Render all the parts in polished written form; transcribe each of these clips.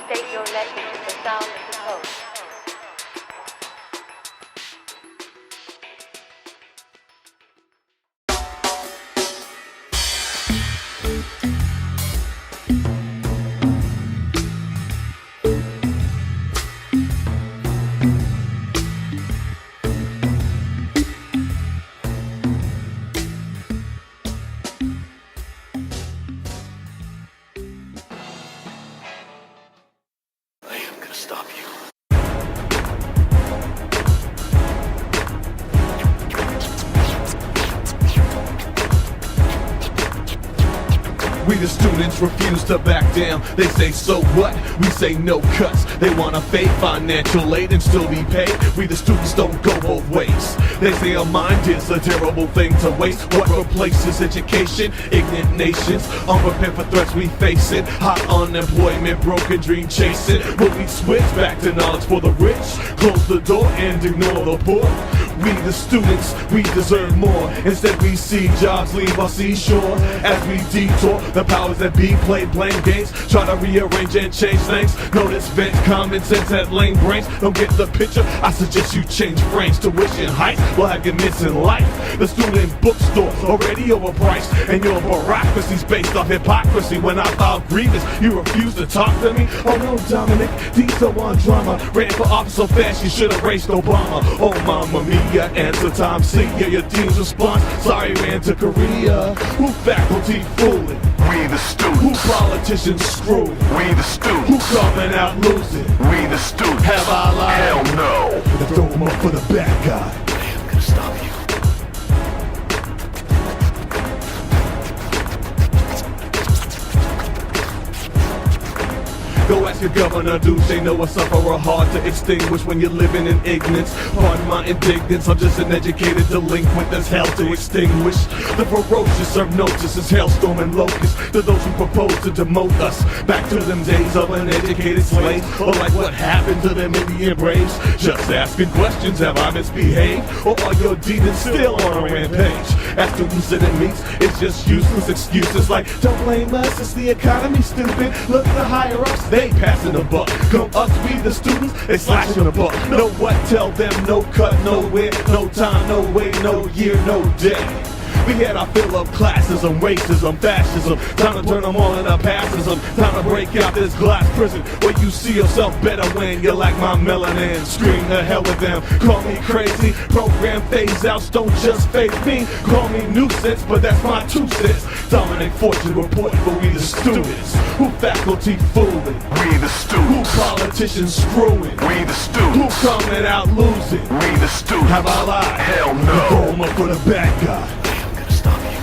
state your message in the sound of the code. We the students refuse to back down. They say so what? We say no cuts. They wanna fade financial aid and still be paid. We the students don't go both ways. They say a mind is a terrible thing to waste. What replaces education? Ignorant nations, unprepared for threats we face it. Hot unemployment, broken dream chasing. Will we switch back to knowledge for the rich? Close the door and ignore the poor. We the students, we deserve more. Instead we see jobs leave our seashore. As we detour, the powers that be play blame games, try to rearrange and change things. Notice vent common sense at lame brains. Don't get the picture, I suggest you change frames. Tuition hikes will have you missing life. The student bookstore already overpriced, and your bureaucracy's based off hypocrisy. When I file grievance, you refuse to talk to me. Oh no, Dominic, these are one drama. Ran for office so fast you should have raced Obama. Oh mamma mia, answer time C. Yeah, your team's response, sorry ran to Korea. Who faculty fooling? We the students. Who politicians screwing? We the students. Who coming out losing? We the students. Have I lied? Hell no. Throw them up for the bad guy. I am gonna stop you. Go ask your governor, dudes, they know a sufferer hard to extinguish when you're living in ignorance. Pardon my indignance, I'm just an educated delinquent that's hell to extinguish. The ferocious serve notice as hailstorm and locust to those who propose to demote us back to them days of uneducated slaves, or like what happened to them Indian braves. Just asking questions, have I misbehaved, or are your demons still on a rampage? As students and inmates, it's just useless excuses like, don't blame us, it's the economy, stupid. Look, the higher ups, they passing the buck. Come us, we the students, they slashing the buck. Know what? Tell them no cut, nowhere, no time, no way, no year, no day. We had our fill of classism, racism, fascism. Time to turn them all into passism. Time to break out this glass prison where you see yourself better when you like my melanin. Scream the hell with them, call me crazy. Program phase outs don't just phase me. Call me nuisance, but that's my 2 cents. Dominic Fortune reporting for we the students. Who faculty fooling? We the students. Who politicians screwing? We the students. Who coming out losing? We the students. Have I lied? Hell no. Throw them up for the bad guy. Stop you.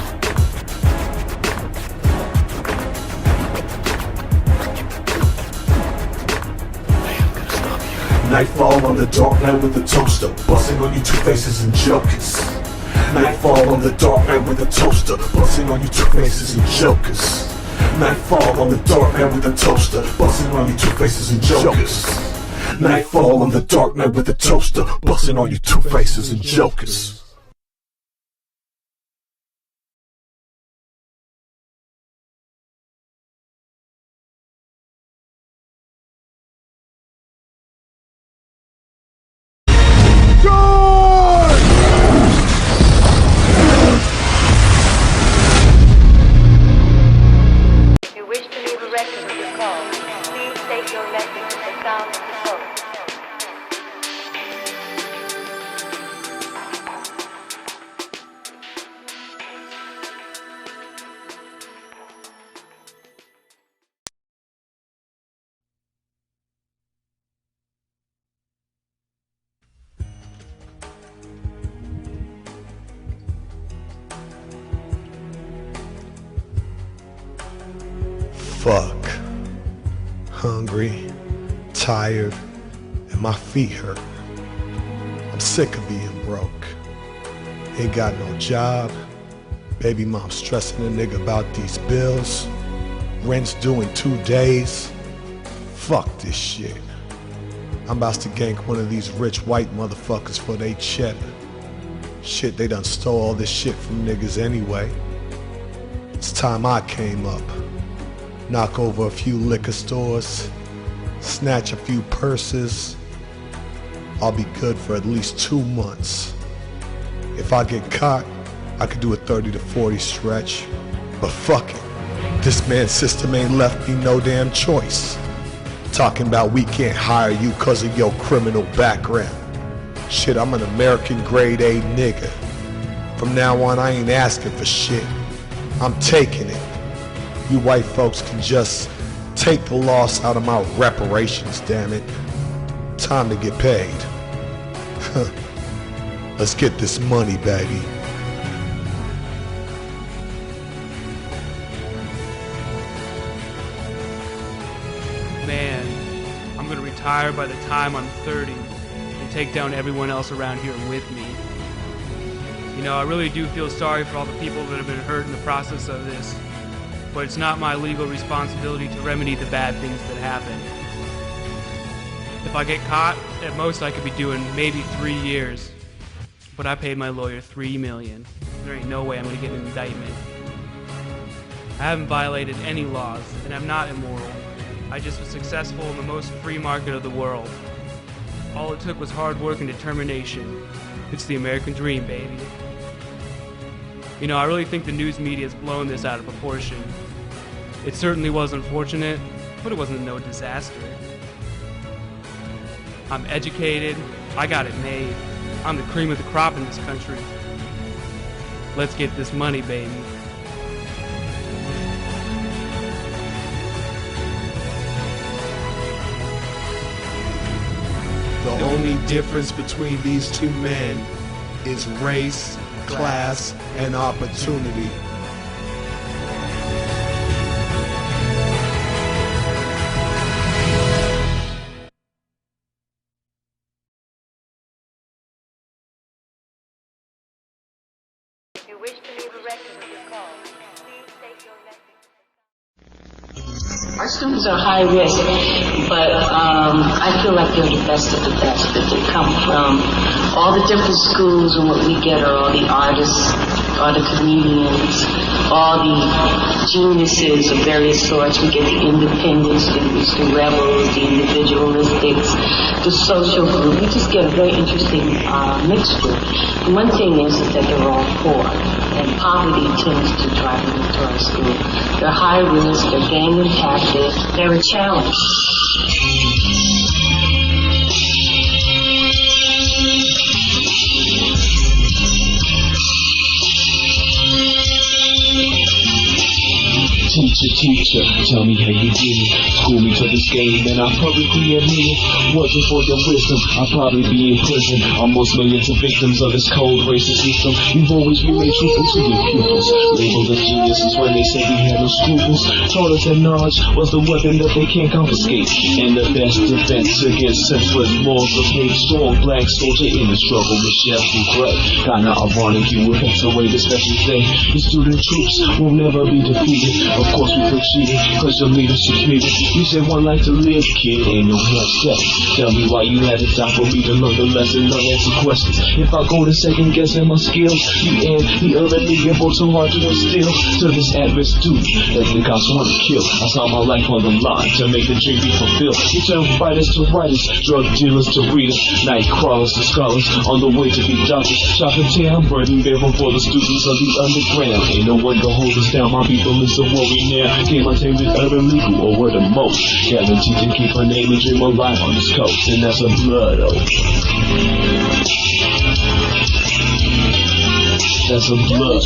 Nightfall on the dark night with a toaster, busting on you two faces and jokers. Nightfall on the dark night with a toaster, busting on you two faces and jokers. Nightfall on the dark night with a toaster, busting on you two faces and jokers. Nightfall on the dark night with a toaster, busting on you two faces and jokers. If you wish to leave a record of your call, please state your message in the sound of the code. Fuck. Hungry, tired, and my feet hurt. I'm sick of being broke. Ain't got no job. Baby mom stressing a nigga about these bills. Rent's due in 2 days. Fuck this shit. I'm about to gank one of these rich white motherfuckers for they cheddar. Shit, they done stole all this shit from niggas anyway. It's time I came up. Knock over a few liquor stores, snatch a few purses, I'll be good for at least 2 months. If I get caught, I could do a 30 to 40 stretch, but fuck it. This man's system ain't left me no damn choice. Talking about we can't hire you cause of your criminal background. Shit, I'm an American grade A nigga. From now on, I ain't asking for shit. I'm taking it. You white folks can just take the loss out of my reparations, damn it. Time to get paid. Let's get this money, baby. Man, I'm gonna retire by the time I'm 30 and take down everyone else around here with me. You know, I really do feel sorry for all the people that have been hurt in the process of this, but it's not my legal responsibility to remedy the bad things that happen. If I get caught, at most I could be doing maybe 3 years, but I paid my lawyer $3 million. There ain't no way I'm gonna get an indictment. I haven't violated any laws, and I'm not immoral. I just was successful in the most free market of the world. All it took was hard work and determination. It's the American dream, baby. You know, I really think the news media's blown this out of proportion. It certainly was unfortunate, but it wasn't no disaster. I'm educated, I got it made. I'm the cream of the crop in this country. Let's get this money, baby. The only difference between these two men is race, class, and opportunity. If you wish to leave a record of your call, please state your message. Our students are high risk, but I feel like they're the best of the best, that they come from all the different schools, and what we get are all the artists, all the comedians, all the geniuses of various sorts. We get the independent students, the rebels, the individualistics, the social group. We just get a very interesting mixed group. And one thing is that they're all poor, and poverty tends to drive them into our school. They're high risk, they're gang impacted, they're a challenge. Teacher, tell me how you did it. School me to this game and I publicly admit it. Wasn't for your wisdom, I'd probably be in prison. Almost millions of victims of this cold racist system. You've always remained truthful to your pupils. Labeled as geniuses when they say we had no scruples. Taught us that knowledge was the weapon that they can't confiscate. And the best defense against senseless laws of hate. Strong black soldier in the struggle, Michelle Gray. Kinda ironic you would have to wait a special day. The student troops will never be defeated. Of course we feel cheated, cause your leadership's needed. You said one life to live, kid, and your hands set. Tell me why you had to die for me to learn the lesson, unanswered questions. If I go to second guessing my skills, you and the other nigga both so hard to instill. To this at-risk dude that the cops want to kill. I saw my life on the line to make the dream be fulfilled. You turn fighters to writers, drug dealers to readers, night crawlers to scholars, on the way to be doctors. Chopping town, burning barrel for the students of the underground. Ain't no one gonna hold us down, my people is the worry now. Game I take with other legal or what the most. Guaranteed to keep her name and dream alive on this coast, and that's a blood oath. That's a blood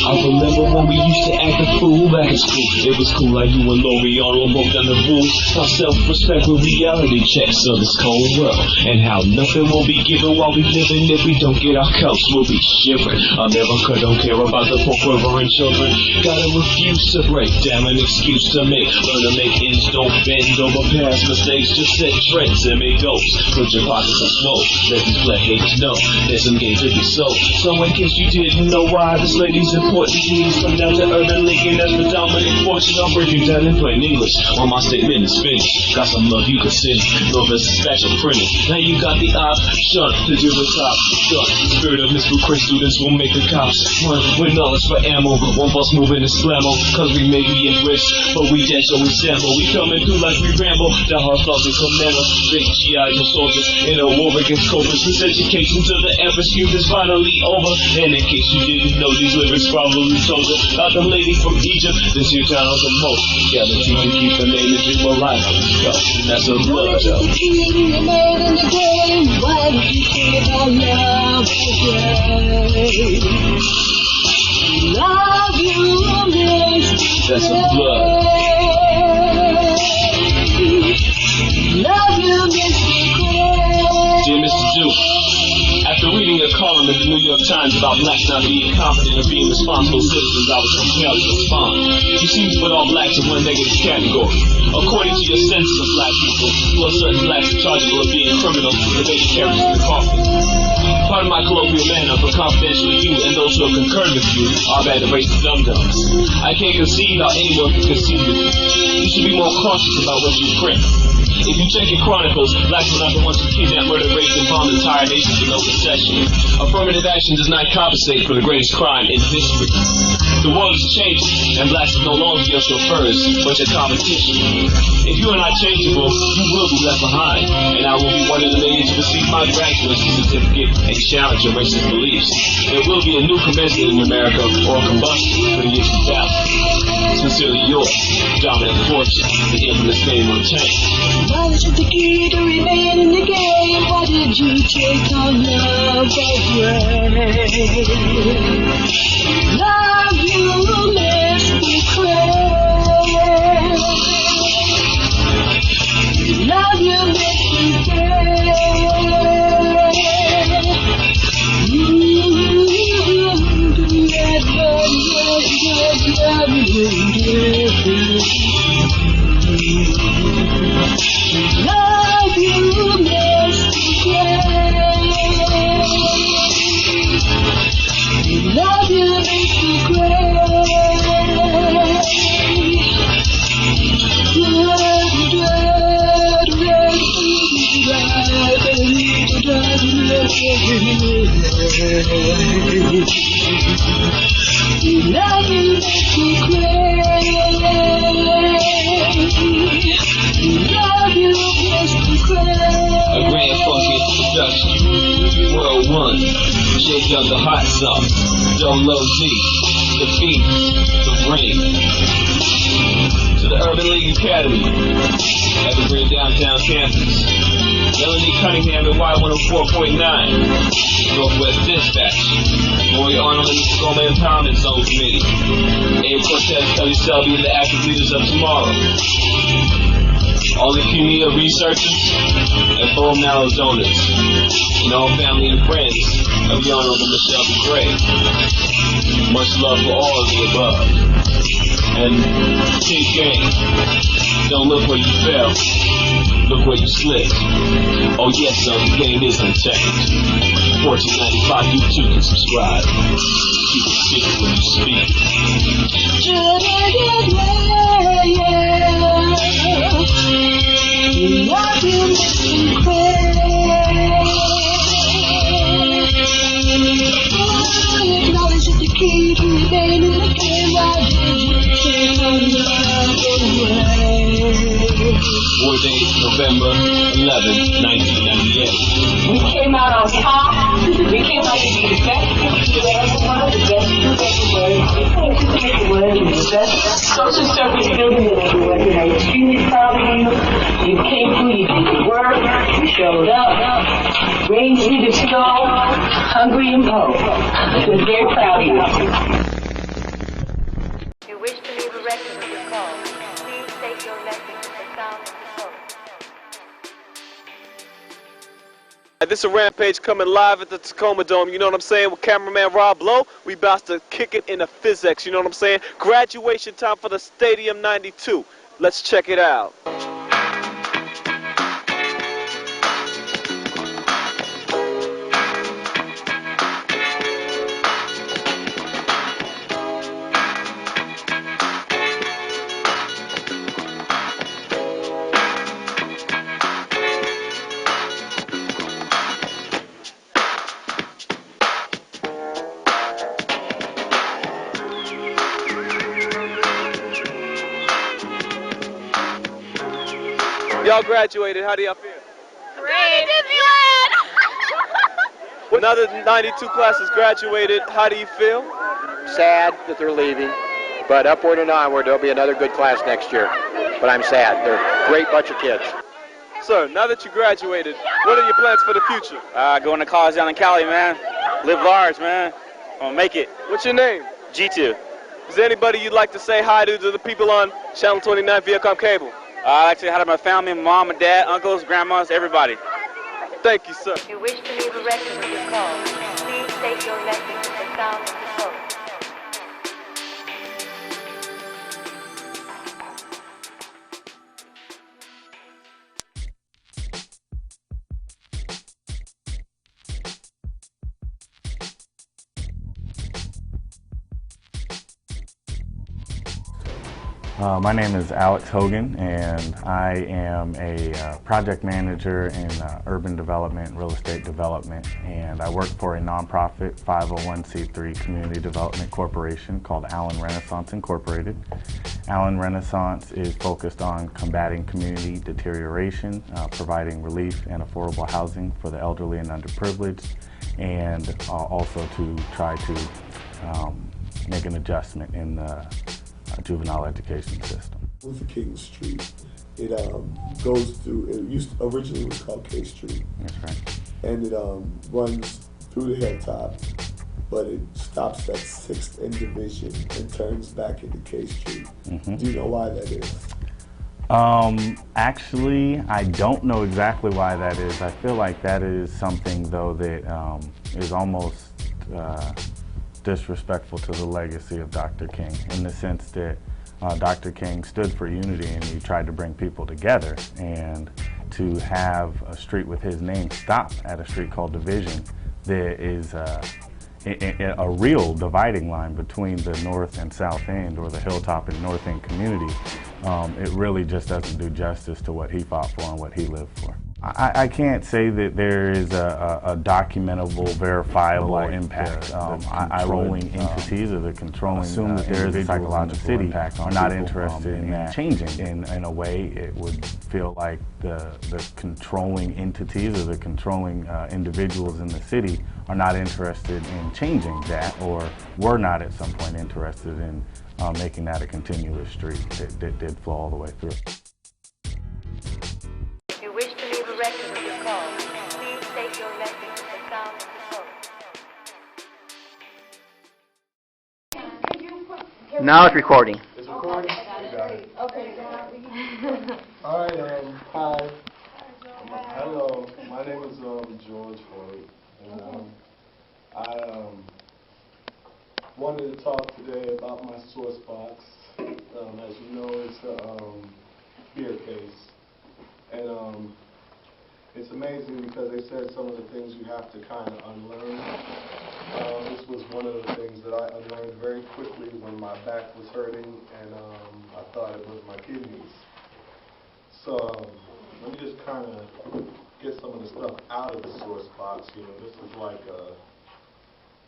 I remember when we used to act a fool back in school. It was cool like you and Lori on broke down the rules. Our self-respect with reality checks of this cold world. And how nothing will be given while we living. If we don't get our cups, we'll be shivering. America don't care about the poor, brother, and children. Gotta refuse to break down an excuse to make. Learn to make ends, don't bend over past mistakes. Just set trends and make goals. Put your pockets in smoke. Let these black haters know there's some game to be sold. So in case you didn't know why this lady's important, please come down to Urban Lincoln as the dominant force. fortune, I'll break it down in plain English. When my statement is finished, got some love you can send. Love is special printed. Now you got the option to do the top. Shut. Spirit of Mr. Chris students will make the cops run with knowledge for ammo. One bus moving is blammo, cause we may be enriched, but we dash always sample. We coming through like we ramble. The hard thoughts and commanders, big GIs and soldiers in a war against cobras. This education to the Empress youth is finally over. And in case you didn't know, these lyrics probably told you about the lady from Egypt. This here town of the most. Yeah, the team to keep the name and dream alive. That's a blood show. The king, the man in the game. Why did you care about love again? Love you, that's a blood. Love you, Mr. Dear Mr. Duke, after reading a column in the New York Times about blacks not being confident or being responsible citizens, I was compelled to respond. You seem to put all blacks in one negative category. According to your census of black people, who are certain blacks chargeable of being criminals for the baby carriage in the coffin. Part of my colloquial manner for confidentially you and those who have concurred with you are bad the racist dum-dums. I can't conceive how anyone can conceive it. You should be more cautious about what you print. If you check your chronicles, blacks are not the ones who kidnapped, murdered, raped, and bombed entire nations with no concession. Affirmative action does not compensate for the greatest crime in history. The world is changing, and blacks is no longer your chauffeurs, but your competition. If you are not changeable, you will be left behind, and I will be one of the millions to receive my graduate certificate and challenge your racist beliefs. There will be a new commencement in America, or a combustion for the year 2000. Sincerely yours, dominant fortune, the infamous name will change. Knowledge is the key to remain in the game. Why did you take our love away? Love you makes me cry. Love you makes me Love you makes me cry. Love you makes me Love you makes me A grand funky production. World 1. Shake up the hot sauce. Dolo Z. The Beat. The Ring. To the Urban League Academy. Evergreen Downtown Campus. Melanie Cunningham at Y104.9. Northwest Dispatch. Roy Arnold and the Tacoma Empowerment Zone Committee. Abe Cortez, Kelly Selby, and the active leaders of tomorrow. All the community of researchers and full narrow donors, and all family and friends of the Honorable Michelle Gray. Much love for all of the above. And King Gang, don't look where you fell, look where you slipped. Oh yes, son, the game is unchecked. 1495, you too can subscribe. Keep it secret when you speak. Love you makes me cry. Knowledge is the key to remain in the game. Why did you take our love away? War date, November 11, 1998. We came out on top. We came out to be the best students you ever were, the best students everywhere. We came to make the word and the best social service building that everywhere. And I'm extremely proud of you. You came through, you did the work, you showed up, raised me to snow, hungry and poor. We're very proud of you. If you wish to leave a record of your call, please state your message at the sound of the tone. This is Rampage coming live at the Tacoma Dome, you know what I'm saying, with cameraman Rob Lowe. We about to kick it in the physics, you know what I'm saying? Graduation time for the Stadium 92. Let's check it out. Y'all graduated. How do y'all feel? Great. Another 92 classes graduated. How do you feel? Sad that they're leaving, but upward and onward, there'll be another good class next year. But I'm sad. They're a great bunch of kids. Sir, now that you graduated, what are your plans for the future? Going to college down in Cali, man. Live large, man. I'm gonna make it. What's your name? G2. Is there anybody you'd like to say hi to the people on Channel 29 Viacom Cable? I'd like to say hi to my family, mom and dad, uncles, grandmas, everybody. Thank you, sir. If you wish to leave a record of your call, please state your message at the sound of the tone. My name is Alex Hogan, and I am a project manager in urban development, real estate development, and I work for a nonprofit 501c3 community development corporation called Allen Renaissance Incorporated. Allen Renaissance is focused on combating community deterioration, providing relief and affordable housing for the elderly and underprivileged, and also to try to make an adjustment in the juvenile education system. Luther King Street, it goes through, originally was called K Street. That's right. And it runs through the hilltop, but it stops at 6th and Division and turns back into K Street. Mm-hmm. Do you know why that is? Actually, I don't know exactly why that is. I feel like that is something, though, that is almost disrespectful to the legacy of Dr. King, in the sense that Dr. King stood for unity and he tried to bring people together, and to have a street with his name stop at a street called Division, there is a real dividing line between the North and South End, or the Hilltop and North End community. It really just doesn't do justice to what he fought for and what he lived for. I can't say that there is a documentable, verifiable impact. Controlling entities or the controlling assume that there is a psychological city impact are not interested in changing. In a way, it would feel like the controlling entities or the controlling individuals in the city are not interested in changing that, or were not at some point interested in making that a continuous street that did flow all the way through. If you wish to leave a record of your call, please state your message at the sound of the tone. Now it's recording. It's recording? Okay. All right, hi. Hello, my name is George Floyd, and I wanted to talk today about my source box. As you know, it's a beer case. And it's amazing because they said some of the things you have to kind of unlearn. This was one of the things that I unlearned very quickly when my back was hurting, and I thought it was my kidneys. So let me just kind of get some of the stuff out of the source box. You know, this is like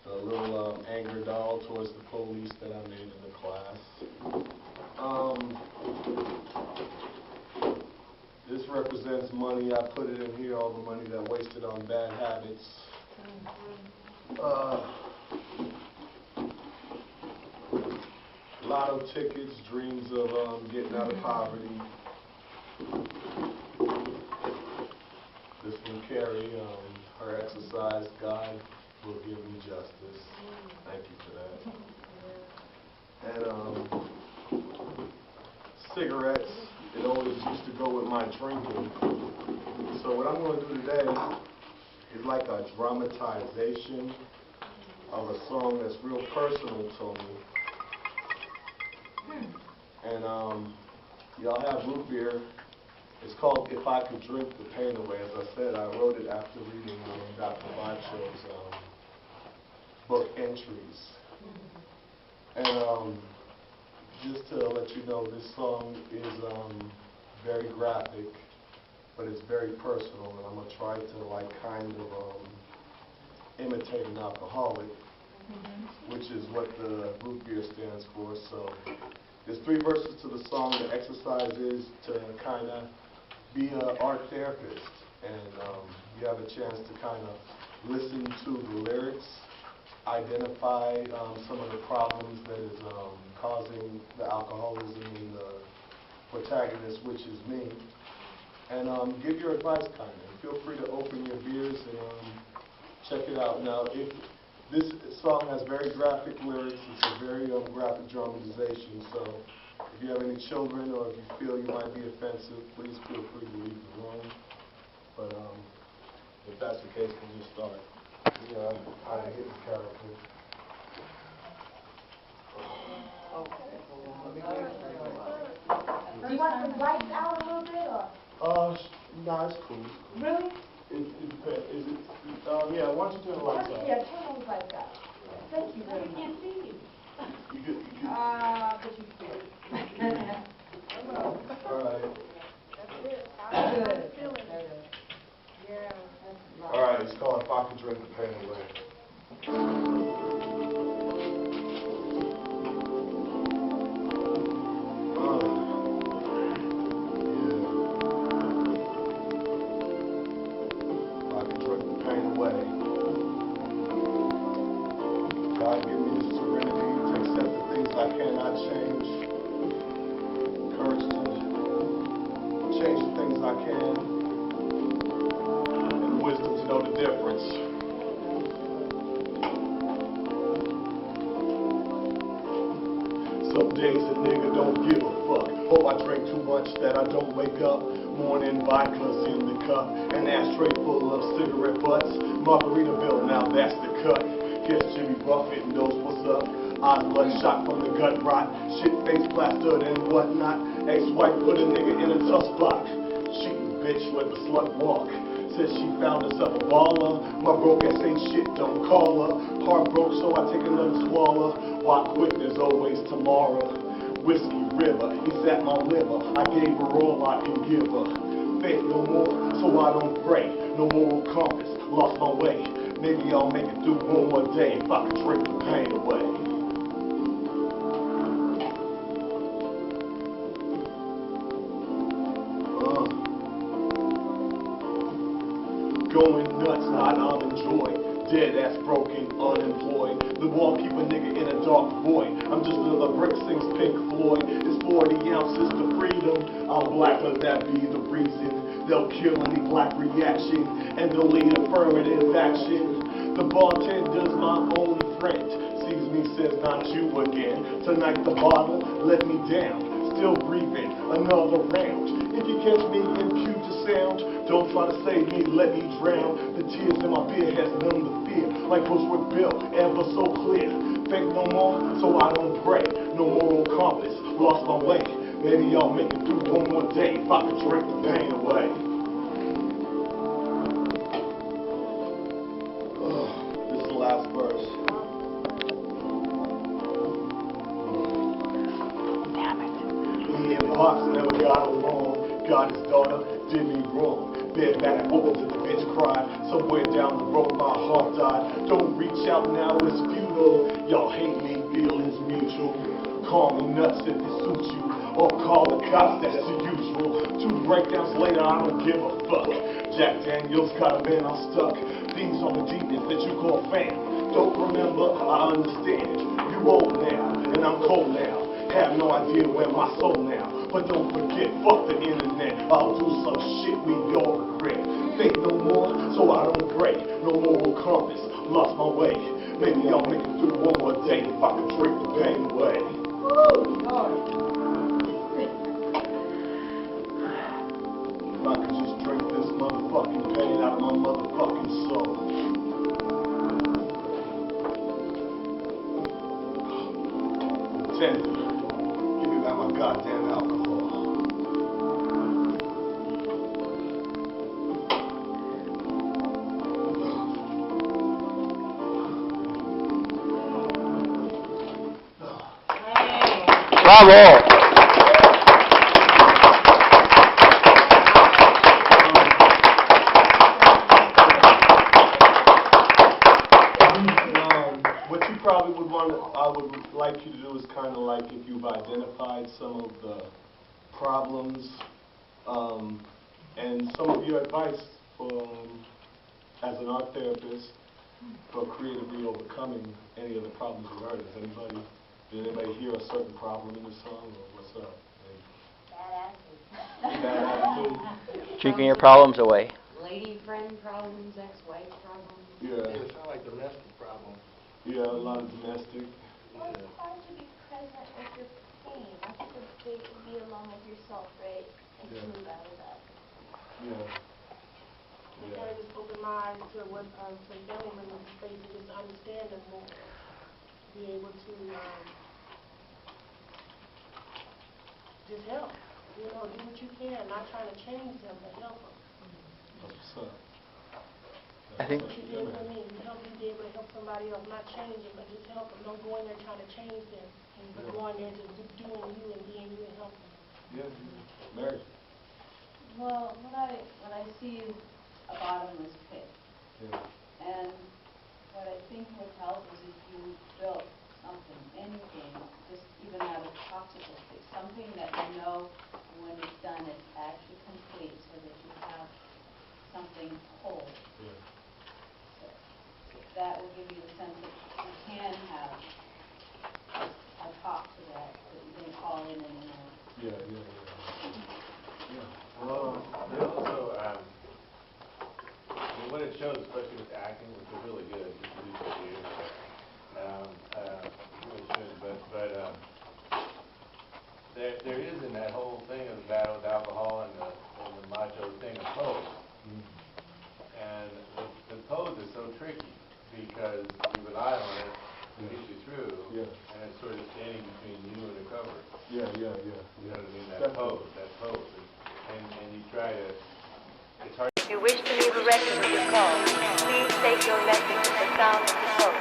a little anger doll towards the police that I made in the class. This represents money. I put it in here, all the money that I wasted on bad habits. Lotto tickets, dreams of getting out of poverty. This from Carrie, her exercise guide will give me justice. Thank you for that. And cigarettes. It always used to go with my drinking. So what I'm going to do today is like a dramatization of a song that's real personal to me. And y'all have root beer. It's called If I Could Drink the Pain Away. As I said, I wrote it after reading Dr. Bacho's book entries. And just to let you know, this song is very graphic, but it's very personal, and I'm going to try to like kind of imitate an alcoholic, which is what the root beer stands for. So there's 3 verses to the song. The exercise is to kind of be an art therapist, and you have a chance to kind of listen to the lyrics, identify some of the problems that is causing the alcoholism in the protagonist, which is me, and give your advice kind of. Feel free to open your beers and check it out. Now, if this song has very graphic lyrics, it's a very graphic dramatization, so if you have any children or if you feel you might be offensive, please feel free to leave the room. But if that's the case, we'll just start. Yeah, I hit the character. Do you want the lights out a little bit, or? Nah, it's cool. Really? It depends. Is it? Yeah. Why don't you turn the lights out? Yeah, turn those lights out. Thank you very much. I can't see you. But you can. All right. Good. Yeah. All right. It's called "If I Could Drink the Pain Away." God, give me the serenity to accept the things I cannot change, courage to change the things I can, and wisdom to know the difference. Some days a nigga don't give a fuck. Hope I drink too much that I don't wake up. Morning vodka's in the cup, an ashtray full of cigarette butts. Margaritaville, now that's the cut. Guess Jimmy Buffett knows what's up. Eyes bloodshot from the gut rot. Shit face plastered and whatnot. Ex-wife put a nigga in a tough spot. Cheating bitch, let the slut walk. Says she found herself a baller. My broke ass ain't shit, don't call her. Heart broke, so I take another swallow. Why quit? There's always tomorrow. Whiskey River, he's at my liver. I gave her all I can give her. Faith no more, so I don't pray. No moral compass, lost my way. Maybe I'll make it through one more day if I could drink the pain away. Going nuts, not unenjoyed. Dead ass broken, unemployed. The wall keep a nigga in a dark void. I'm just another brick, sings Pink Floyd. It's 40 ounces to freedom. I'm black, let that be the reason. They'll kill any black reaction and delete affirmative action. The bartender's my only friend. Sees me, says not you again. Tonight the bottle let me down. Still breathing, another round. If you catch me in Puget Sound, don't try to save me, let me drown. The tears in my beer has numbed the fear, like Bushwick Bill, ever so clear. Think no more, so I don't pray. No moral compass, lost my way. Maybe I'll make it through one more day if I could drink the pain away. This is the last verse. Me and Pops never got along. Got his daughter, did me wrong. Bed back, woke to the bitch cried. Somewhere down the road, my heart died. Don't reach out now, it's futile. Y'all hate me, feelings mutual. Call me nuts if it suits you, or call the cops, that's the usual. 2 breakdowns later, I don't give a fuck. Jack Daniels got a man I'm stuck. These are the demons that you call fam. Don't remember, I understand. You old now, and I'm cold now. Have no idea where my soul now. But don't forget, fuck the internet. I'll do some shit we all regret. Think no more, so I don't pray. No moral compass, lost my way. Maybe I'll make it through one more day if I could drink the pain away. If I could just drink this motherfucking pain out of my motherfucking soul. Tender. Give me back my goddamn alcohol. Bravo! What you probably would want to, I would like you to do is kind of like if you've identified some of the problems And some of your advice for, as an art therapist, for creatively overcoming any of the problems you heard. Did anybody hear a certain problem in the song, or what's up? Bad attitude. Drinking your problems away. Lady friend problems, ex-wife problems. Yeah. It sounds like domestic problems. Yeah, a lot of domestic. Well, it's hard to be present with your pain. That's the big to be alone with yourself, right? And to move out of that. Yeah. You gotta just open my eyes to what some family members face and just understand them more. Be able to just help. You know, do what you can. Not trying to change them, but help them. That's what's up. I think. What you did for me, you help me be able to help somebody else. Not change them, but just help them. Don't go in there trying to change them, but go in there just doing you and being you and helping them. Yeah. Mary. Well, what I see is a bottomless pit. Yeah. And what I think would help is if you built something, anything, just even out of popsicle sticks, something that you know when it's done it's actually complete, so that you have something whole. Yeah. So that will give you the sense that you can have a top to that you can fall in and out. Yeah. Well, it also, what it shows, especially with acting, which is really good, you can do what you do, really should, but there is in that whole thing of the battle with alcohol and the macho thing a pose. And the pose is so tricky because you rely on it to get you through, and it's sort of standing between you and the cover. Yeah. You know what I mean? That pose. And you try to, it's hard. If you wish to leave a record of your call, please state your message at the sound of the tone.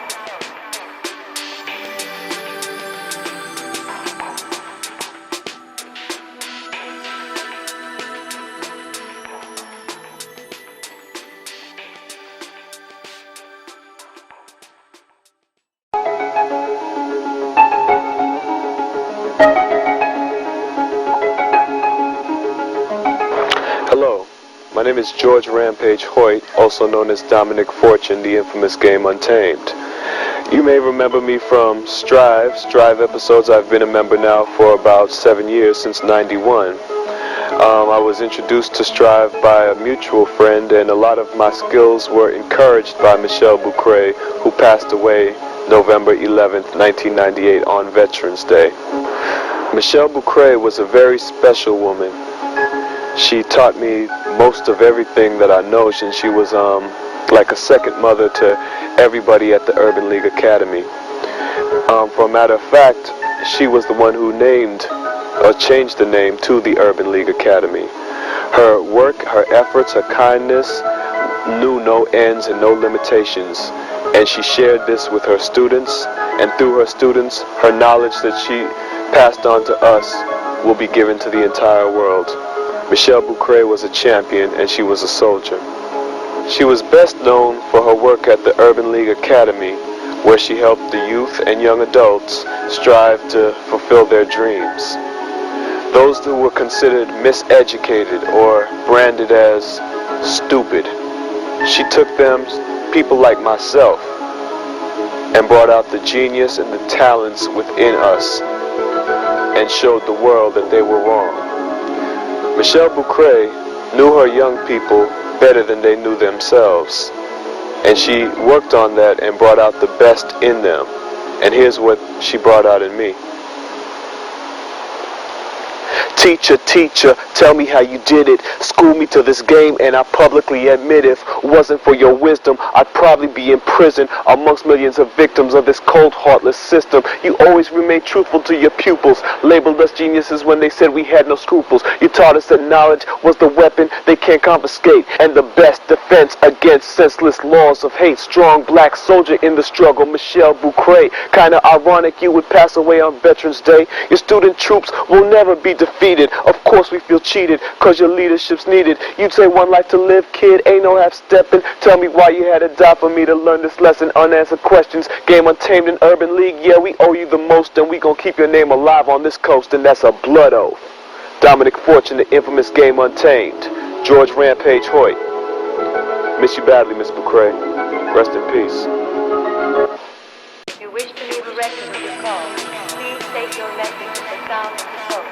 Hello, my name is George Rampage Hoyt, also known as Dominic Fortune, the infamous game Untamed. You may remember me from Strive episodes. I've been a member now for about 7 years, since '91. I was introduced to Strive by a mutual friend, and a lot of my skills were encouraged by Michelle Bucray, who passed away November 11th, 1998 on Veterans Day. Michelle Bucray was a very special woman. She taught me most of everything that I know, and she was like a second mother to everybody at the Urban League Academy. For a matter of fact, she was the one who named or changed the name to the Urban League Academy. Her work, her efforts, her kindness knew no ends and no limitations, and she shared this with her students, and through her students, her knowledge that she passed on to us will be given to the entire world. Michelle Bucray was a champion, and she was a soldier. She was best known for her work at the Urban League Academy, where she helped the youth and young adults strive to fulfill their dreams. Those who were considered miseducated or branded as stupid, she took them, people like myself, and brought out the genius and the talents within us and showed the world that they were wrong. Michelle Bucray knew her young people better than they knew themselves, and she worked on that and brought out the best in them. And here's what she brought out in me. Teacher, teacher, tell me how you did it. School me to this game, and I publicly admit if it wasn't for your wisdom, I'd probably be in prison amongst millions of victims of this cold, heartless system. You always remained truthful to your pupils, labeled us geniuses when they said we had no scruples. You taught us that knowledge was the weapon they can't confiscate, and the best defense against senseless laws of hate. Strong black soldier in the struggle, Michelle Bucray. Kinda ironic you would pass away on Veterans Day. Your student troops will never be defeated. Of course we feel cheated, cause your leadership's needed. You'd say one life to live, kid, ain't no half-stepping. Tell me why you had to die for me to learn this lesson. Unanswered questions, game Untamed and Urban League. Yeah, we owe you the most, and we gon' keep your name alive on this coast, and that's a blood oath. Dominic Fortune, the infamous game Untamed. George Rampage Hoyt. Miss you badly, Miss McCrae. Rest in peace. If you wish to leave a record of your call, please state your message at the sound of the tone.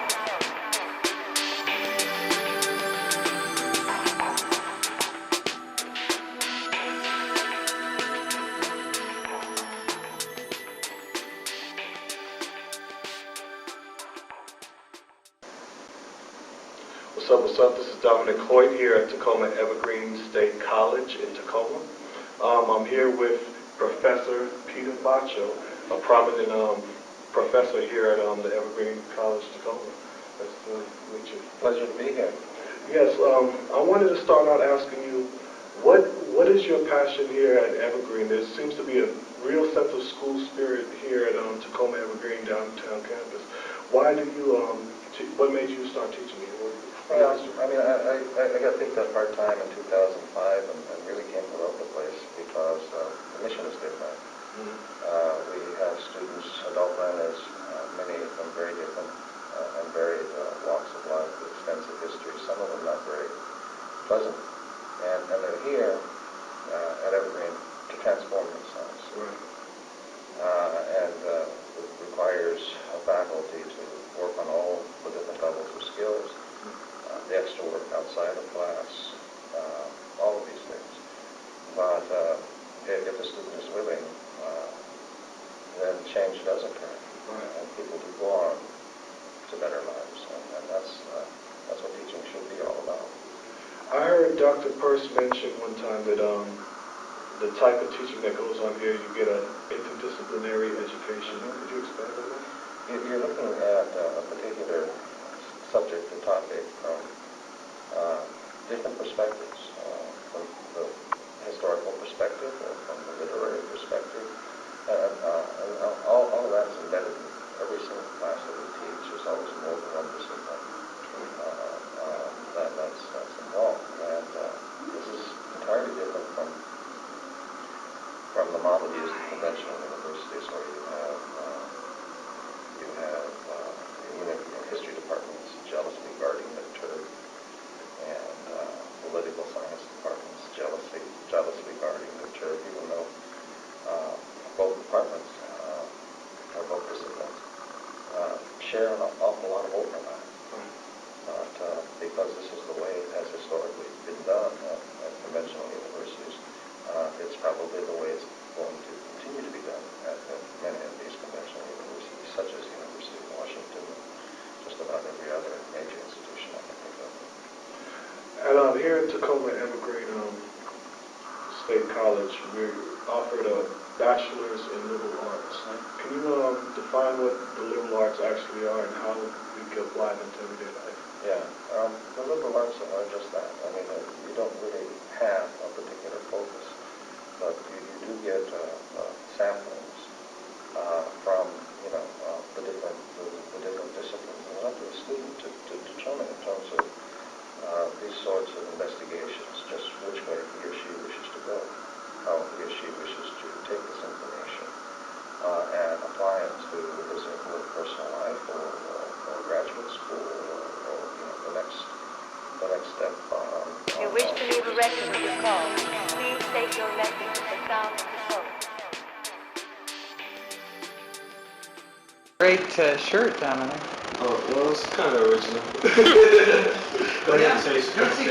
What's up? This is Dominic Hoyt here at Tacoma Evergreen State College in Tacoma. I'm here with Professor Peter Bacho, a prominent professor here at the Evergreen College Tacoma. Nice to meet you. Pleasure to be here. Yes, I wanted to start out asking you, what is your passion here at Evergreen? There seems to be a real sense of school spirit here at Tacoma Evergreen downtown campus. Why do you, what made you start teaching here? Well, I mean, I got picked up part-time in 2005 and really came all over the place because the mission is different. We have students, adult learners, many of them very different and varied walks of life with extensive history, some of them not very pleasant. And they're here at Evergreen to transform themselves. And it requires a faculty to work on all the different levels of skills. The extra work outside of class, all of these things. But if the student is willing, then change does occur, and people do go on to better lives, and that's what teaching should be all about. I heard Dr. Peirce mention one time that the type of teaching that goes on here, you get an interdisciplinary education. Could you expand on that? You're looking at a particular subject or topic from different perspectives, from the historical perspective or from the literary perspective. All of that is embedded in every single class that we teach. There's always more than one discipline that's involved. And this is entirely different from the model used in conventional universities where you have history departments jealously guarding literature, and political science departments jealously guarding literature, even though both departments or both disciplines share an awful lot of overlap. But because this is the way it has historically been done at conventional universities, it's probably the way it's going to continue to be done at many of these conventional universities, such as the University of Washington, just about every other major institution I can think of. And here at Tacoma Evergreen State College, we're offered a bachelor's in liberal arts. Can you define what the liberal arts actually are and how we can apply them to everyday life? Yeah, the liberal arts are just that. I mean, you don't really have a particular focus, but you do get samplings from the different disciplines, and it's up to the student to determine in terms of these sorts of investigations just which way he or she wishes to go, how he or she wishes to take this information and apply it to his or her personal life or graduate school or the next step. If you wish to leave a record of your call, please state your message at the sound of the tone. Great shirt, Dominic. Oh, well, it's kind of original. Go ahead and say something.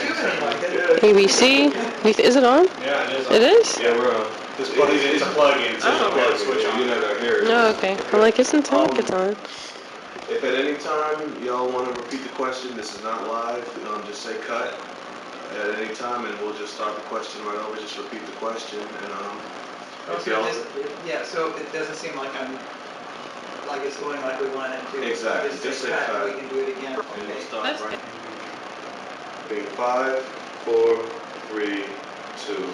ABC? Is it on? Yeah, it is on. It is? Yeah, we're on. It's a plug-in. It's a plug switch on. You're not going to hear it. No, okay. I'm like, isn't it like it's on? If at any time y'all want to repeat the question, this is not live, just say cut at any time and we'll just start the question right over, just repeat the question and if y'all... Yeah, so it doesn't seem like it's going like we want it to. Exactly, just say cut. We can do it again. And we'll start That's right. Okay, 5, 4, 3, 2.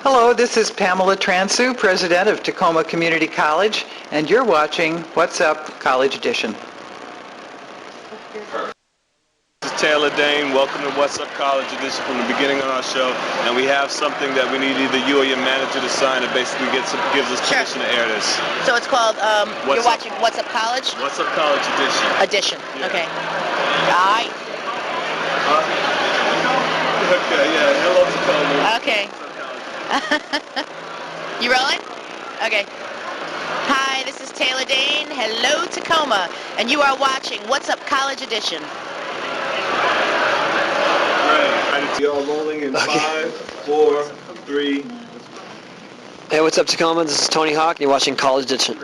Hello, this is Pamela Transu, President of Tacoma Community College, and you're watching What's Up College Edition. This is Taylor Dane. Welcome to What's Up College Edition from the beginning on our show. And we have something that we need either you or your manager to sign that basically gives us permission to air this. So it's called, you're watching What's Up College? What's Up College Edition. Edition, Yeah. okay. All right. Okay, yeah, hello Tacoma. Okay. You rolling? Okay. Hi, this is Taylor Dane. Hello, Tacoma. And you are watching What's Up College Edition. Right. Y'all rolling in 5, 4, 3. Hey, what's up, Tacoma? This is Tony Hawk. You're watching College Edition.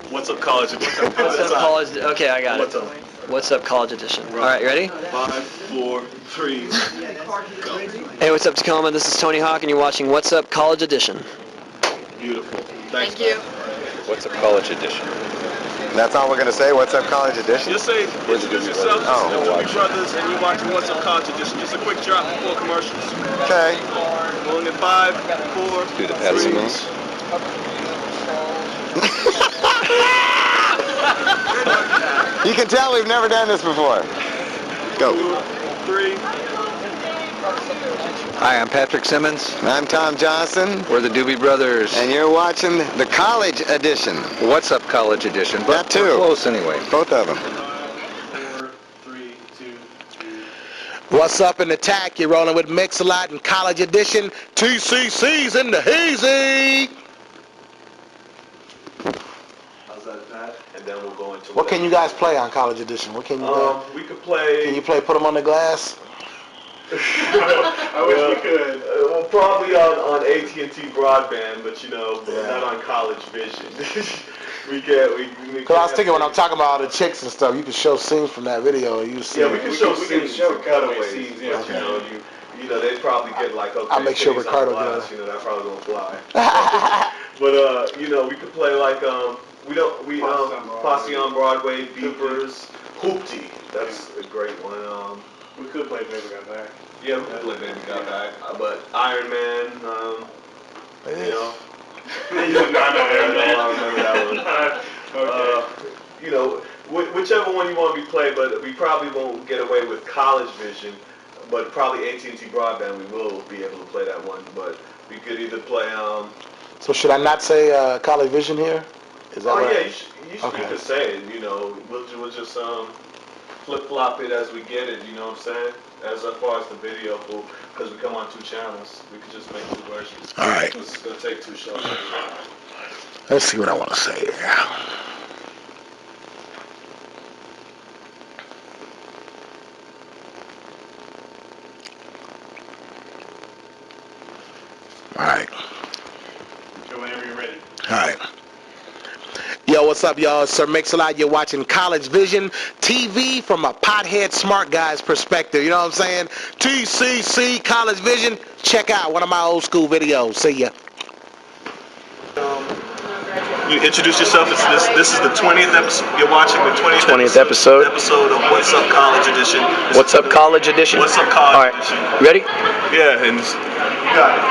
What's up, College Edition? What's up, College? Okay, I got What's it. up? What's up, College Edition? All right, you ready? 5, 4, 3, go. Hey, what's up, Tacoma? This is Tony Hawk, and you're watching What's Up, College Edition. Beautiful. Thank you. What's up, College Edition? That's all we're going to say? What's up, College Edition? Just say, introduce yourself, this Oh, is the Doobie Brothers, and you're watching What's Up College Edition. Just a quick drop before commercials. Okay. Rolling in 5, 4, Do the Pepsi 3. moves. You can tell we've never done this before. Go. 2, 3. Hi, I'm Patrick Simmons. And I'm Tom Johnson. We're the Doobie Brothers. And you're watching the College Edition. What's Up College Edition? But That too. we're close anyway. Both of them. 4, 3, 2, 3. What's up in attack? You're rolling with Mix-a-Lot and College Edition. TCC's in the hazy. How's that, Pat? And then we'll go into What can you guys play on College Edition? What can you we could play. Can you play Put 'em on the Glass? I wish we could. Well, probably on AT&T broadband, but not on College Vision. we Because I was thinking when I'm talking about all the chicks and stuff, you can show scenes from that video. And you see. Yeah, we can show cutaway scenes, but they probably get like, okay, I'll make sure titties on Ricardo glass, does. that probably won't fly. But we could play like Posse on Broadway, Beepers, Hoopty. That's a great one. We could play Baby Got Back. Yeah, we could play Baby Got Back. But Iron Man, I remember that one. Whichever one you want me to play, but we probably won't get away with College Vision, but probably AT&T broadband we will be able to play that one. But we could either play So should I not say College Vision here? Is that right? Yeah, you could say it. We'll just flip-flop it as we get it, you know what I'm saying? As far as the video, because we come on 2 channels, we could just make 2 versions. All right. It's going to take 2 shows. Let's see what I want to say here. All right. So whenever you're ready. All right. Yo, what's up, y'all? It's Sir Mix-a-Lot. You're watching College Vision TV from a pothead smart guy's perspective. You know what I'm saying? TCC College Vision. Check out one of my old school videos. See ya. You introduce yourself. This is the 20th episode. You're watching the 20th episode. Episode of What's Up College Edition. What's Up College Edition? What's Up College Edition? All right. You ready? Yeah, and you got it.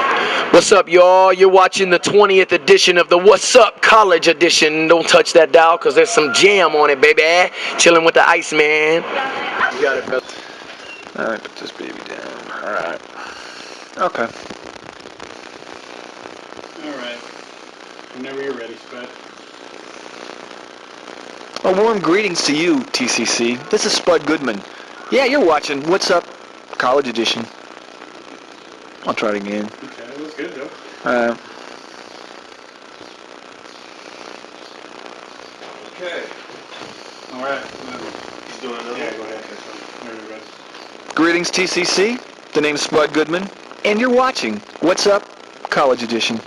What's up, y'all? You're watching the 20th edition of the What's Up College Edition. Don't touch that dial, because there's some jam on it, baby. Chilling with the Iceman. You got it, brother. All right, put this baby down. All right. Okay. All right. Whenever you're ready, Spud. A warm greetings to you, TCC. This is Spud Goodman. Yeah, you're watching What's Up College Edition. I'll try it again. Okay, that was good, though. Okay. All right. He's doing another. Yeah, go ahead. Whenever you're ready. Greetings, TCC. The name's Spud Goodman, and you're watching What's Up College Edition.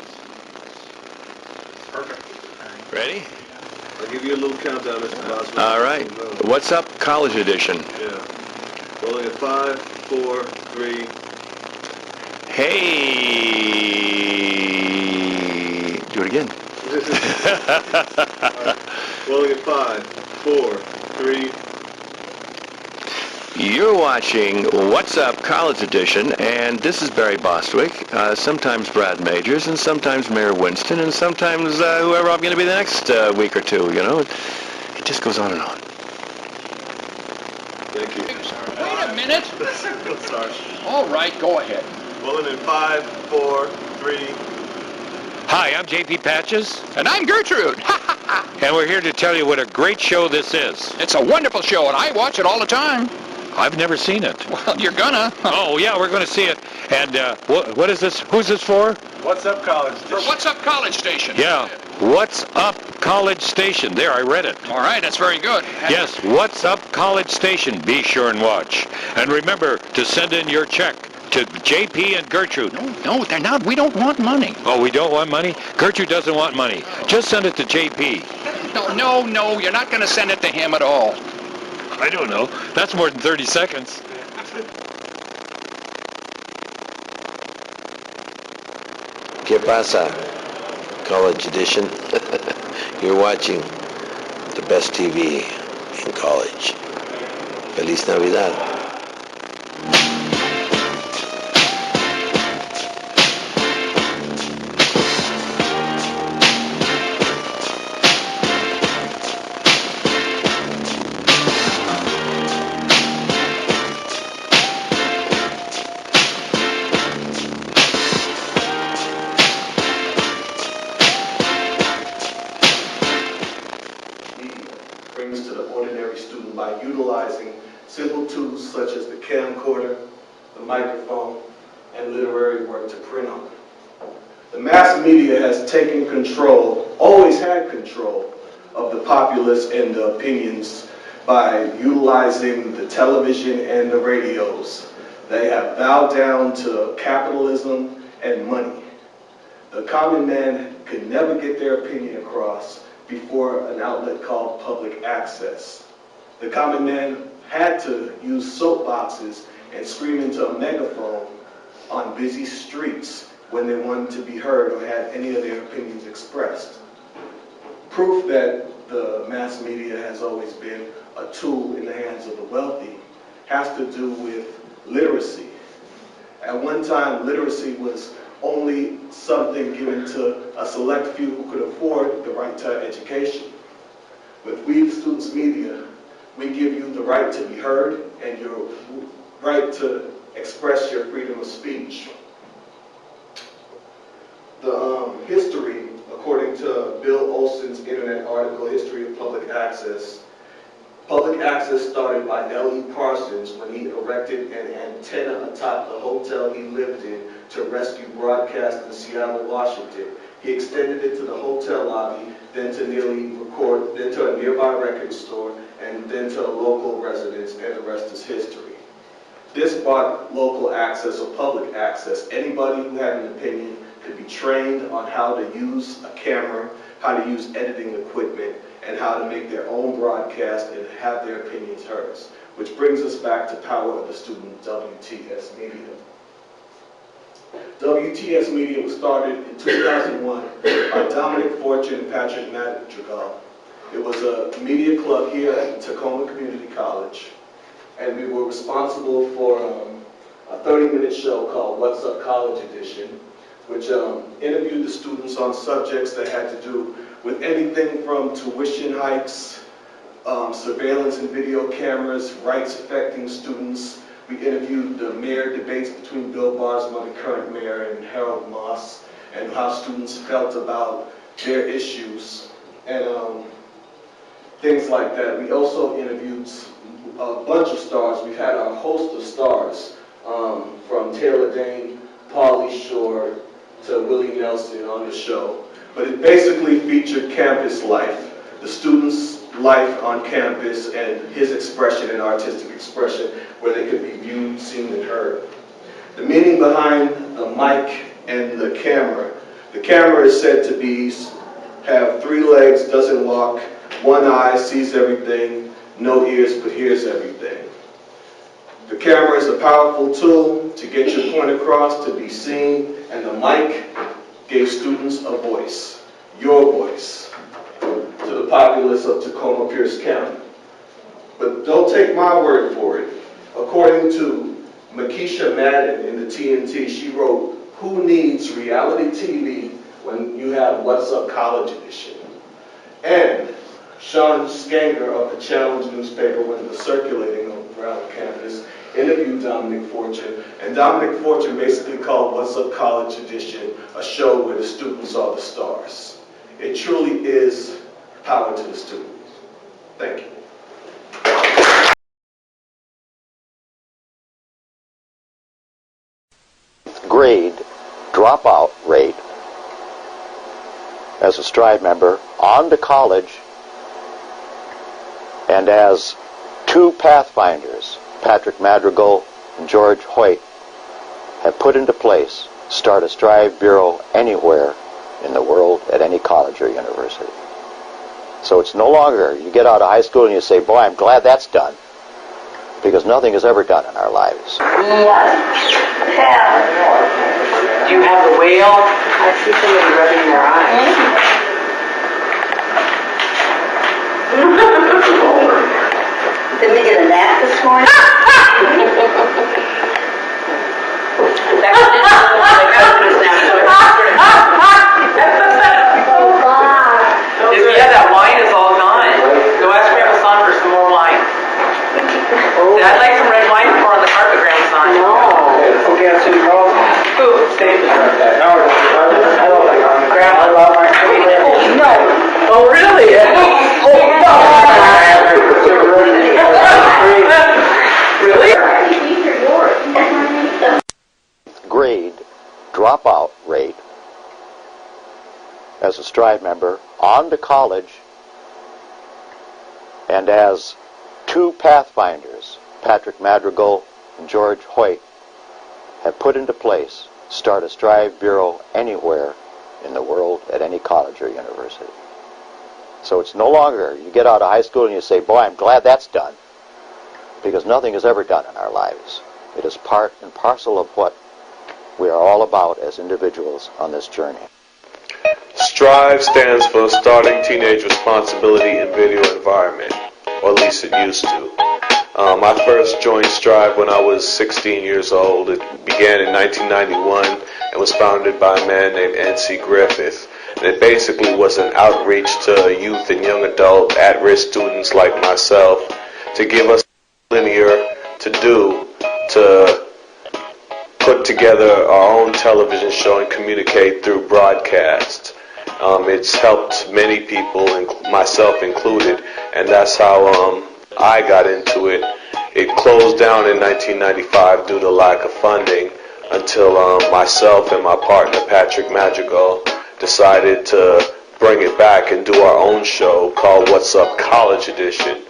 Perfect. Ready? I'll give you a little countdown, Mr. Boswell. All right. What's Up College Edition? Yeah. Rolling at 5, 4, 3. Hey! Do it again. Rolling at 5, 4, 3. You're watching What's Up College Edition, and this is Barry Bostwick, sometimes Brad Majors, and sometimes Mayor Winston, and sometimes whoever I'm going to be the next week or two, It just goes on and on. Thank you. Wait a minute. Sorry. All right, go ahead. Rolling in 5, 4, 3. Hi, I'm JP Patches. And I'm Gertrude. And we're here to tell you what a great show this is. It's a wonderful show, and I watch it all the time. I've never seen it. Well, you're gonna. Oh, yeah, we're going to see it. And what is this? Who's this for? What's Up College For What's Up College Station. Yeah, What's Up College Station. There, I read it. All right, that's very good. Yes, What's Up College Station. Be sure and watch. And remember to send in your check to JP and Gertrude. No, they're not. We don't want money. Oh, we don't want money? Gertrude doesn't want money. Just send it to JP. No, you're not going to send it to him at all. I don't know. That's more than 30 seconds. ¿Qué pasa? College edition. You're watching the best TV in college. Feliz Navidad. Brings to the ordinary student by utilizing simple tools such as the camcorder, the microphone, and literary work to print on. The mass media has taken control, always had control, of the populace and the opinions by utilizing the television and the radios. They have bowed down to capitalism and money. The common man could never get their opinion across before an outlet called public access. The common man had to use soapboxes and scream into a megaphone on busy streets when they wanted to be heard or had any of their opinions expressed. Proof that the mass media has always been a tool in the hands of the wealthy has to do with literacy. At one time, literacy was only something given to a select few who could afford the right to education. With We the Students Media, we give you the right to be heard and your right to express your freedom of speech. The history, according to Bill Olson's Internet article, History of Public Access started by L.E. Parsons when he erected an antenna atop the hotel he lived in to rescue broadcast in Seattle, Washington. He extended it to the hotel lobby, then to a nearby record store, and then to a local residence, and the rest is history. This brought local access or public access. Anybody who had an opinion could be trained on how to use a camera, how to use editing equipment, and how to make their own broadcast and have their opinions heard. Which brings us back to Power of the Student, WTS Media. WTS Media was started in 2001 by Dominic Fortune and Patrick Madrigal. It was a media club here at Tacoma Community College, and we were responsible for a 30-minute show called What's Up College Edition, which interviewed the students on subjects that had to do with anything from tuition hikes, surveillance and video cameras, rights affecting students. We interviewed the mayor debates between Bill Barsma, the current mayor, and Harold Moss, and how students felt about their issues, and things like that. We also interviewed a bunch of stars. We've had a host of stars, from Taylor Dane, Pauly Shore, to Willie Nelson on the show. But it basically featured campus life, the students' life on campus and his expression and artistic expression where they could be viewed, seen, and heard. The meaning behind the mic and the camera is said to have 3 legs, doesn't walk, 1 eye, sees everything, no ears but hears everything. The camera is a powerful tool to get your point across, to be seen, and the mic gave students a voice, your voice, to the populace of Tacoma Pierce County. But don't take my word for it. According to Makisha Madden in the TNT, she wrote, "Who needs reality TV when you have What's Up College Edition?" And Sean Skanger of the Challenge newspaper, when it was circulating around campus, interviewed Dominic Fortune, and Dominic Fortune basically called What's Up College Edition a show where the students are the stars. It truly is power to the students. Thank you. grade dropout rate as a Strive member on to college, and as 2 pathfinders, Patrick Madrigal and George Hoyt, have put into place, start a Strive Bureau anywhere in the world at any college or university. So it's no longer, you get out of high school and you say, boy, I'm glad that's done, because nothing is ever done in our lives. Do you have the whale? I see somebody rubbing their eyes. Did we get a nap this morning? Yeah, that wine is all gone. Go ask Grandma Son for some more wine. I'd like some red wine to pour on the carpet, Grandma Son. No. Okay, that's City Hall. Who? Grandma, I love my no. Oh, really? Really? Grade dropout rate as a Strive member on to college, and as 2 pathfinders, Patrick Madrigal and George Hoyt, have put into place, start a Strive Bureau anywhere in the world at any college or university. So it's no longer, you get out of high school and you say, boy, I'm glad that's done, because nothing is ever done in our lives. It is part and parcel of what we are all about as individuals on this journey. STRIVE stands for Starting Teenage Responsibility in Video Environment, or at least it used to. I first joined STRIVE when I was 16 years old. It began in 1991 and was founded by a man named N.C. Griffith. And it basically was an outreach to youth and young adult at-risk students like myself to give us linear to do to put together our own television show and communicate through broadcast. It's helped many people, myself included, and that's how I got into it. It closed down in 1995 due to lack of funding until myself and my partner Patrick Madrigal decided to bring it back and do our own show called What's Up College Edition,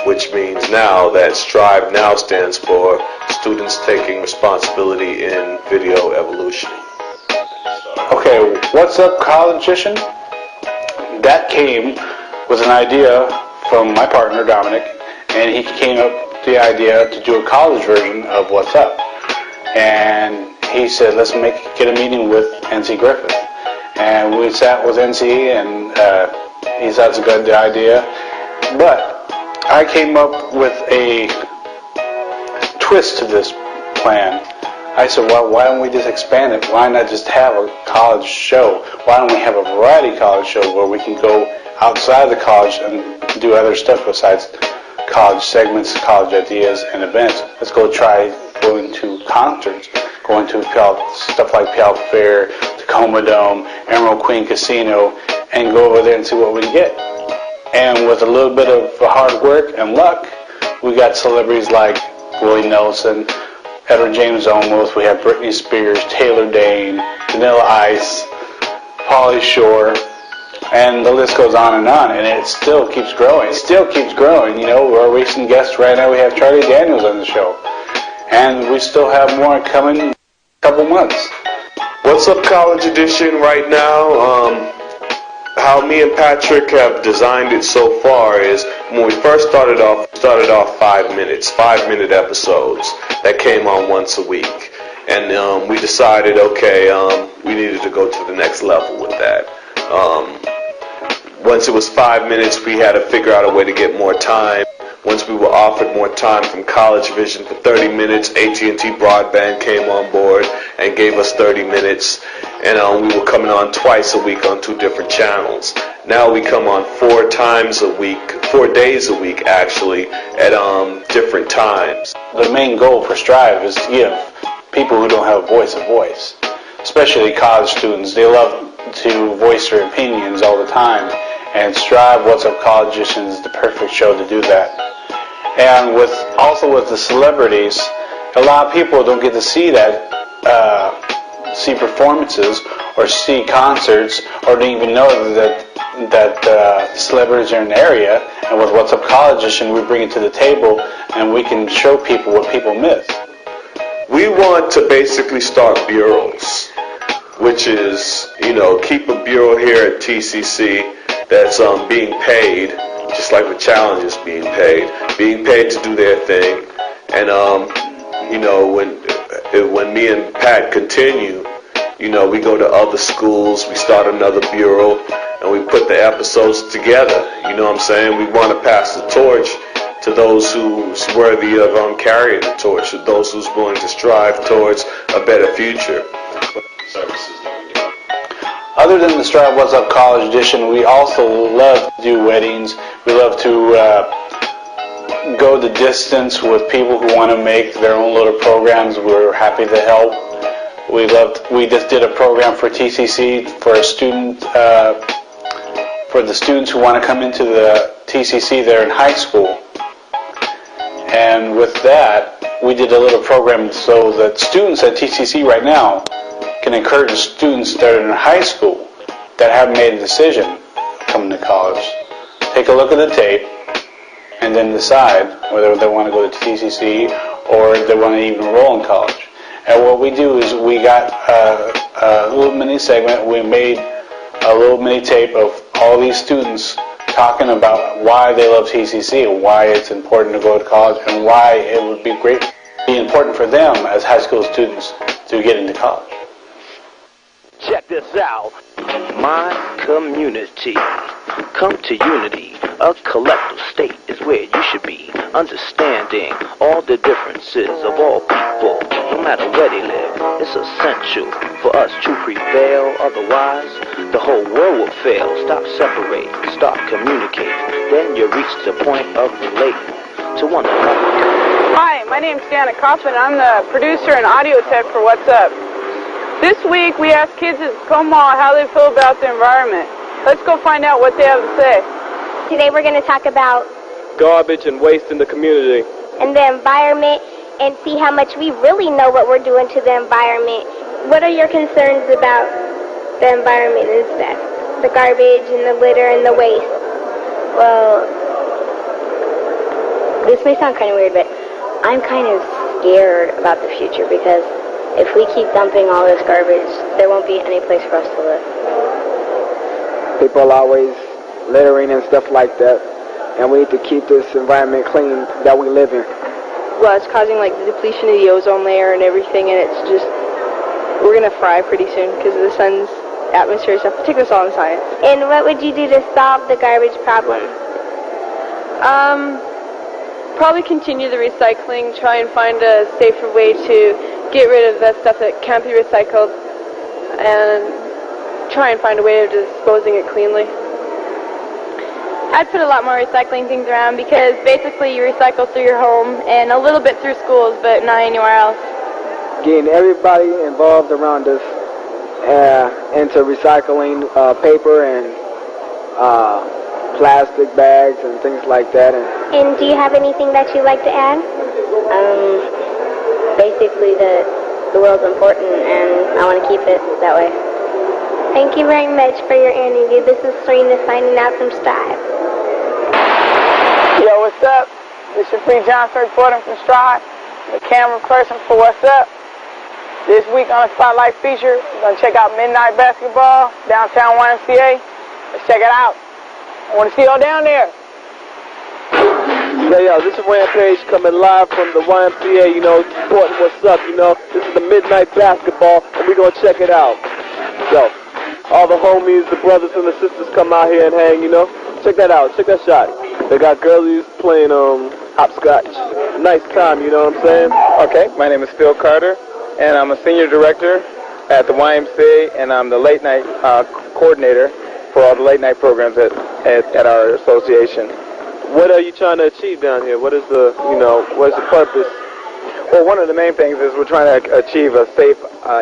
which means now that STRIVE now stands for Students Taking Responsibility in Video Evolution. Okay, What's Up College Edition? That came with an idea from my partner Dominic, and he came up with the idea to do a college version of What's Up. And he said, let's get a meeting with NC Griffith. And we sat with NC, and he thought it's a good idea. But I came up with a twist to this plan. I said, well, why don't we just expand it? Why not just have a college show? Why don't we have a variety college show where we can go outside the college and do other stuff besides college segments, college ideas, and events? Let's go try going to concerts, going to stuff like Pell Fair, Tacoma Dome, Emerald Queen Casino, and go over there and see what we can get. And with a little bit of hard work and luck, we got celebrities like Willie Nelson, Edward James Olmos, we have Britney Spears, Taylor Dane, Vanilla Ice, Pauly Shore, and the list goes on, and it still keeps growing. It still keeps growing. You know, our recent guest right now, we have Charlie Daniels on the show, and we still have more coming in a couple months. What's Up College Edition right now, how me and Patrick have designed it so far is when we first started off 5 minutes, 5-minute episodes that came on once a week. And we decided, okay, we needed to go to the next level with that. Once it was 5 minutes, we had to figure out a way to get more time. Once we were offered more time from College Vision for 30 minutes, AT&T Broadband came on board and gave us 30 minutes. And we were coming on twice a week on 2 different channels. Now we come on 4 days a week actually, at different times. The main goal for STRIVE is to give people who don't have a voice, especially college students. They love to voice their opinions all the time, and STRIVE What's Up College Edition is the perfect show to do that. And also with the celebrities, a lot of people don't get to see that see performances or see concerts or don't even know that celebrities are in the area. And with What's Up College Edition, we bring it to the table and we can show people what people miss. We want to basically start bureaus, which is, keep a bureau here at TCC that's being paid, just like the Challenge is being paid to do their thing. And, when me and Pat continue, we go to other schools, we start another bureau, and we put the episodes together. You know what I'm saying? We want to pass the torch to those who's worthy of carrying the torch, to those who's willing to strive towards a better future. Services that we do. Other than the Strive What's Up College Edition, we also love to do weddings. We love to go the distance with people who want to make their own little programs. We're happy to help. We just did a program for TCC for a student, for the students who want to come into the TCC there in high school. And with that, we did a little program so that students at TCC right now can encourage students that are in high school that haven't made a decision coming to college. Take a look at the tape and then decide whether they want to go to TCC or if they want to even enroll in college. And what we do is we got a little mini segment. We made a little mini tape of all these students talking about why they love TCC and why it's important to go to college and why it would be important for them as high school students to get into college. Check this out. My community. Come to unity. A collective state is where you should be. Understanding all the differences of all people, no matter where they live. It's essential for us to prevail. Otherwise, the whole world will fail. Stop separating. Start communicating. Then you reach the point of relating to one another. Hi, my name's Janet Kaufman. I'm the producer and audio tech for What's Up. This week, we asked kids at Tacoma how they feel about the environment. Let's go find out what they have to say. Today we're going to talk about garbage and waste in the community. And the environment and see how much we really know what we're doing to the environment. What are your concerns about the environment and stuff? The garbage and the litter and the waste. Well, this may sound kind of weird, but I'm kind of scared about the future because if we keep dumping all this garbage, there won't be any place for us to live. People are always littering and stuff like that, and we need to keep this environment clean that we live in. Well, it's causing like the depletion of the ozone layer and everything, and it's just, we're going to fry pretty soon because of the sun's atmosphere stuff. Take this all in science. And what would you do to solve the garbage problem? Probably continue the recycling, try and find a safer way to get rid of that stuff that can't be recycled, and try and find a way of disposing it cleanly. I'd put a lot more recycling things around because basically you recycle through your home and a little bit through schools, but not anywhere else. Getting everybody involved around us into recycling paper and plastic bags and things like that. And do you have anything that you'd like to add? Basically the world's important and I want to keep it that way. Thank you very much for your interview. This is Serena signing out from Strive. Yo, what's up? This is Free Johnson reporting from Strive, the camera person for What's Up. This week on the Spotlight feature, we're going to check out Midnight Basketball, downtown YMCA. Let's check it out. I want to see y'all down there. Yo, this is Rampage coming live from the YMCA, supporting What's Up, This is the Midnight Basketball, and we're going to check it out. Yo, all the homies, the brothers and the sisters come out here and hang, Check that out. Check that shot. They got girlies playing hopscotch. Nice time, you know what I'm saying? Okay, my name is Phil Carter, and I'm a senior director at the YMCA, and I'm the late night coordinator for all the late night programs at our association. What are you trying to achieve down here? What is the, what is the purpose? Well, one of the main things is we're trying to achieve a safe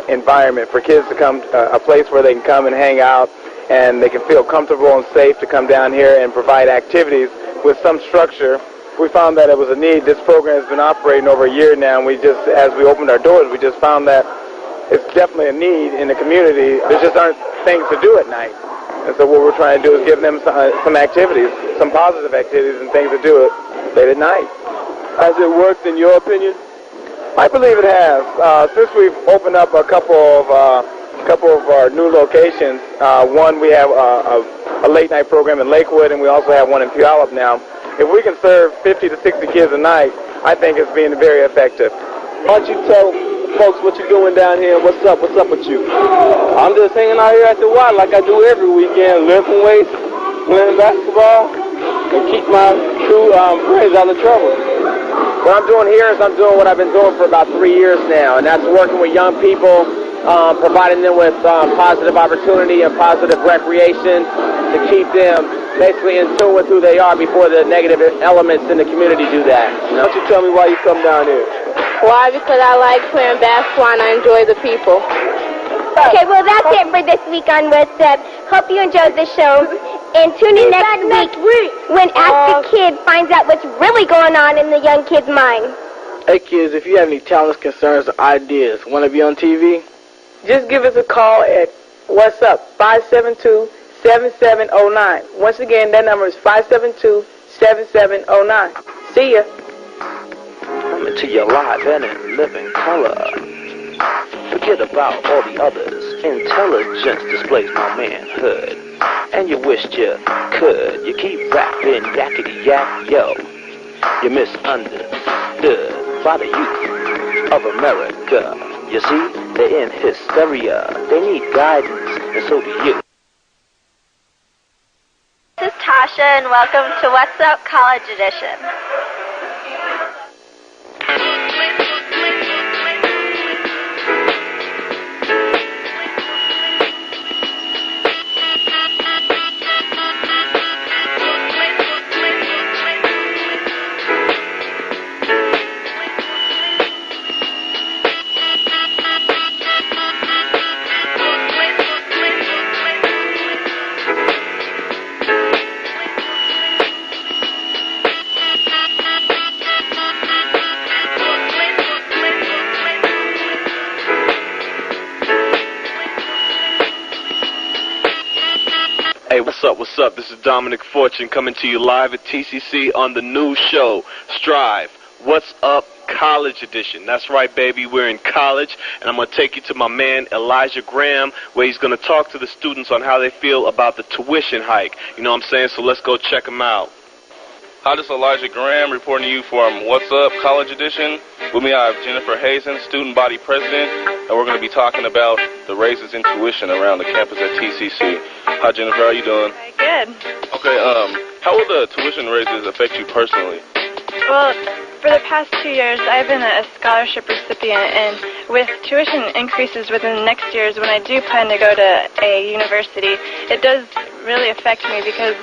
environment for kids to come, a place where they can come and hang out and they can feel comfortable and safe to come down here and provide activities with some structure. We found that it was a need. This program has been operating over a year now, and as we opened our doors, we just found that it's definitely a need in the community. There just aren't things to do at night. And so what we're trying to do is give them some activities, some positive activities and things to do late at night. Has it worked in your opinion? I believe it has. Since we've opened up a couple of our new locations, one we have a late night program in Lakewood, and we also have one in Puyallup now. If we can serve 50 to 60 kids a night, I think it's being very effective. Why don't you tell folks what you're doing down here and what's up with you? I'm just hanging out here at the Y like I do every weekend, lifting weights, playing basketball, and keep my true friends out of trouble. What I'm doing here is I'm doing what I've been doing for about 3 years now, and that's working with young people, providing them with positive opportunity and positive recreation to keep them basically in tune with who they are before the negative elements in the community do that. You know? Why don't you tell me why you come down here? Why? Because I like playing basketball and I enjoy the people. Okay, well that's it for this week on What's Up. Hope you enjoyed the show. And tune in next week when Ask a Kid finds out what's really going on in the young kid's mind. Hey kids, if you have any talents, concerns, or ideas, want to be on TV? Just give us a call at What's Up, 572-7709. Once again, that number is 572-7709. See ya. Coming to you live and in living color. Forget about all the others. Intelligence displays my manhood. And you wished you could. You keep rapping yakety yak, yo. You're misunderstood by the youth of America. You see, they're in hysteria. They need guidance, and so do you. This is Tasha, and welcome to What's Up College Edition. Hey, what's up? This is Dominic Fortune coming to you live at TCC on the new show, Strive. What's Up College Edition. That's right, baby. We're in college, and I'm going to take you to my man, Elijah Graham, where he's going to talk to the students on how they feel about the tuition hike. You know what I'm saying? So let's go check him out. Hi, this is Elijah Graham reporting to you from What's Up College Edition. With me, I have Jennifer Hazen, student body president, and we're going to be talking about the raises in tuition around the campus at TCC. Hi, Jennifer. How are you doing? Good. Okay. How will the tuition raises affect you personally? Well, for the past 2 years, I've been a scholarship recipient, and with tuition increases within the next years, when I do plan to go to a university, it does really affect me because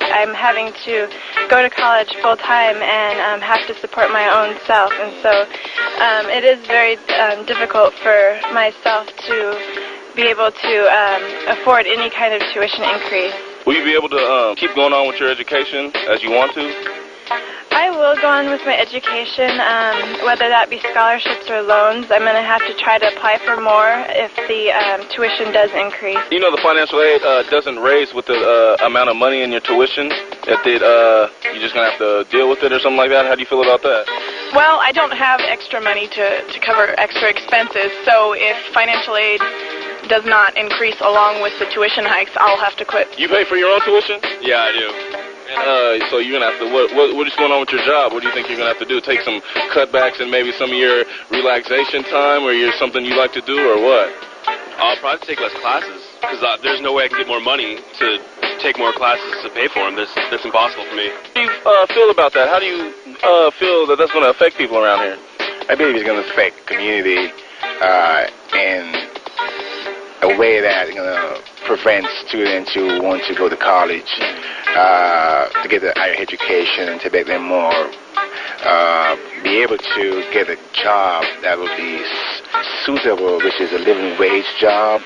I'm having to go to college full-time and have to support my own self, and so it is very difficult for myself to be able to afford any kind of tuition increase. Will you be able to keep going on with your education as you want to? I will go on with my education, whether that be scholarships or loans. I'm going to have to try to apply for more if the tuition does increase. You know the financial aid doesn't raise with the amount of money in your tuition. You're just going to have to deal with it or something like that. How do you feel about that? Well, I don't have extra money to cover extra expenses, so if financial aid does not increase along with the tuition hikes, I'll have to quit. You pay for your own tuition? Yeah, I do. So you're going to have to, what is going on with your job? What do you think you're going to have to do? Take some cutbacks and maybe some of your relaxation time or something you like to do or what? I'll probably take less classes because there's no way I can get more money to take more classes to pay for them. That's impossible for me. How do you feel about that? How do you feel that that's going to affect people around here? I believe it's going to affect community in a way that is going to prevent students who want to go to college to get a higher education and to make them more be able to get a job that will be suitable, which is a living wage job.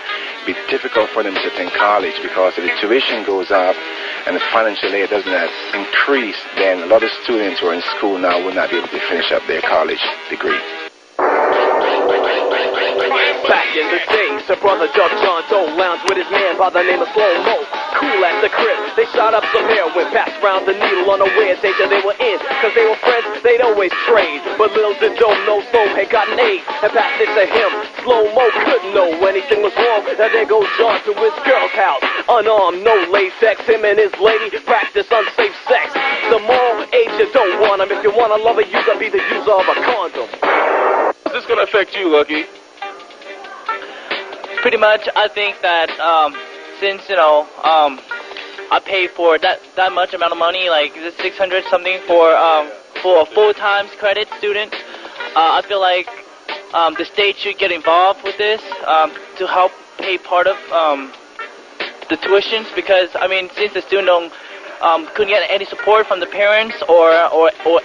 Be difficult for them to attend college because if the tuition goes up and the financial aid doesn't increase, then a lot of students who are in school now will not be able to finish up their college degree. Back in the days, her brother Doug John Doe lounged with his man by the name of Slow Mo. Cool at the crib, they shot up some heroin, passed round the needle unaware danger they were in. Cause they were friends, they'd always trade. But little did Doe know Slow had gotten AIDS and passed it to him. Slow Mo couldn't know anything was wrong. Now there goes John to his girl's house, unarmed, no latex. Him and his lady practice unsafe sex. The moral age, you don't want him. If you want to love a user, be the user of a condom. Is this going to affect you, Lucky? Pretty much, I think that since, I paid for that much amount of money, like is it 600 something for a full-time credit student, I feel like the state should get involved with this to help pay part of the tuitions, because I mean, since the student couldn't get any support from the parents or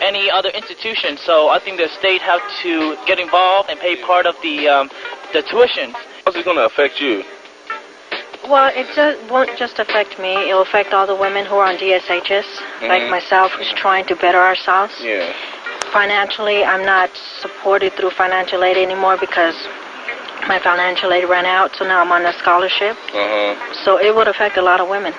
any other institution, so I think the state have to get involved and pay part of the tuition. How's it going to affect you? Well, it won't just affect me. It'll affect all the women who are on DSHs, like myself, who's trying to better ourselves. Yeah. Financially, I'm not supported through financial aid anymore because my financial aid ran out, so now I'm on a scholarship. So it would affect a lot of women.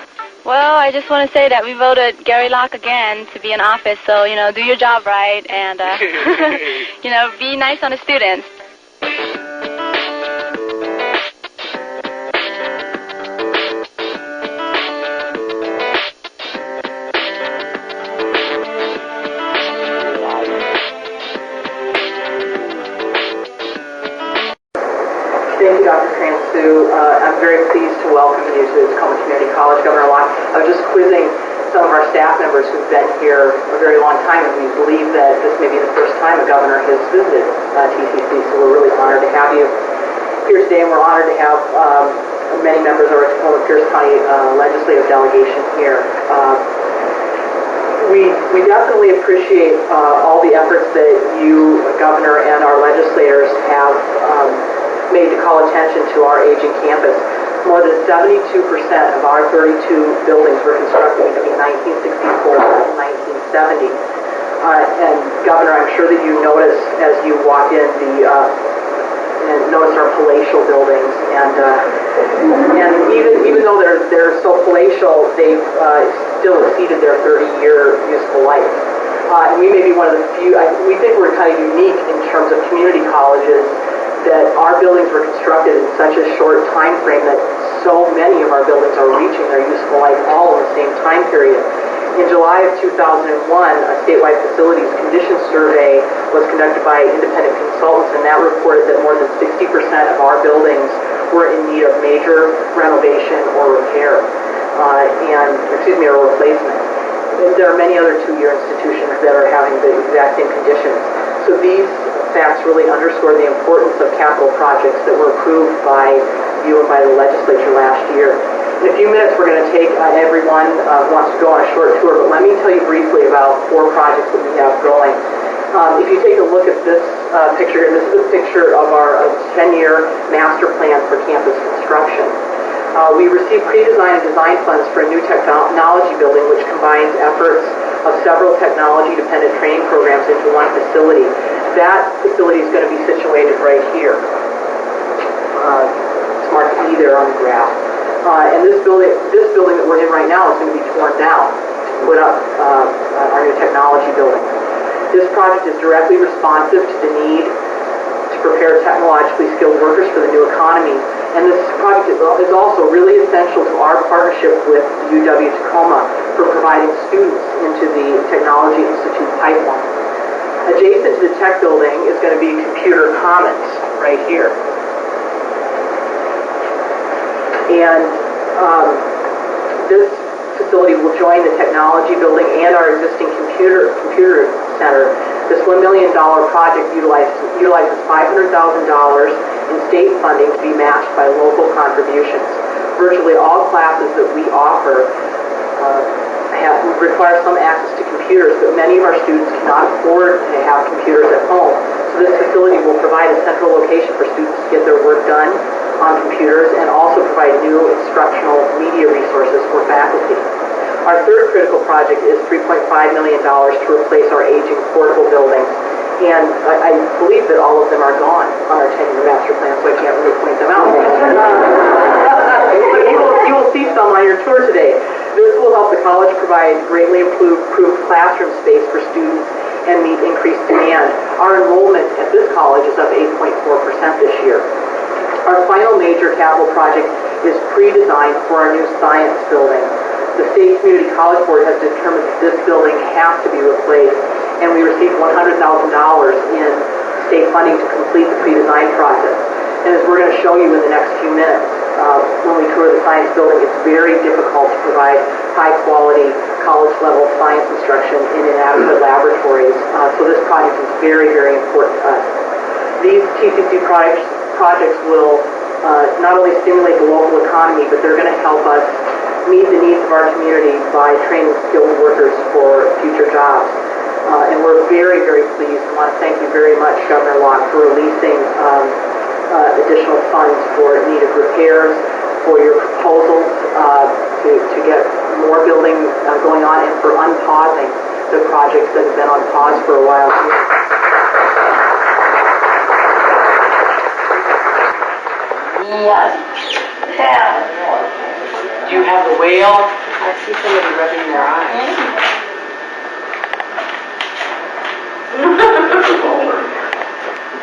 Well, I just want to say that we voted Gary Locke again to be in office, so, do your job right and, be nice on the students. Thank you, Dr. Kransu. I'm very pleased to welcome you to the Tacoma Community College, Governor Locke. I was just quizzing some of our staff members who've been here a very long time, and we believe that this may be the first time a governor has visited TCC, so we're really honored to have you here today, and we're honored to have many members of our Tacoma Pierce County legislative delegation here. We definitely appreciate all the efforts that you, Governor, and our legislators have made to call attention to our aging campus. More than 72% of our 32 buildings were constructed between 1964 and 1970. And Governor, I'm sure that you noticed as you walked in and noticed our palatial buildings, and even though they're so palatial, they've still exceeded their 30-year useful life. And we may be one of the few. We think we're kind of unique in terms of community colleges, that our buildings were constructed in such a short time frame that so many of our buildings are reaching their useful life all in the same time period. In July of 2001, a statewide facilities condition survey was conducted by independent consultants, and that reported that more than 60% of our buildings were in need of major renovation or repair, or replacement. There are many other two-year institutions that are having the exact same conditions. So these facts really underscore the importance of capital projects that were approved by you and by the legislature last year. In a few minutes, we're going to take everyone wants to go on a short tour, but let me tell you briefly about 4 projects that we have going. If you take a look at this picture here, this is a picture of our 10-year master plan for campus construction. We received pre-design and design plans for a new technology building which combines efforts of several technology-dependent training programs into one facility. That facility is going to be situated right here. It's marked E there on the graph. And this building that we're in right now is going to be torn down to put up our new technology building. This project is directly responsive to the need to prepare technologically skilled workers for the new economy. And this project is also really essential to our partnership with the UW Tacoma for providing students into the Technology Institute pipeline. Adjacent to the tech building is going to be Computer Commons right here. And this facility will join the technology building and our existing computer center. This $1 million project utilizes $500,000 in state funding to be matched by local contributions. Virtually all classes that we offer require some access to computers, but many of our students cannot afford to have computers at home. So this facility will provide a central location for students to get their work done on computers and also provide new instructional media resources for faculty. Our third critical project is $3.5 million to replace our aging portable buildings. And I believe that all of them are gone on our 10-year master plan, so I can't really point them provide greatly improved classroom space for students and meet increased demand. Our enrollment at this college is up 8.4% this year. Our final major capital project is pre-designed for our new science building. The State Community College Board has determined that this building has to be replaced, and we received $100,000 in state funding to complete the pre-design process. And as we're going to show you in the next few minutes, when we tour the science building, it's very difficult to provide high-quality, college-level science instruction in inadequate laboratories. So this project is very, very important to us. These TCC projects will not only stimulate the local economy, but they're going to help us meet the needs of our community by training skilled workers for future jobs. And we're very, very pleased. I want to thank you very much, Governor Locke, for releasing additional funds for needed repairs, for your proposals to get more building going on, and for unpausing the projects that have been on pause for a while. What? Yeah. Do you have the whale? I see somebody rubbing their eyes.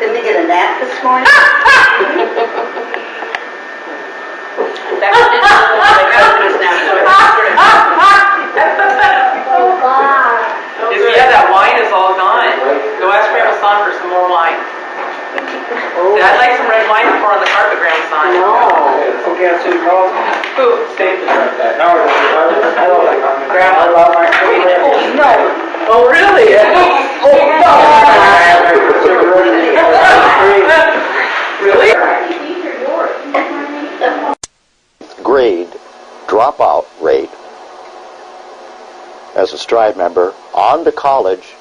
Didn't they get a nap this morning? If you have that wine, it's all gone. Go ask Grandma Son for some more wine. I'd like some red wine to pour on the carpet, Grandma Son. No. Okay, I'll see you. Who? Staples like that. No, I don't like it. Grandma. No. Oh, really? Oh, no. Really? Grade dropout rate as a Stride member on to college,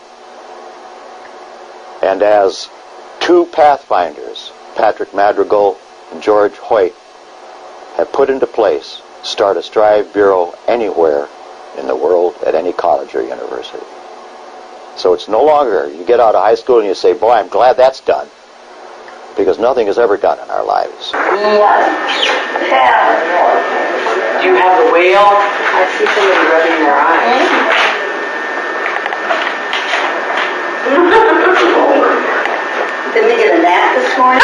and as two pathfinders, Patrick Madrigal and George Hoyt, have put into place, start a Stride Bureau anywhere in the world at any college or university. So it's no longer you get out of high school and you say, boy, I'm glad that's done, because nothing is ever done in our lives. Do you have the whale? I see somebody rubbing their eyes. Didn't they get a nap this morning?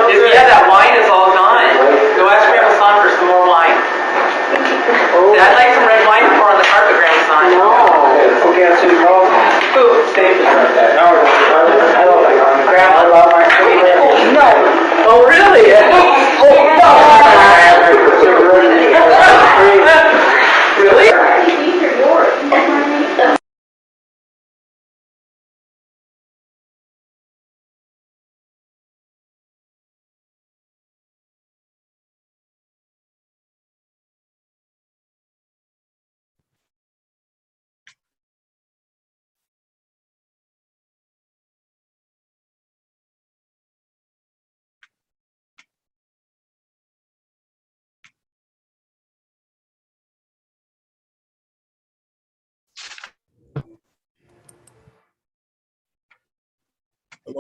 If you have that wine, it's all gone. Go ask Grandma Son for some more wine. I'd like some red wine to pour on the carpet, Grandma Son. No. Okay, I'll see you. Who? Staples like that. No, I don't like it. Grandma. I love my no. Oh, really? Oh, no. Really? These are yours.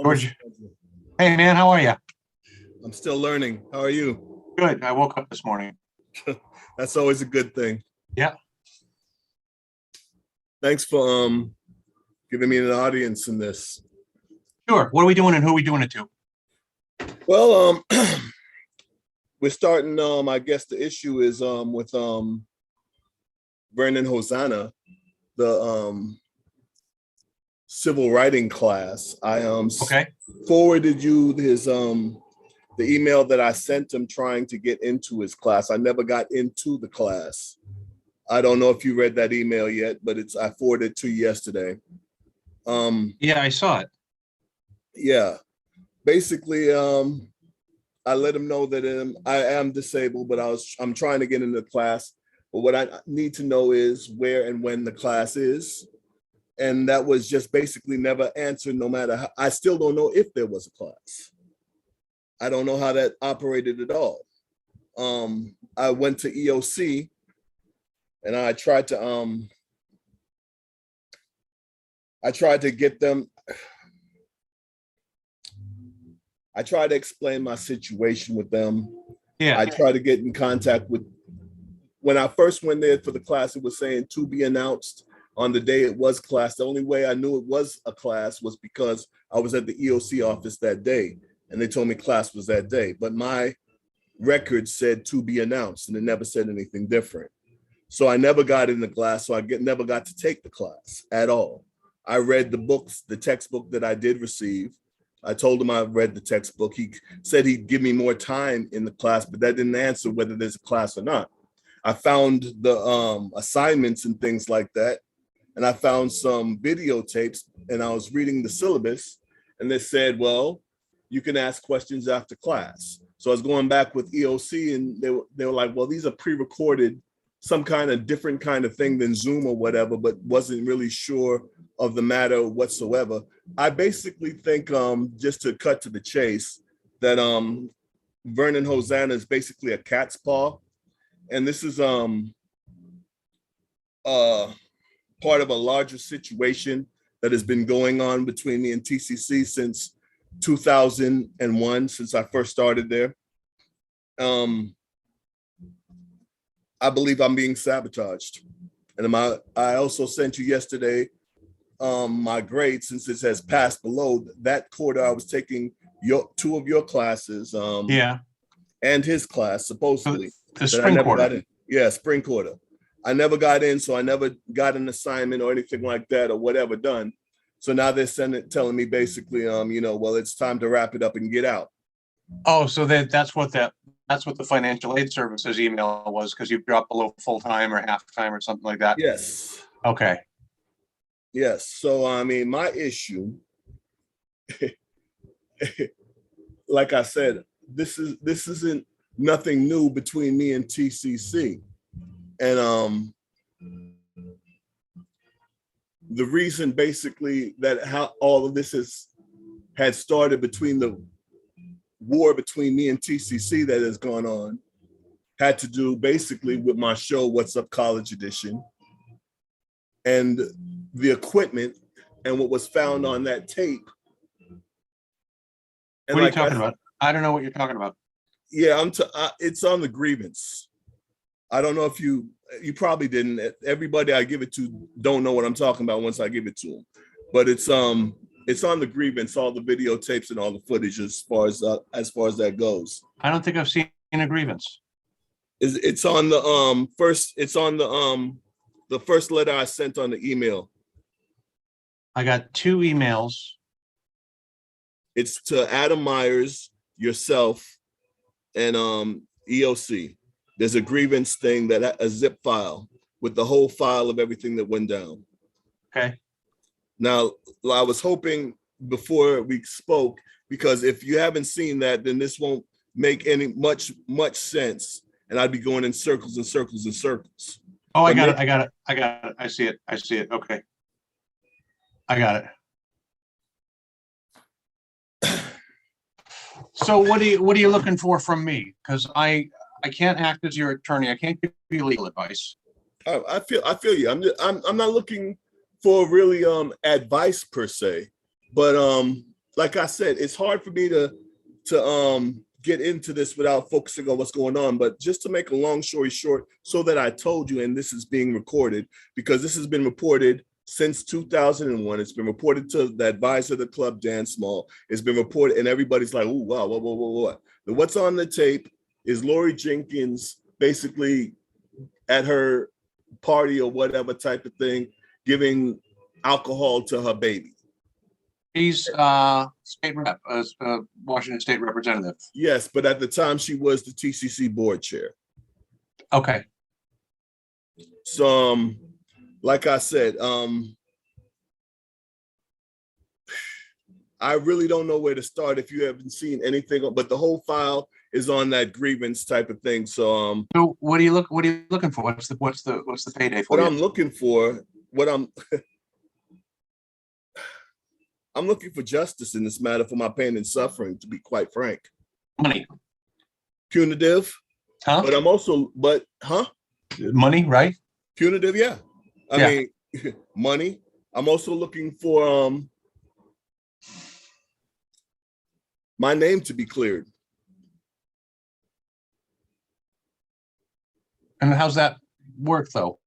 George. Hey, man, how are you? I'm still learning. How are you? Good. I woke up this morning. That's always a good thing. Yeah. Thanks for giving me an audience in this. Sure. What are we doing and who are we doing it to? Well, we're starting, I guess the issue is with Vernon Hosanna, the civil writing class. I forwarded you his the email that I sent him trying to get into his class. I never got into the class. I don't know if you read that email yet, but I forwarded it to you yesterday. Yeah, I saw it. Yeah, basically, I let him know that I am disabled, but I'm trying to get into the class. But what I need to know is where and when the class is. And that was just basically never answered, no matter how. I still don't know if there was a class. I don't know how that operated at all. I went to EOC and I tried to get them. I try to explain my situation with them. Yeah. I try to get in contact with, when I first went there for the class, it was saying to be announced on the day it was class. The only way I knew it was a class was because I was at the EOC office that day and they told me class was that day. But my record said to be announced and it never said anything different. So I never got in the class. So I never got to take the class at all. I read the books, the textbook that I did receive. I told him I read the textbook. He said he'd give me more time in the class, but that didn't answer whether there's a class or not. I found the assignments and things like that. And I found some videotapes and I was reading the syllabus and they said, well, you can ask questions after class. So I was going back with EOC and they were like, well, these are pre-recorded, some kind of different kind of thing than Zoom or whatever, but wasn't really sure of the matter whatsoever. I basically think, just to cut to the chase, that Vernon Hosanna is basically a cat's paw. And this is part of a larger situation that has been going on between me and TCC since 2001, since I first started there. I believe I'm being sabotaged. And I also sent you yesterday my grade, since it has passed below that quarter. I was taking two of your classes, and his class supposedly. The spring quarter. Yeah, spring quarter. I never got in, so I never got an assignment or anything like that or whatever done. So now they're telling me basically, well, it's time to wrap it up and get out. Oh, so that's what the financial aid services email was, because you dropped below full time or half time or something like that. Yes. Okay. Yes. So I mean, my issue, like I said, this isn't nothing new between me and TCC, and the reason basically that how all of this had started between the war between me and TCC that has gone on had to do basically with my show, What's Up College Edition, and the equipment and what was found on that tape. And what are you talking about? I don't know what you're talking about. Yeah, it's on the grievance. I don't know if you probably didn't. Everybody I give it to don't know what I'm talking about once I give it to them. But it's on the grievance, all the videotapes and all the footage as far as that goes. I don't think I've seen a grievance. It's on the first. It's on the first letter I sent on the email. I got 2 emails. It's to Adam Myers, yourself, and EOC. There's a grievance thing, a zip file with the whole file of everything that went down. Okay. Now, I was hoping before we spoke, because if you haven't seen that, then this won't make any much sense, and I'd be going in circles and circles and circles. Oh, I got it. I see it. Okay. I got it. So what are you looking for from me? Because I can't act as your attorney. I can't give you legal advice. I feel you. I'm not looking for really advice per se, but like I said, it's hard for me to get into this without focusing on what's going on. But just to make a long story short, so that I told you, and this is being recorded, because this has been reported since 2001. It's been reported to the advisor of the club, Dan Small. It's been reported, and everybody's like, "Ooh, wow, what?" What's on the tape is Lori Jenkins basically at her party or whatever type of thing, giving alcohol to her baby. He's state rep, Washington State representative. Yes, but at the time she was the TCC board chair. Okay. So, like I said, I really don't know where to start if you haven't seen anything, but the whole file is on that grievance type of thing. So, so what are you looking for? What's the payday for? What I'm looking for, I'm looking for justice in this matter for my pain and suffering, to be quite frank. Money. Punitive. Huh? But I'm also, money, right? Punitive, yeah. I mean, money. I'm also looking for my name to be cleared. And how's that work though?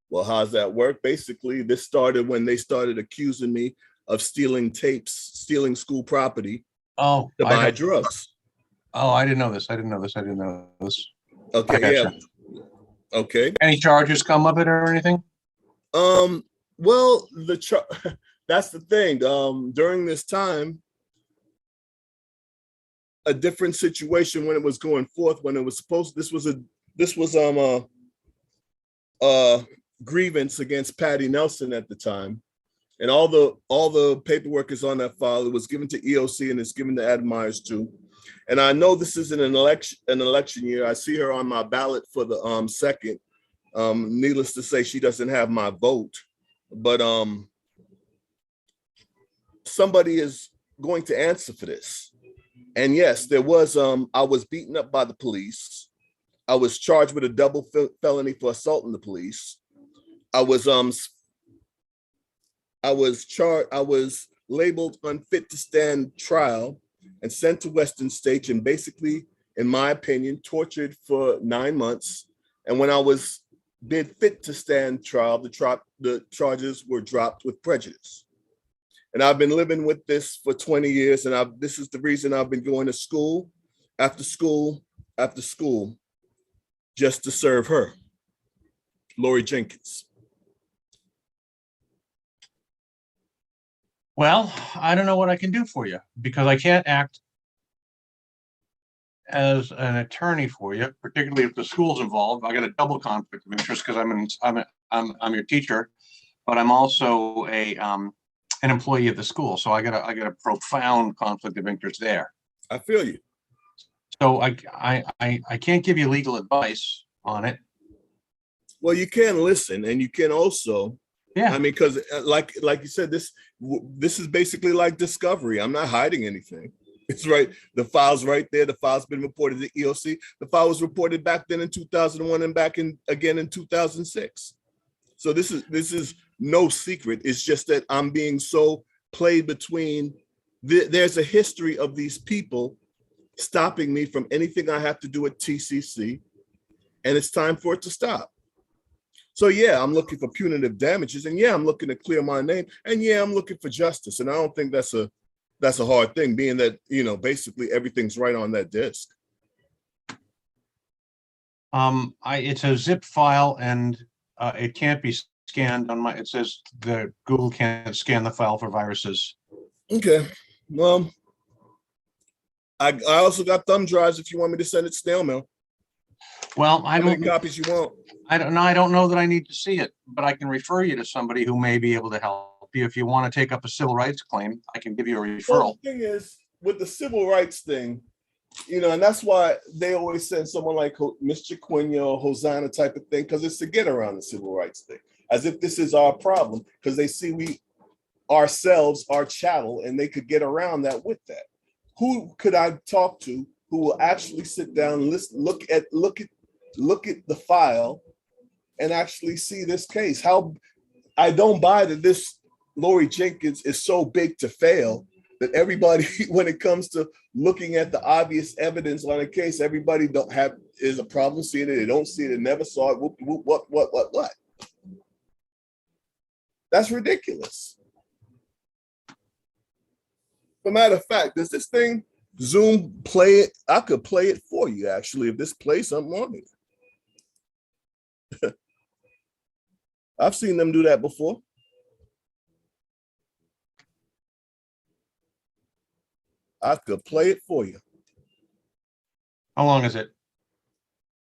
Well, how's that work? Basically, this started when they started accusing me of stealing tapes, stealing school property to buy drugs. Oh, I didn't know this. I didn't know this. Okay, yeah. Okay. Any charges come of it or anything? Well, that's the thing. During this time, a different situation when it was going forth, when it was supposed, this was grievance against Patty Nelson at the time, and all the paperwork is on that file. It was given to EOC and it's given to Ed Myers too. And I know this is an election year. I see her on my ballot for the second. Needless to say, she doesn't have my vote, but somebody is going to answer for this. And yes, there was I was beaten up by the police. I was charged with a double felony for assaulting the police. I was labeled unfit to stand trial and sent to Western States, and basically, in my opinion, tortured for 9 months. And when I was bid fit to stand trial, the charges were dropped with prejudice. And I've been living with this for 20 years, and this is the reason I've been going to school after school after school just to serve her, Lori Jenkins. Well, I don't know what I can do for you because I can't act as an attorney for you, particularly if the school's involved. I got a double conflict of interest because I'm your teacher, but I'm also an employee of the school. So I got a profound conflict of interest there. I feel you. So I can't give you legal advice on it. Well, you can listen, and you can also, yeah. I mean, because like you said, this is basically like discovery. I'm not hiding anything. It's right. The file's right there. The file's been reported to EOC. The file was reported back then in 2001 and back again in 2006. So this is no secret. It's just that I'm being so played between. There's a history of these people stopping me from anything I have to do at TCC, and it's time for it to stop. So yeah, I'm looking for punitive damages, and yeah, I'm looking to clear my name, and yeah, I'm looking for justice. And I don't think that's a hard thing, being that, you know, basically everything's right on that disk. It's a zip file, and it can't be scanned on it says the Google can't scan the file for viruses. Okay, well, I also got thumb drives if you want me to send it snail mail. Well, How many copies you want? I don't know that I need to see it, but I can refer you to somebody who may be able to help you. If you want to take up a civil rights claim, I can give you a referral. Well, the thing is, with the civil rights thing, you know, and that's why they always send someone like Mr. Quinn or Hosanna type of thing, because it's to get around the civil rights thing, as if this is our problem, because they see we ourselves are chattel, and they could get around that with that. Who could I talk to who will actually sit down, listen, look at the file, and actually see this case? How I don't buy that this Lori Jenkins is so big to fail that everybody, when it comes to looking at the obvious evidence on a case, everybody is a problem seeing it. They don't see it. They never saw it. What? That's ridiculous. As a matter of fact, does this thing Zoom play it? I could play it for you, actually, if this plays something on it. I've seen them do that before. I could play it for you. How long is it?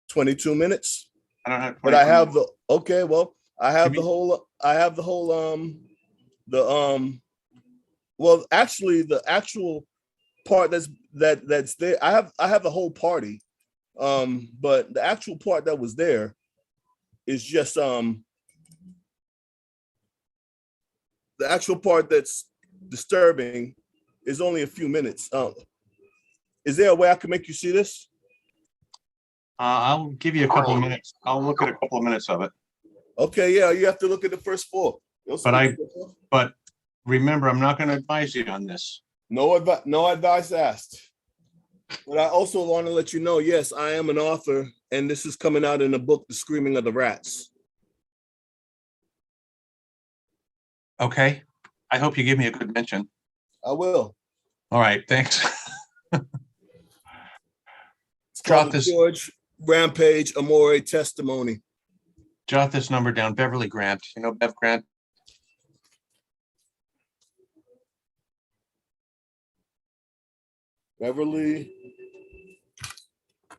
22 minutes. I don't have. But I have the okay. Well, I have the whole. Well, actually, the actual part that's there. I have the whole party, but the actual part that was there is just the actual part that's disturbing is only a few minutes. Is there a way I can make you see this? I'll give you a couple of minutes. I'll look at a couple of minutes of it. Okay, yeah, you have to look at the first four. But remember, I'm not going to advise you on this. No advice asked. But I also want to let you know, yes, I am an author, and this is coming out in the book, The Screaming of the Rats. Okay. I hope you give me a good mention. I will. All right. Thanks. It's called the George Rampage Armourer Testimony. Jot this number down. Beverly Grant. You know Bev Grant? Beverly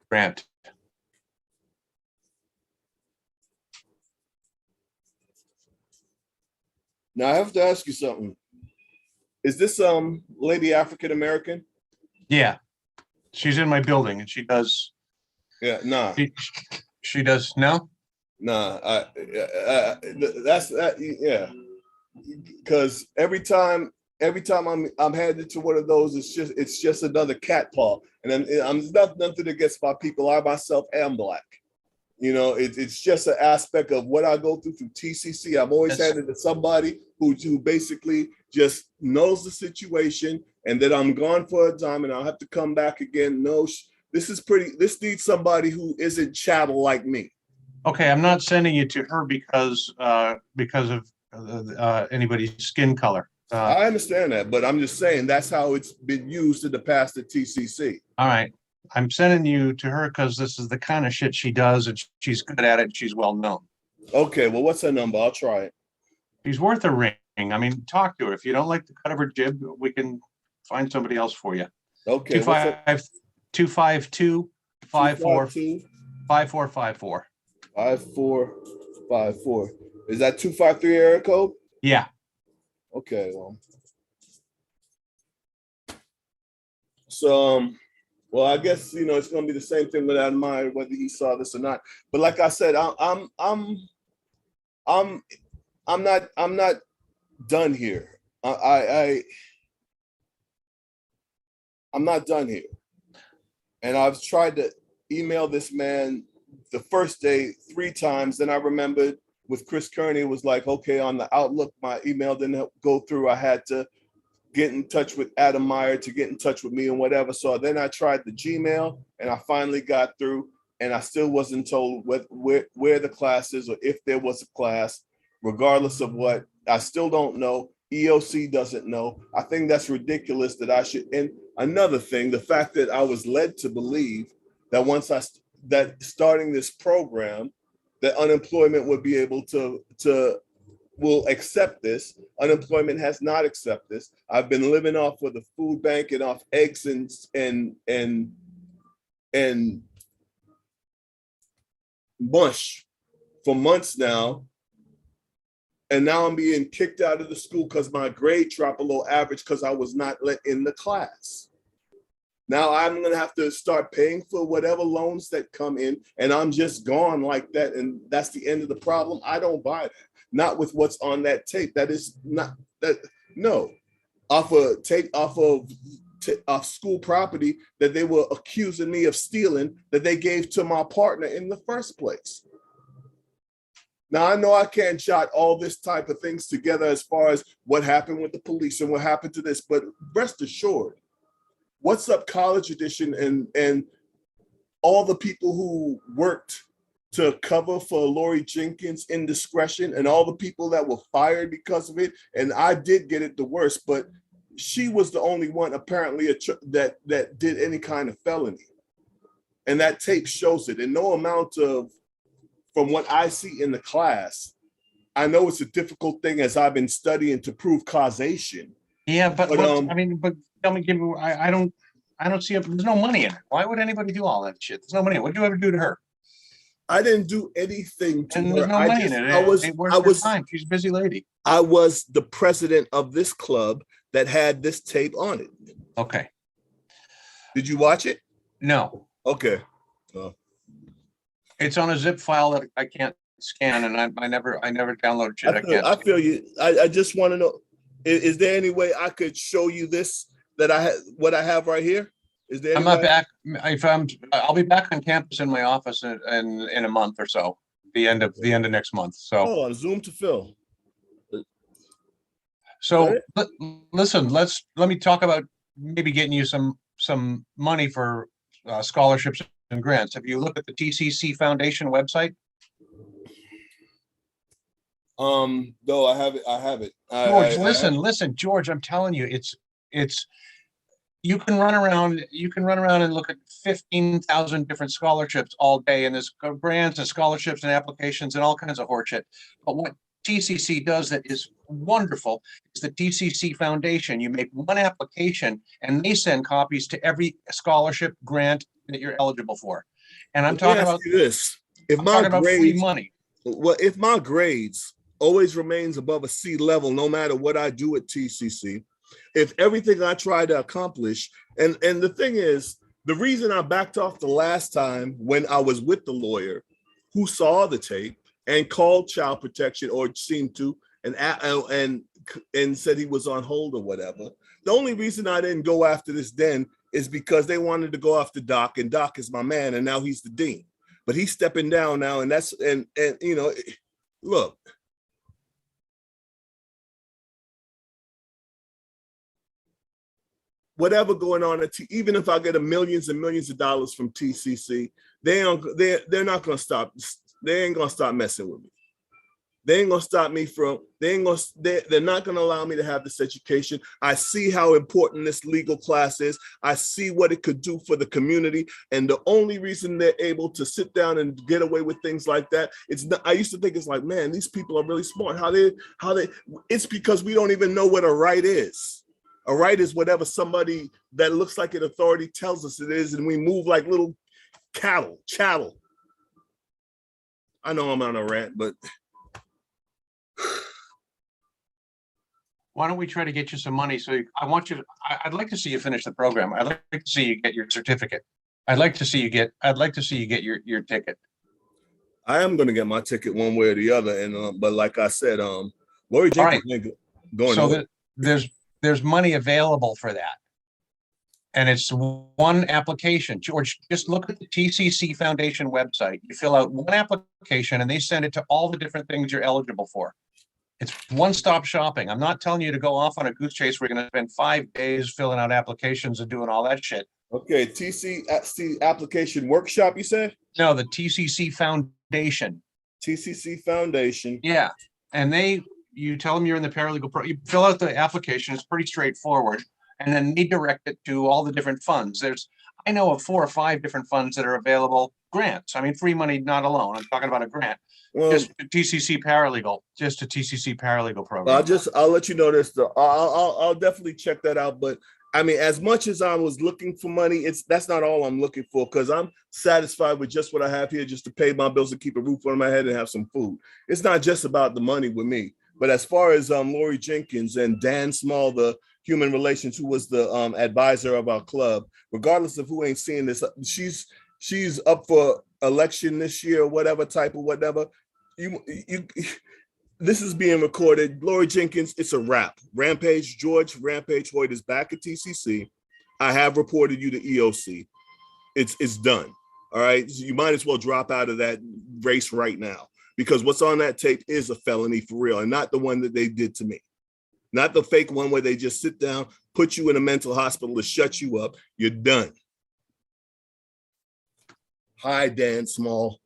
Grant. Now I have to ask you something. Is this lady African American? Yeah. She's in my building and she does. Yeah, nah. She does no? Nah, that's yeah. Because every time I'm headed to one of those, it's just another cat paw. And I'm nothing against my people. I myself am Black. You know, it's just an aspect of what I go through TCC. I'm always headed to somebody who basically just knows the situation, and that I'm gone for a time and I'll have to come back again. No, this needs somebody who isn't chattel like me. Okay, I'm not sending you to her because of anybody's skin color. I understand that, but I'm just saying that's how it's been used in the past at TCC. All right. I'm sending you to her because this is the kind of shit she does, and she's good at it, and she's well known. Okay, well, what's her number? I'll try it. She's worth a ring. I mean, talk to her. If you don't like the cut of her jib, we can find somebody else for you. Okay. 252 5454. 5454. Is that 253 area code? Yeah. Okay. Well. So. Well, I guess it's going to be the same thing with Admire, whether he saw this or not. But like I said, I'm not done here. I'm not done here. And I've tried to email this man the first day 3 times. Then I remembered with Chris Kearney, it was like, okay, on the Outlook, my email didn't go through. I had to get in touch with Adam Meyer to get in touch with me and whatever. So then I tried the Gmail and I finally got through, and I still wasn't told where the class is or if there was a class. Regardless of what, I still don't know. EOC doesn't know. I think that's ridiculous that I should. And another thing, the fact that I was led to believe that that starting this program, that unemployment would be able will accept this. Unemployment has not accepted this. I've been living off of the food bank and off eggs and mush for months now. And now I'm being kicked out of the school because my grade dropped below average because I was not let in the class. Now I'm going to have to start paying for whatever loans that come in, and I'm just gone like that. And that's the end of the problem. I don't buy that. Not with what's on that tape. That is not that. No, off school property that they were accusing me of stealing that they gave to my partner in the first place. Now I know I can't jot all this type of things together as far as what happened with the police and what happened to this, but rest assured, What's Up College Edition and all the people who worked to cover for Lori Jenkins' indiscretion and all the people that were fired because of it. And I did get it the worst, but she was the only one apparently that did any kind of felony. And that tape shows it. And no amount of, from what I see in the class, I know it's a difficult thing as I've been studying to prove causation. Yeah, but tell me, I don't see there's no money in it. Why would anybody do all that shit? There's no money. What did you ever do to her? I didn't do anything to her. There's no money in it. I was time. She's a busy lady. I was the president of this club that had this tape on it. Okay. Did you watch it? No. Okay. It's on a zip file that I can't scan, and I never downloaded shit. I feel you. I just want to know, is there any way I could show you this that what I have right here? Is there? I'm not back. I'll be back on campus in my office in a month or so. The end of next month. So on Zoom to Phil. So listen, let me talk about maybe getting you some money for scholarships and grants. Have you looked at the TCC Foundation website? No, I have it. George, listen, George, I'm telling you, it's you can run around and look at 15,000 different scholarships all day, and there's grants and scholarships and applications and all kinds of horseshit. But what TCC does that is wonderful is the TCC Foundation. You make one application and they send copies to every scholarship grant that you're eligible for. And I'm talking about this. If my grades, free money. Well, if my grades always remains above a C level, no matter what I do at TCC, if everything I try to accomplish, and the thing is, the reason I backed off the last time when I was with the lawyer who saw the tape and called child protection, or seemed to, and said he was on hold or whatever. The only reason I didn't go after this then is because they wanted to go after Doc, and Doc is my man, and now he's the dean. But he's stepping down now, and that's and you know, look. Whatever going on at even if I get millions and millions of dollars from TCC, they're not gonna stop. They ain't gonna stop messing with me. They ain't gonna stop me from. They're not gonna allow me to have this education. I see how important this legal class is. I see what it could do for the community, and the only reason they're able to sit down and get away with things like that, I used to think it's like, man, these people are really smart. It's because we don't even know what a right is. A right is whatever somebody that looks like an authority tells us it is, and we move like little chattel. I know I'm on a rant, but why don't we try to get you some money? So I'd like to see you finish the program. I'd like to see you get your certificate. I'd like to see you get your ticket. I am going to get my ticket one way or the other, and but like I said, Lori Jenkins going. So there's money available for that. And it's one application. George, just look at the TCC Foundation website. You fill out one application and they send it to all the different things you're eligible for. It's one-stop shopping. I'm not telling you to go off on a goose chase. We're going to spend 5 days filling out applications and doing all that shit. Okay, TCC application workshop, you said? No, the TCC Foundation. TCC Foundation. Yeah, and you tell them you're in the paralegal pro. You fill out the application. It's pretty straightforward, and then they direct it to all the different funds. I know of 4 or 5 different funds that are available. Grants. I mean, free money, not alone. I'm talking about a grant. Well, just a TCC paralegal. Just a TCC paralegal program. I'll let you know this. I'll definitely check that out. But I mean, as much as I was looking for money, that's not all I'm looking for, because I'm satisfied with just what I have here, just to pay my bills and keep a roof over my head and have some food. It's not just about the money with me. But as far as Lori Jenkins and Dan Small, the human relations, who was the advisor of our club, regardless of who ain't seeing this, she's up for election this year, or whatever. This is being recorded. Lori Jenkins, it's a wrap. Rampage Hoyt is back at TCC. I have reported you to EOC. It's done. All right. So you might as well drop out of that race right now, because what's on that tape is a felony for real, and not the one that they did to me. Not the fake one where they just sit down, put you in a mental hospital to shut you up. You're done. Hi, Dan Small.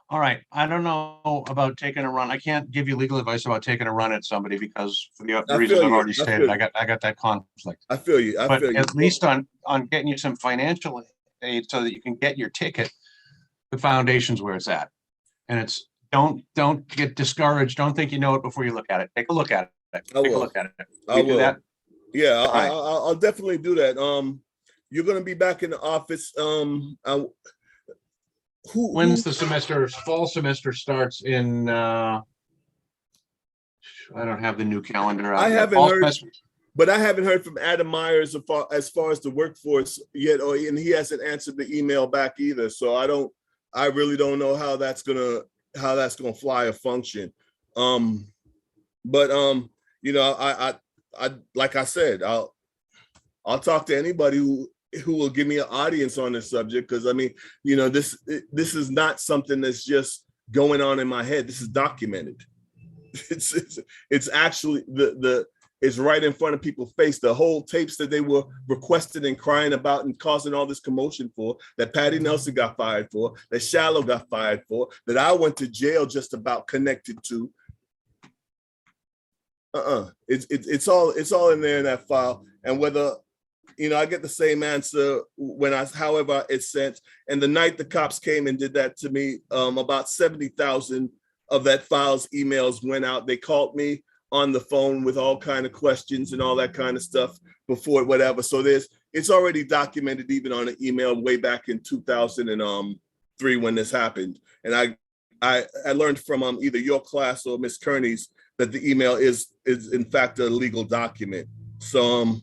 All right. I don't know about taking a run. I can't give you legal advice about taking a run at somebody, because for the reasons I've already stated, I got that conflict. I feel you. But at least on getting you some financial aid so that you can get your ticket, the foundation's where it's at. And don't get discouraged. Don't think you know it before you look at it. Take a look at it. Take a look at it. I will. Do that? Yeah, I'll definitely do that. You're going to be back in the office. When's the semester? Fall semester starts in. I don't have the new calendar. I haven't heard, but I haven't heard from Adam Myers as far as the workforce yet, and he hasn't answered the email back either. So I really don't know how that's gonna fly or function. But you know, I like I said, I'll talk to anybody who will give me an audience on this subject, because I mean, you know, this is not something that's just going on in my head. This is documented. It's actually it's right in front of people's face. The whole tapes that they were requested and crying about and causing all this commotion for, that Patty Nelson got fired for, that Shallow got fired for, that I went to jail just about connected to. It's all in there in that file. And whether, I get the same answer however it's sent. And the night the cops came and did that to me, about 70,000 of that file's emails went out. They called me on the phone with all kind of questions and all that kind of stuff before whatever. So it's already documented even on an email way back in 2003 when this happened. And I learned from either your class or Miss Kearney's that the email is in fact a legal document. So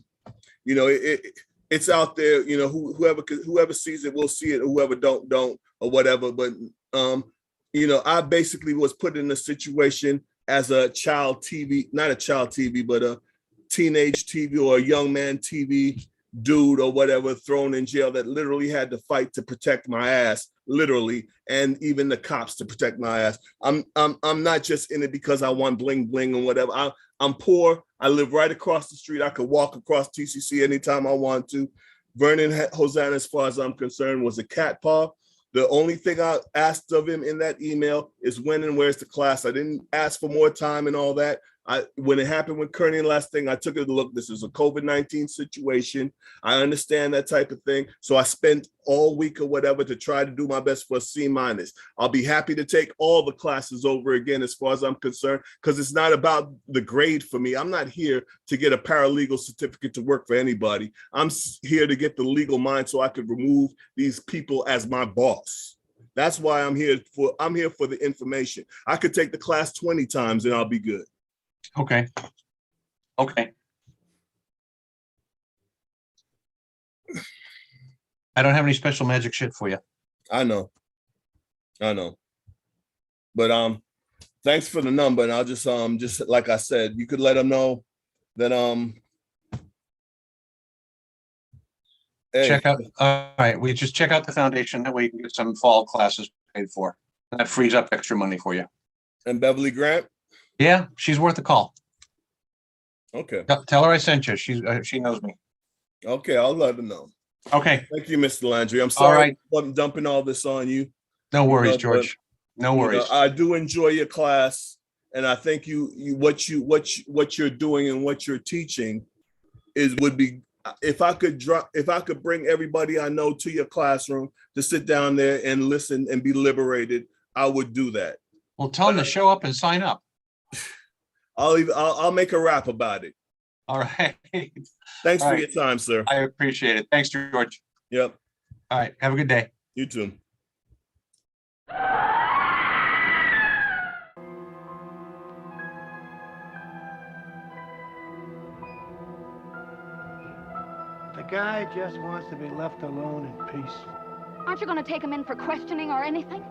it's out there. Whoever sees it will see it. Whoever don't or whatever. But I basically was put in a situation as a child TV, not a child TV, but a teenage TV or a young man TV dude or whatever, thrown in jail that literally had to fight to protect my ass, literally, and even the cops to protect my ass. I'm not just in it because I want bling bling and whatever. I'm poor. I live right across the street. I could walk across TCC anytime I want to. Vernon Hosanna, as far as I'm concerned, was a cat paw. The only thing I asked of him in that email is when and where's the class. I didn't ask for more time and all that. When it happened with Kearney and last thing, I took a look. This is a COVID-19 situation. I understand that type of thing. So I spent all week or whatever to try to do my best for a C-. I'll be happy to take all the classes over again as far as I'm concerned, because it's not about the grade for me. I'm not here to get a paralegal certificate to work for anybody. I'm here to get the legal mind so I could remove these people as my boss. That's why I'm here for the information. I could take the class 20 times and I'll be good. Okay. I don't have any special magic shit for you. I know. But thanks for the number, and I'll just like I said, you could let them know that hey. Check out. All right, we just check out the foundation. That way you can get some fall classes paid for. That frees up extra money for you. And Beverly Grant? Yeah, she's worth a call. Okay. Tell her I sent you. She knows me. Okay, I'll let her know. Okay. Thank you, Mr. Landry. I'm sorry all right. I'm dumping all this on you. No worries, George. No worries. I do enjoy your class, and I think what you're doing and what you're teaching would be. If I could bring everybody I know to your classroom to sit down there and listen and be liberated, I would do that. Well, tell them to show up and sign up. I'll make a rap about it. All right. Thanks for your time, sir. I appreciate it. Thanks, George. Yep. All right. Have a good day. You too. The guy just wants to be left alone in peace. Aren't you going to take him in for questioning or anything?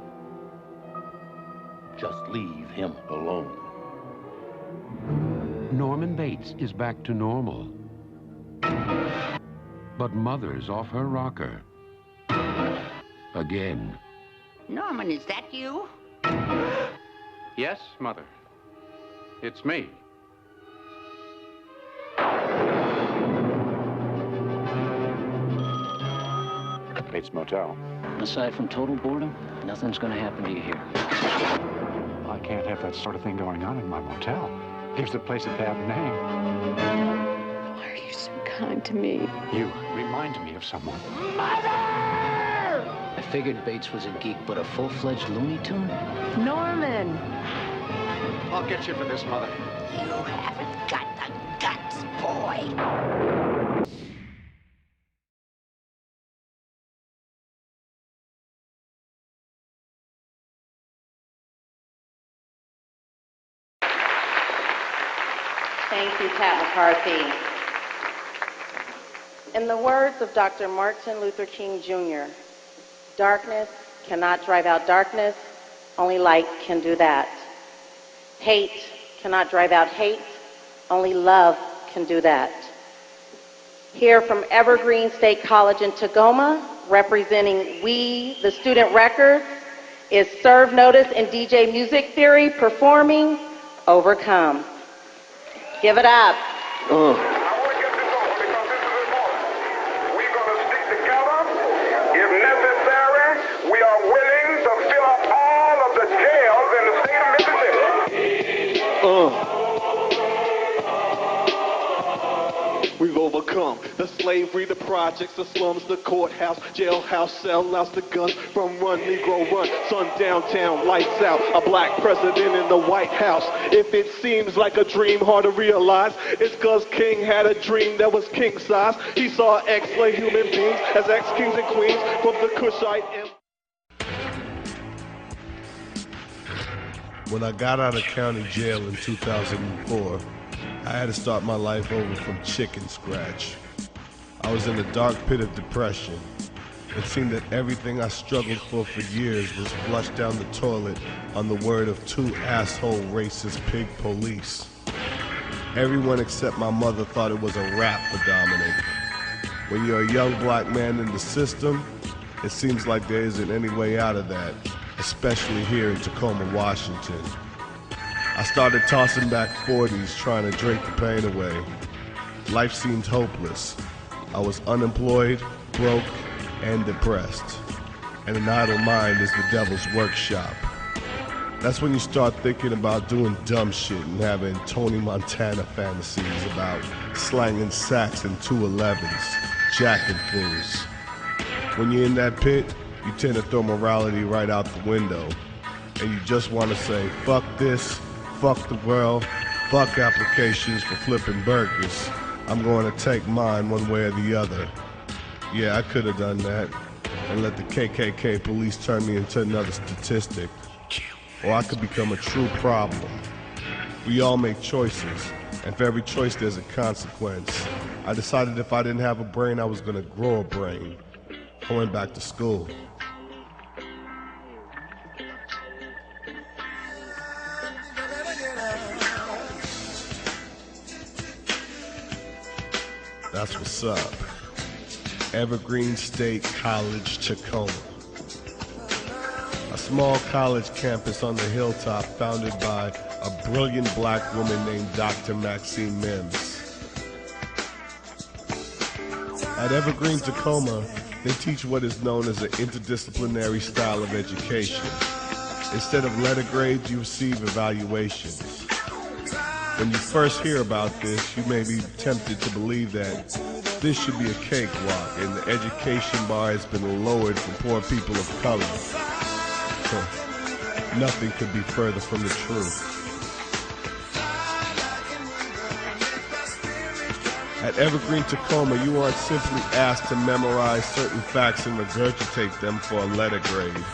Just leave him alone. Norman Bates is back to normal. But Mother's off her rocker. Again. Norman, is that you? Yes, Mother. It's me. Bates Motel. Aside from total boredom, nothing's going to happen to you here. I can't have that sort of thing going on in my motel. Gives the place a bad name. Why are you so kind to me? You remind me of someone. Mother! I figured Bates was a geek, but a full-fledged Looney Tune? Norman! I'll get you for this, Mother. You haven't got the guts, boy. Thank you, Pat McCarthy. In the words of Dr. Martin Luther King Jr., darkness cannot drive out darkness, only light can do that. Hate cannot drive out hate, only love can do that. Here from Evergreen State College in Tacoma, representing We, the Student Records, is Serve Notice in DJ Music Theory performing overcome. Give it up. If necessary, we are willing to fill up all of the jails in the state of Mississippi. We've overcome the slavery, the projects, the slums, the courthouse, jailhouse, sellouts, the guns from Run, Negro Run, sun downtown, lights out, a black president in the White House. If it seems like a dream, hard to realize, it's cause King had a dream that was king size. He saw X-slay human beings as ex-kings and queens from the Kushite Empire. When I got out of county jail in 2004, I had to start my life over from chicken scratch. I was in a dark pit of depression. It seemed that everything I struggled for years was flushed down the toilet on the word of two asshole racist pig police. Everyone except my mother thought it was a rap for Dominic. When you're a young black man in the system, it seems like there isn't any way out of that, especially here in Tacoma, Washington. I started tossing back 40s trying to drink the pain away. Life seemed hopeless. I was unemployed, broke, and depressed. And an idle mind is the devil's workshop. That's when you start thinking about doing dumb shit and having Tony Montana fantasies about slanging sacks in 211s, jacking fools. When you're in that pit, you tend to throw morality right out the window. And you just want to say, fuck this, fuck the world, fuck applications for flipping burgers. I'm going to take mine one way or the other. Yeah, I could have done that and let the KKK police turn me into another statistic. Or I could become a true problem. We all make choices, and for every choice there's a consequence. I decided if I didn't have a brain, I was going to grow a brain. I went back to school. That's what's up. Evergreen State College, Tacoma. A small college campus on the hilltop founded by a brilliant black woman named Dr. Maxine Mims. At Evergreen, Tacoma, they teach what is known as an interdisciplinary style of education. Instead of letter grades, you receive evaluations. When you first hear about this, you may be tempted to believe that this should be a cakewalk and the education bar has been lowered for poor people of color. Nothing could be further from the truth. At Evergreen, Tacoma, you aren't simply asked to memorize certain facts and regurgitate them for a letter grade.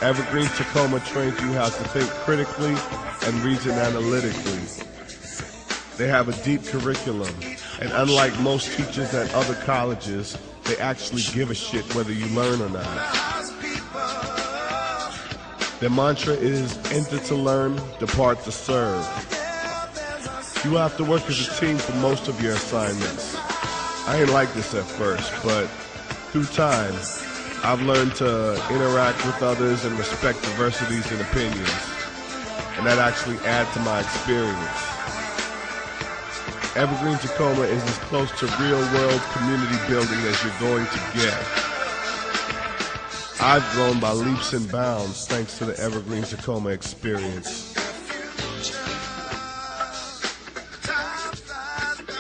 Evergreen, Tacoma trains you how to think critically and reason analytically. They have a deep curriculum, and unlike most teachers at other colleges, they actually give a shit whether you learn or not. Their mantra is, enter to learn, depart to serve. You have to work as a team for most of your assignments. I ain't like this at first, but through time, I've learned to interact with others and respect diversities and opinions, and that actually adds to my experience. Evergreen, Tacoma is as close to real-world community building as you're going to get. I've grown by leaps and bounds thanks to the Evergreen, Tacoma experience.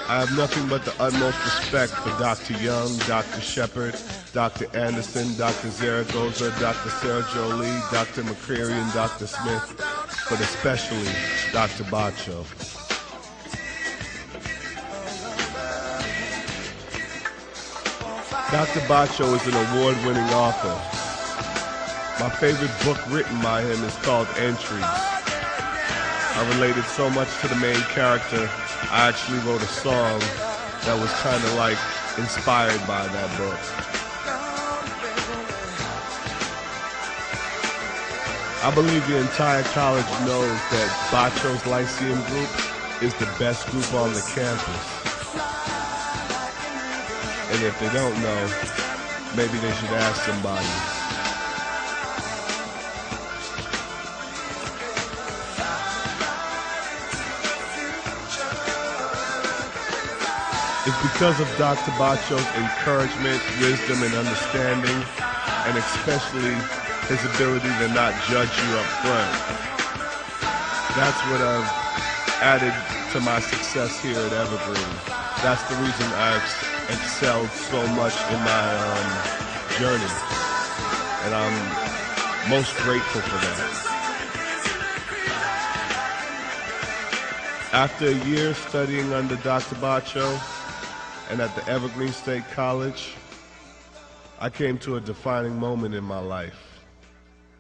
I have nothing but the utmost respect for Dr. Young, Dr. Shepard, Dr. Anderson, Dr. Zaragoza, Dr. Sarah Jolie, Dr. McCreary, and Dr. Smith, but especially Dr. Bacho. Dr. Bacho is an award-winning author. My favorite book written by him is called Entries. I related so much to the main character, I actually wrote a song that was kind of like inspired by that book. I believe the entire college knows that Bacho's Lyceum group is the best group on the campus. And if they don't know, maybe they should ask somebody. It's because of Dr. Bacho's encouragement, wisdom, and understanding, and especially his ability to not judge you up front. That's what I've added to my success here at Evergreen. That's the reason I've excelled so much in my journey, and I'm most grateful for that. After a year studying under Dr. Bacho and at the Evergreen State College, I came to a defining moment in my life.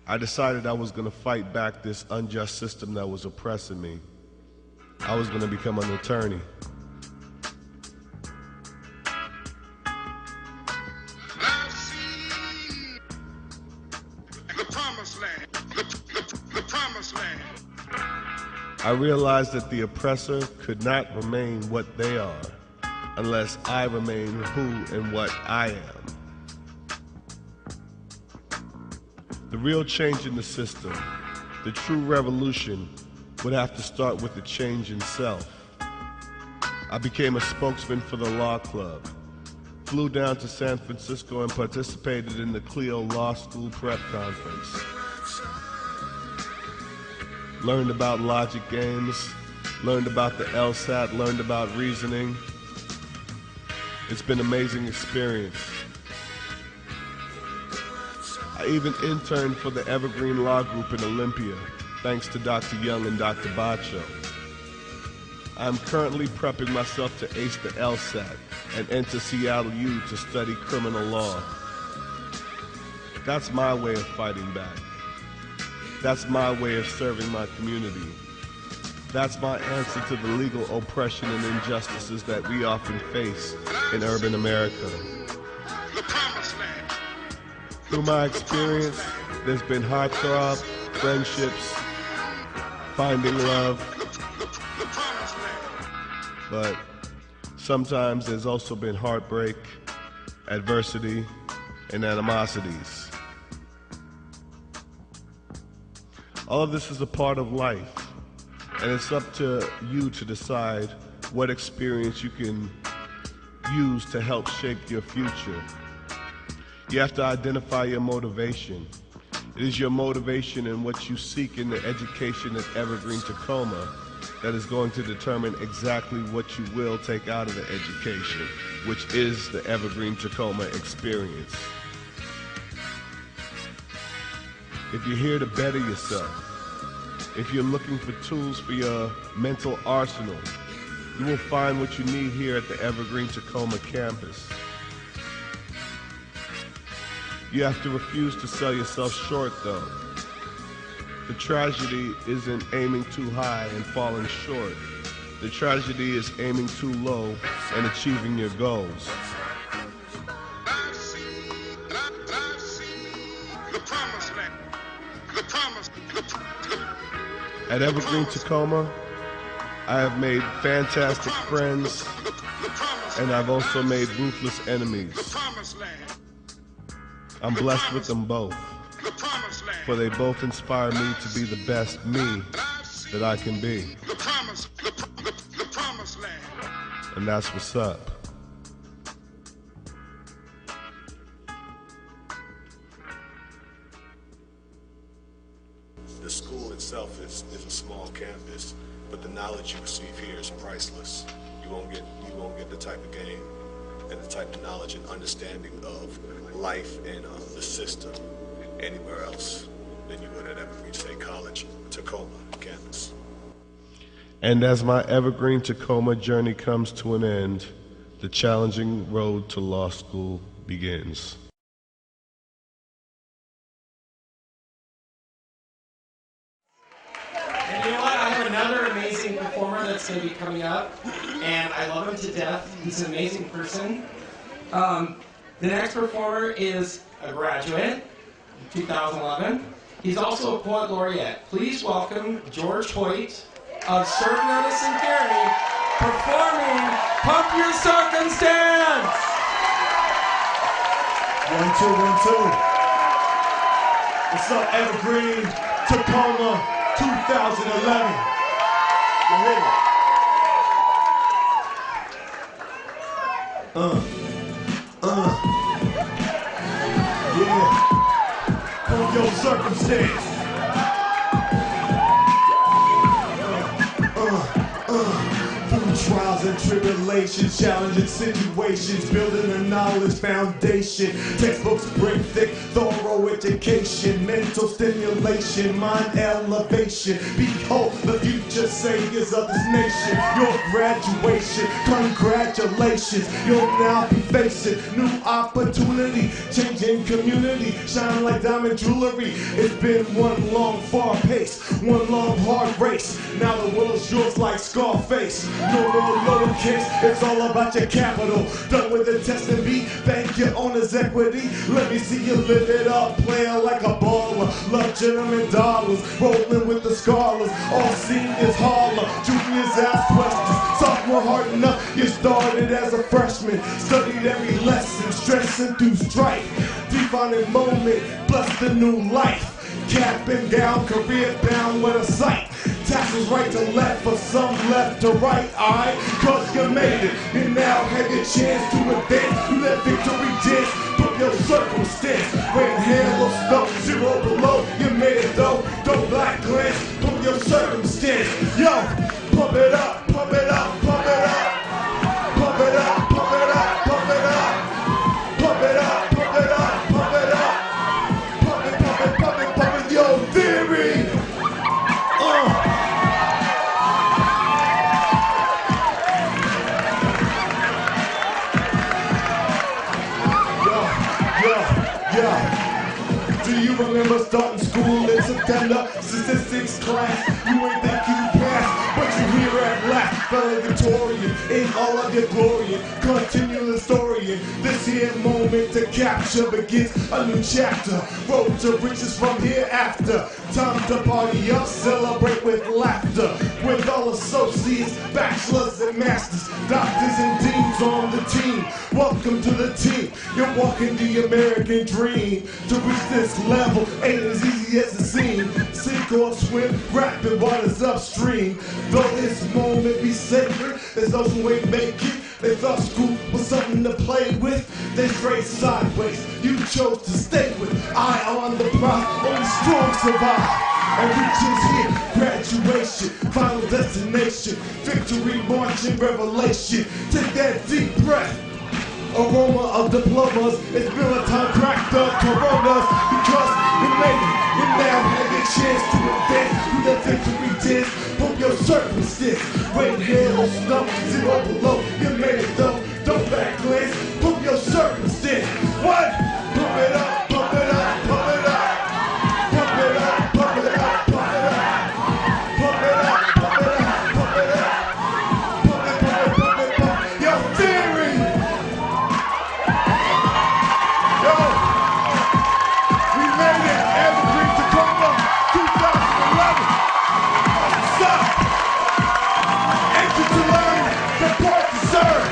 I decided I was going to fight back this unjust system that was oppressing me. I was going to become an attorney. I realized that the oppressor could not remain what they are unless I remain who and what I am. The real change in the system, the true revolution, would have to start with a change in self. I became a spokesman for the law club, flew down to San Francisco and participated in the Clio Law School Prep Conference. Learned about logic games, learned about the LSAT, learned about reasoning. It's been an amazing experience. I even interned for the Evergreen Law Group in Olympia, thanks to Dr. Young and Dr. Bacho. I'm currently prepping myself to ace the LSAT and enter Seattle U to study criminal law. That's my way of fighting back. That's my way of serving my community. That's my answer to the legal oppression and injustices that we often face in urban America. Through my experience, there's been heartthrob, friendships, finding love, but sometimes there's also been heartbreak, adversity, and animosities. All of this is a part of life, and it's up to you to decide what experience you can use to help shape your future. You have to identify your motivation. It is your motivation and what you seek in the education at Evergreen Tacoma that is going to determine exactly what you will take out of the education, which is the Evergreen Tacoma experience. If you're here to better yourself, if you're looking for tools for your mental arsenal, you will find what you need here at the Evergreen Tacoma campus. You have to refuse to sell yourself short, though. The tragedy isn't aiming too high and falling short. The tragedy is aiming too low and achieving your goals. At Evergreen Tacoma, I have made fantastic friends, and I've also made ruthless enemies. I'm blessed with them both, for they both inspire me to be the best me that I can be. And that's what's up. The school itself is a small campus, but the knowledge you receive here is priceless. You won't get the type of game and the type of knowledge and understanding of life and the system anywhere else than you would at Evergreen State College, Tacoma campus. And as my Evergreen Tacoma journey comes to an end, the challenging road to law school begins. And you know what? I have another amazing performer that's going to be coming up, and I love him to death. He's an amazing person. The next performer is a graduate, 2011. He's also a poet laureate. Please welcome George Hoyt of Certain Notice and Theory, performing Pump Your Circumstance! 1, 2, 1, 2. What's up, Evergreen, Tacoma, 2011. You hear me? Yeah. From your circumstance. Through trials and tribulations, challenging situations, building a knowledge foundation. Textbooks brick thick, thorough education, mental stimulation, mind elevation. Behold the future saviors of this nation. Your graduation, congratulations. You'll now be facing new opportunity, changing community, shine like diamond jewelry. It's been one long far pace, one long hard race. Now the world's yours like Scarface. No more lowercase, it's all about your capital. Done with the test and beat, bank your owner's equity. Let me see you live it up, playing like a baller. Love gentlemen dollars, rolling with the scholars. All seniors holler, juniors ask questions. Sophomore harden up, you started as a freshman. Studied every lesson, stressing through strife. Defining moment, bless the new life. Cap and gown, career bound with a sight. Tackles right to left, for some left to right, alright? Cause you made it, you now have your chance to advance. You let victory dance from your circumstance. When hell was stuck, zero below, you made it though. Don't black glance from your circumstance. Yo, pump it up, pump it up, pump it up. Pump it up, pump it up, pump it up. Pump it up, pump it up, pump it up. Pump it, pump it, pump it, pump it, yo, theory. Do you remember starting school in September? Statistics class, you ain't think you passed, but you here at last, valedictorian, in all of your glory, continue the story. This here moment to capture begins a new chapter. Road to riches from hereafter. Time to party up, celebrate with laughter. With all associates, bachelors and masters, doctors and deans on the team. Welcome to the team. You're walking the American dream. To reach this level ain't as easy as it seems. Sink or swim, rapid waters upstream. Though this moment be sacred, there's those who ain't make it. They thought school was something to play with. They strayed sideways. You chose to stay with. Eye on the prize, only strong survive. And reaches here, graduation, final destination, victory, marching, revelation. Take that deep breath. Aroma of diplomas, it's been a time cracked up coronas. Because you made it, you now have your chance to advance. You let victory dance from your circumstance. When hell snuff, zero below, you made it though. Don't back glance from your circumstance. What? Pump it up, pump it up, pump it up. Pump it up, pump it up, pump it up. Pump it up, pump it up, pump it up. Pump it, pump it, pump it, pump it. Yo, theory! Yo! We made it, Evergreen, Tacoma, 2011. What's up? Enter to learn, report to serve.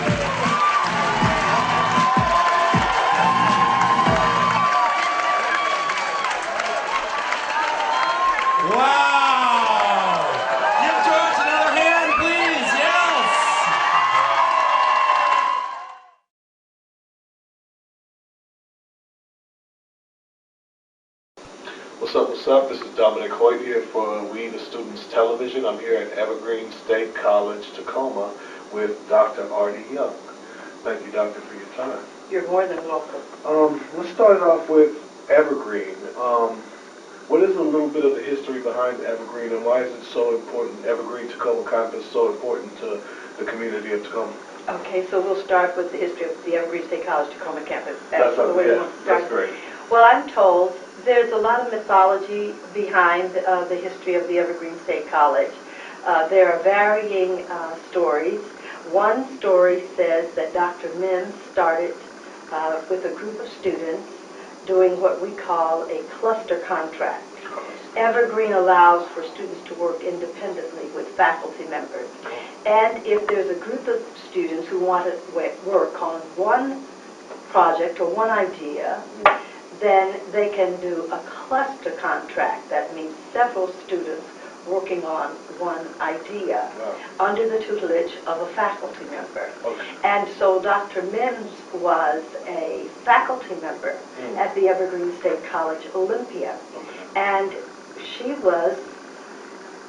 Wow! Give George another hand, please. Yes! What's up, what's up? This is Dominic Hoyt here for We the Students Television. I'm here at Evergreen State College, Tacoma with Dr. Artie Young. Thank you, Doctor, for your time. You're more than welcome. Let's start off with Evergreen. What is a little bit of the history behind Evergreen and why is it so important, Evergreen Tacoma campus, so important to the community of Tacoma? Okay, so we'll start with the history of the Evergreen State College Tacoma campus. That's the way we want to start. That's great. Well, I'm told there's a lot of mythology behind the history of the Evergreen State College. There are varying stories. One story says that Dr. Mims started with a group of students doing what we call a cluster contract. Evergreen allows for students to work independently with faculty members. And if there's a group of students who want to work on one project or one idea, then they can do a cluster contract. That means several students working on one idea under the tutelage of a faculty member. And so Dr. Mims was a faculty member at the Evergreen State College Olympia. And she was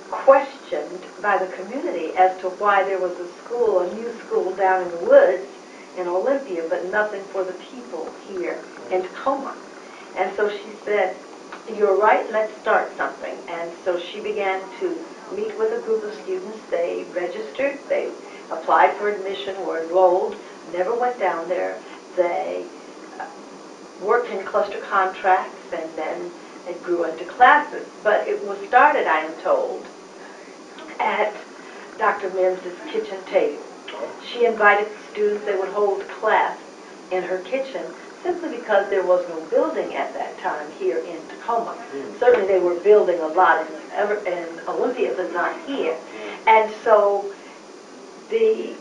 questioned by the community as to why there was a new school down in the woods in Olympia, but nothing for the people here in Tacoma. And so she said, "You're right, let's start something." And so she began to meet with a group of students. They registered, they applied for admission, were enrolled, never went down there. They worked in cluster contracts, and then it grew into classes. But it was started, I am told, at Dr. Mims's kitchen table. She invited the students. They would hold class in her kitchen simply because there was no building at that time here in Tacoma. Certainly they were building a lot in Olympia, but not here. And so the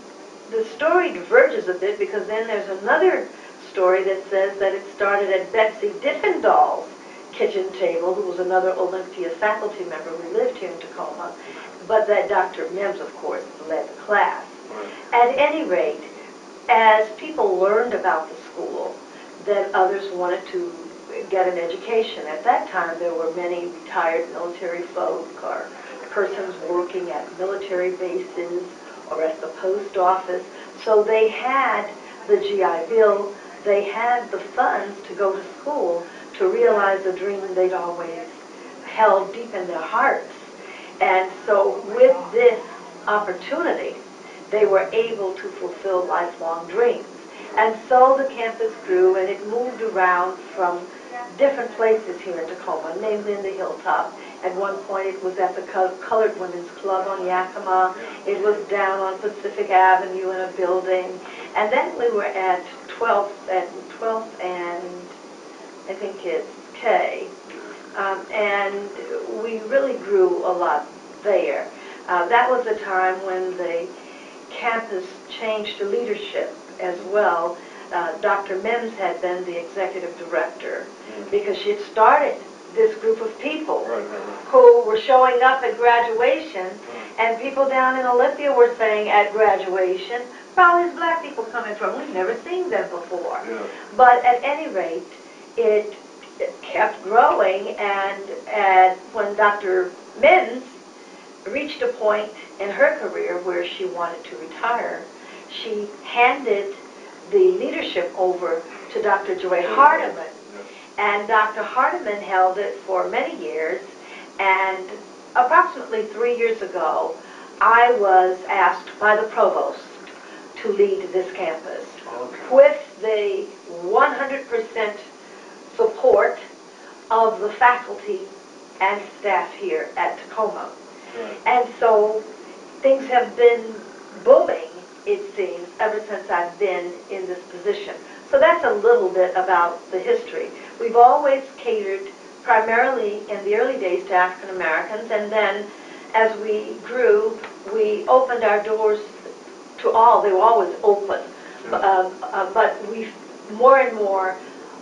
story diverges a bit, because then there's another story that says that it started at Betsy Diffendahl's kitchen table, who was another Olympia faculty member who lived here in Tacoma, but that Dr. Mims, of course, led the class. At any rate, as people learned about the school, that others wanted to get an education. At that time, there were many retired military folk or persons working at military bases or at the post office. So they had the GI Bill, they had the funds to go to school to realize the dream they'd always held deep in their hearts. And so with this opportunity, they were able to fulfill lifelong dreams. And so the campus grew, and it moved around from different places here in Tacoma, namely in the Hilltop. At one point, it was at the Colored Women's Club on Yakima. It was down on Pacific Avenue in a building. And then we were at 12th and I think it's K. And we really grew a lot there. That was a time when the campus changed leadership as well. Dr. Mims had been the executive director because she had started this group of people who were showing up at graduation, and people down in Olympia were saying at graduation, "Where are all these black people coming from? We've never seen them before." But at any rate, it kept growing, and when Dr. Mims reached a point in her career where she wanted to retire, she handed the leadership over to Dr. Joy Hardiman. And Dr. Hardiman held it for many years, and approximately 3 years ago, I was asked by the provost to lead this campus with the 100% support of the faculty and staff here at Tacoma. And so things have been booming, it seems, ever since I've been in this position. So that's a little bit about the history. We've always catered primarily in the early days to African Americans, and then as we grew, we opened our doors to all. They were always open. But we more and more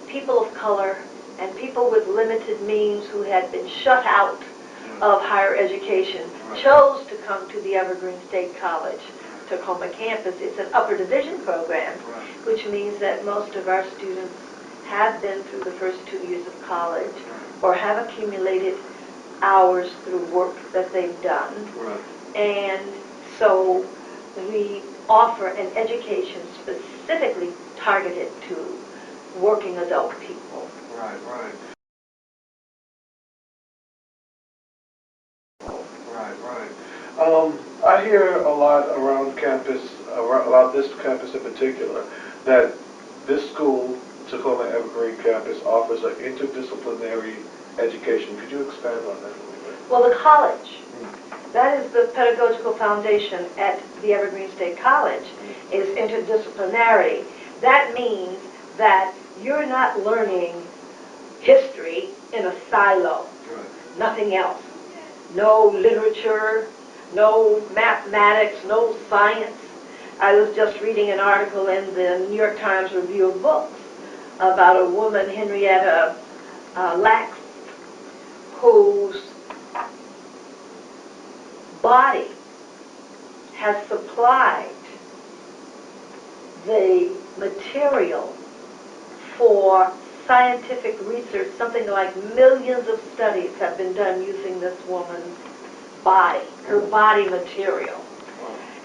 people of color and people with limited means who had been shut out of higher education chose to come to the Evergreen State College Tacoma campus. It's an upper division program, which means that most of our students have been through the first 2 years of college or have accumulated hours through work that they've done. And so we offer an education specifically targeted to working adult people. Right. I hear a lot around campus, about this campus in particular, that this school, Tacoma Evergreen campus, offers an interdisciplinary education. Could you expand on that a little bit? Well, the college, that is the pedagogical foundation at the Evergreen State College, is interdisciplinary. That means that you're not learning history in a silo, nothing else. No literature, no mathematics, no science. I was just reading an article in the New York Times Review of Books about a woman, Henrietta Lacks, whose has supplied the material for scientific research. Something like millions of studies have been done using this woman's body, her body material,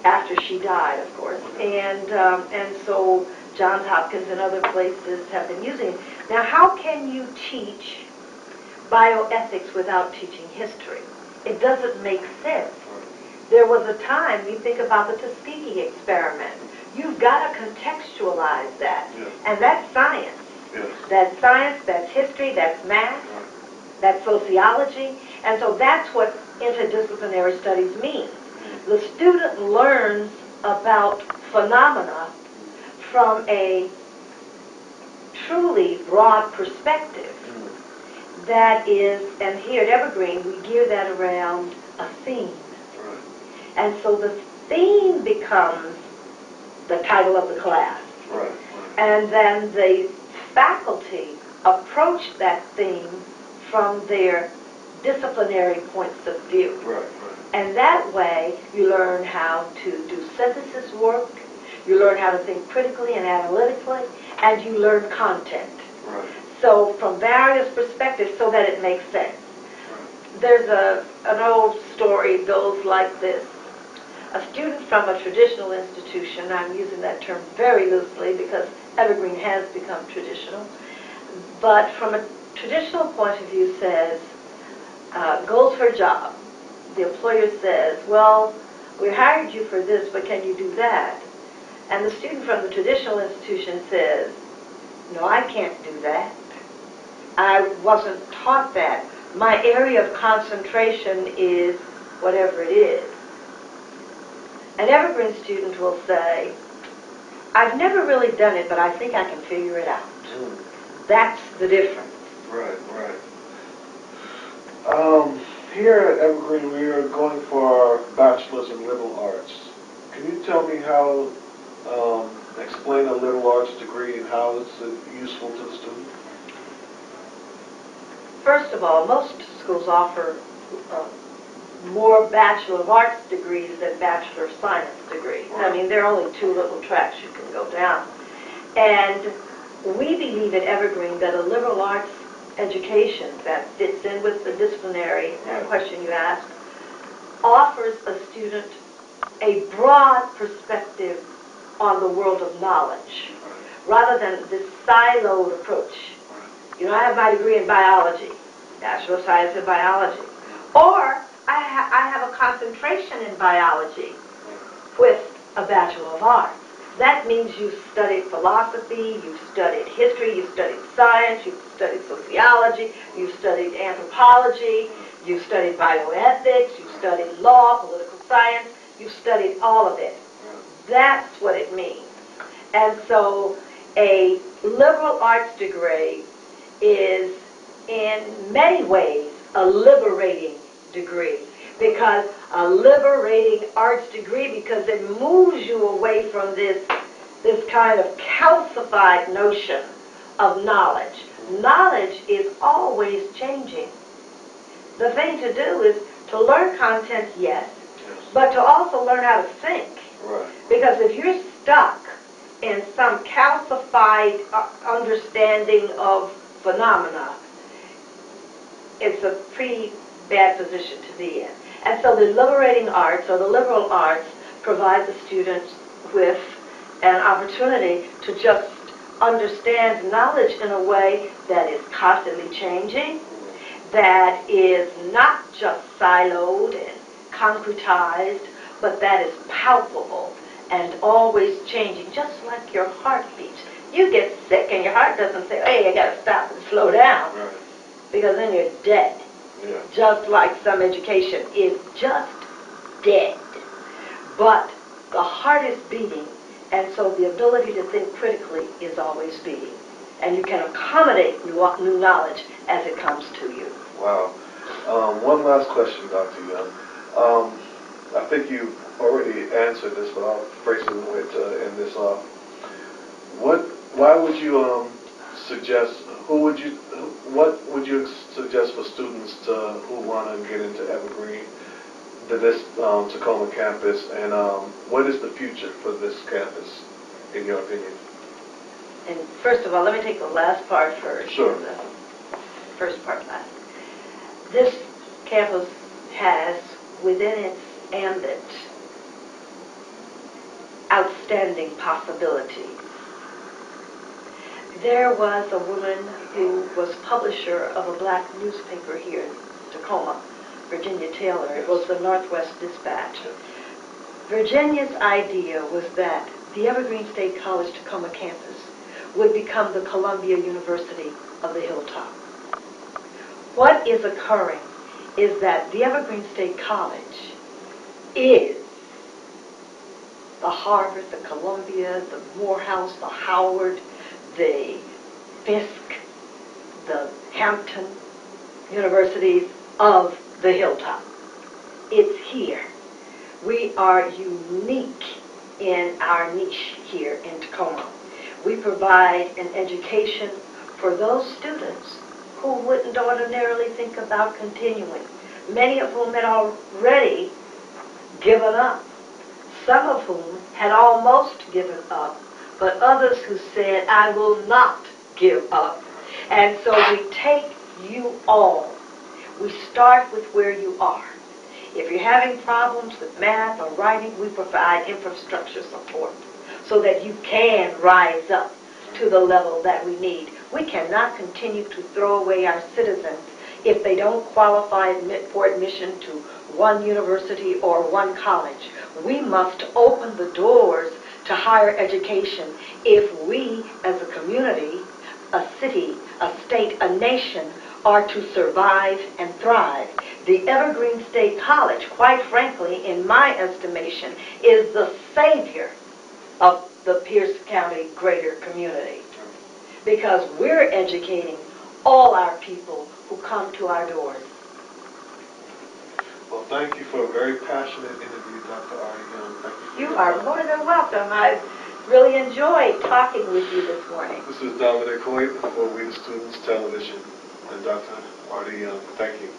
after she died, of course. And so Johns Hopkins and other places have been using it. Now, how can you teach bioethics without teaching history? It doesn't make sense. There was a time, you think about the Tuskegee experiment. You've got to contextualize that. And that's science. That's science, that's history, that's math, that's sociology. And so that's what interdisciplinary studies means. The student learns about phenomena from a truly broad perspective. That is, and here at Evergreen, we gear that around a theme. And so the theme becomes the title of the class. And then the faculty approach that theme from their disciplinary points of view. And that way, you learn how to do synthesis work, you learn how to think critically and analytically, and you learn content. So from various perspectives so that it makes sense. There's an old story goes like this. A student from a traditional institution, I'm using that term very loosely because Evergreen has become traditional, but from a traditional point of view says, goes for a job. The employer says, well, we hired you for this, but can you do that? And the student from the traditional institution says, no, I can't do that. I wasn't taught that. My area of concentration is whatever it is. An Evergreen student will say, I've never really done it, but I think I can figure it out. That's the difference. Here at Evergreen, we are going for our bachelor's in liberal arts. Can you tell me how, explain a liberal arts degree and how it's useful to the student? First of all, most schools offer more Bachelor of Arts degrees than Bachelor of Science degrees. I mean, there are only two little tracks you can go down. And we believe at Evergreen that a liberal arts education that fits in with the disciplinary question you asked offers a student a broad perspective on the world of knowledge rather than this siloed approach. You know, I have my degree in biology, Bachelor of Science in biology, or I have a concentration in biology with a Bachelor of Arts. That means you've studied philosophy, you've studied history, you've studied science, you've studied sociology, you've studied anthropology, you've studied bioethics, you've studied law, political science, you've studied all of it. That's what it means. And so a liberal arts degree is in many ways a liberating degree. Because a liberating arts degree, because it moves you away from this kind of calcified notion of knowledge. Knowledge is always changing. The thing to do is to learn content, yes, but to also learn how to think. Because if you're stuck in some calcified understanding of phenomena, it's a pretty bad position to be in. And so the liberating arts, or the liberal arts, provide the students with an opportunity to just understand knowledge in a way that is constantly changing, that is not just siloed and concretized, but that is palpable and always changing, just like your heart beats. You get sick and your heart doesn't say, hey, I got to stop and slow down, because then you're dead. Just like some education is just dead. But the heart is beating, and so the ability to think critically is always beating. And you can accommodate new knowledge as it comes to you. Wow. One last question, Dr. Young. I think you already answered this, but I'll phrase it in a way to end this off. Why would you suggest, what would you suggest for students who want to get into Evergreen this Tacoma campus, and what is the future for this campus, in your opinion? And first of all, let me take the last part first. Sure. The first part last. This campus has within its ambit outstanding possibilities. There was a woman who was publisher of a black newspaper here in Tacoma, Virginia Taylor. It was the Northwest Dispatch. Virginia's idea was that the Evergreen State College Tacoma campus would become the Columbia University of the Hilltop. What is occurring is that the Evergreen State College is the Harvard, the Columbia, the Morehouse, the Howard, the Fisk, the Hampton universities of the Hilltop. It's here. We are unique in our niche here in Tacoma. We provide an education for those students who wouldn't ordinarily think about continuing, many of whom had already given up, some of whom had almost given up, but others who said, I will not give up. And so we take you all. We start with where you are. If you're having problems with math or writing, we provide infrastructure support so that you can rise up to the level that we need. We cannot continue to throw away our citizens if they don't qualify for admission to one university or one college. We must open the doors to higher education if we as a community, a city, a state, a nation are to survive and thrive. The Evergreen State College, quite frankly, in my estimation, is the savior of the Pierce County greater community, because we're educating all our people who come to our doors. Well, thank you for a very passionate interview, Dr. Artie Young. Thank you. You are more than welcome. I've really enjoyed talking with you this morning. This is Dominic Hoyt for We the Students Television and Dr. Artie Young. Thank you.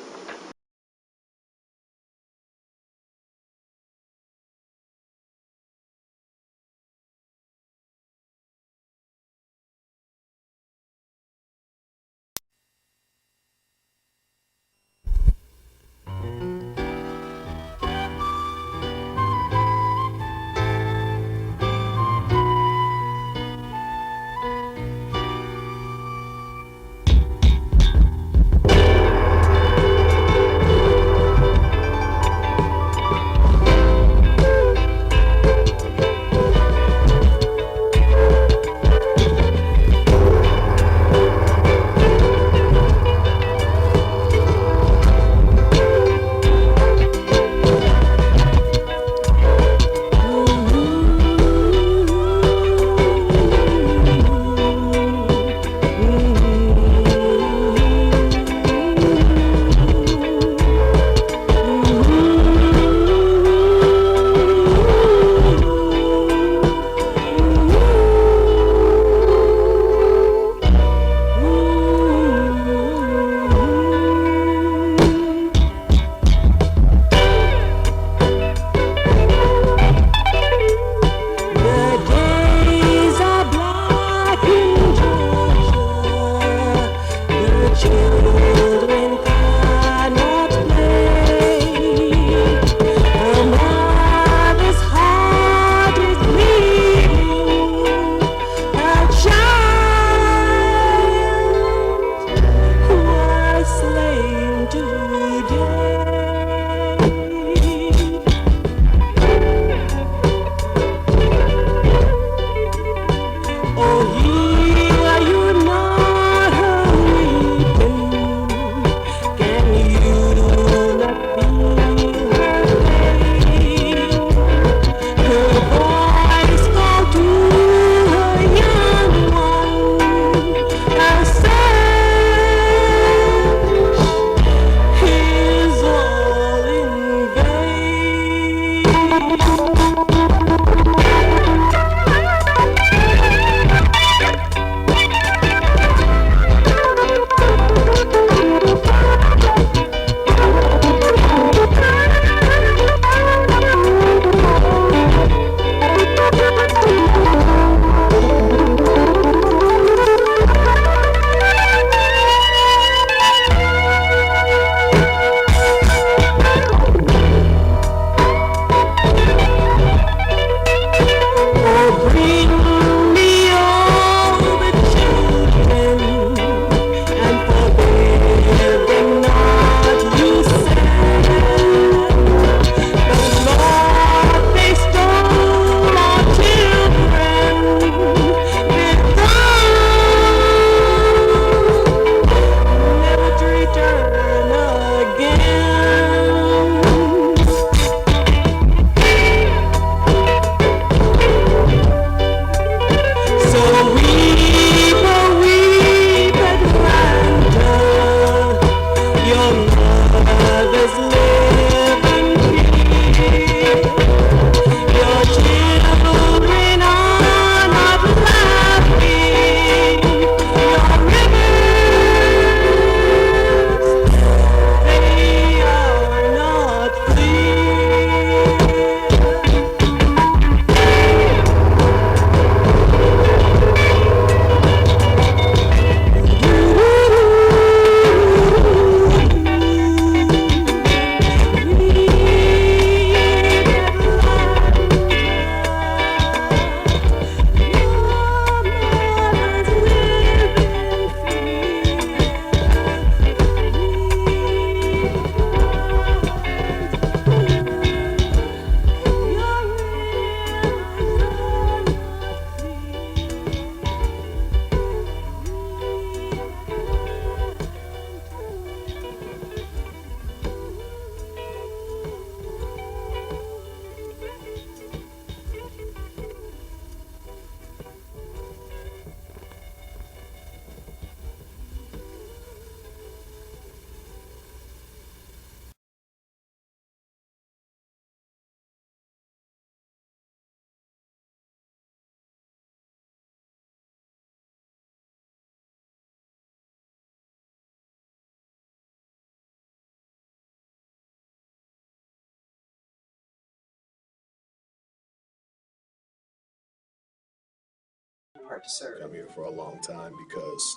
heart to serve. I'm here for a long time because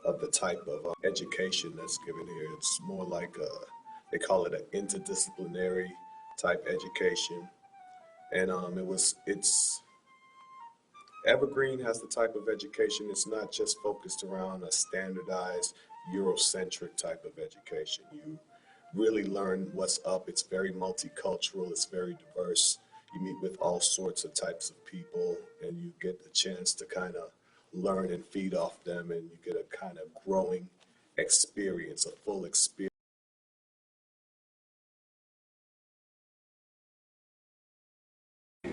of the type of education that's given here. It's more like they call it an interdisciplinary type education, and it's Evergreen has the type of education. It's not just focused around a standardized Eurocentric type of education. You really learn what's up. It's very multicultural. It's very diverse. You meet with all sorts of types of people, and you get the chance to kind of learn and feed off them, and you get a kind of growing experience, a full experience.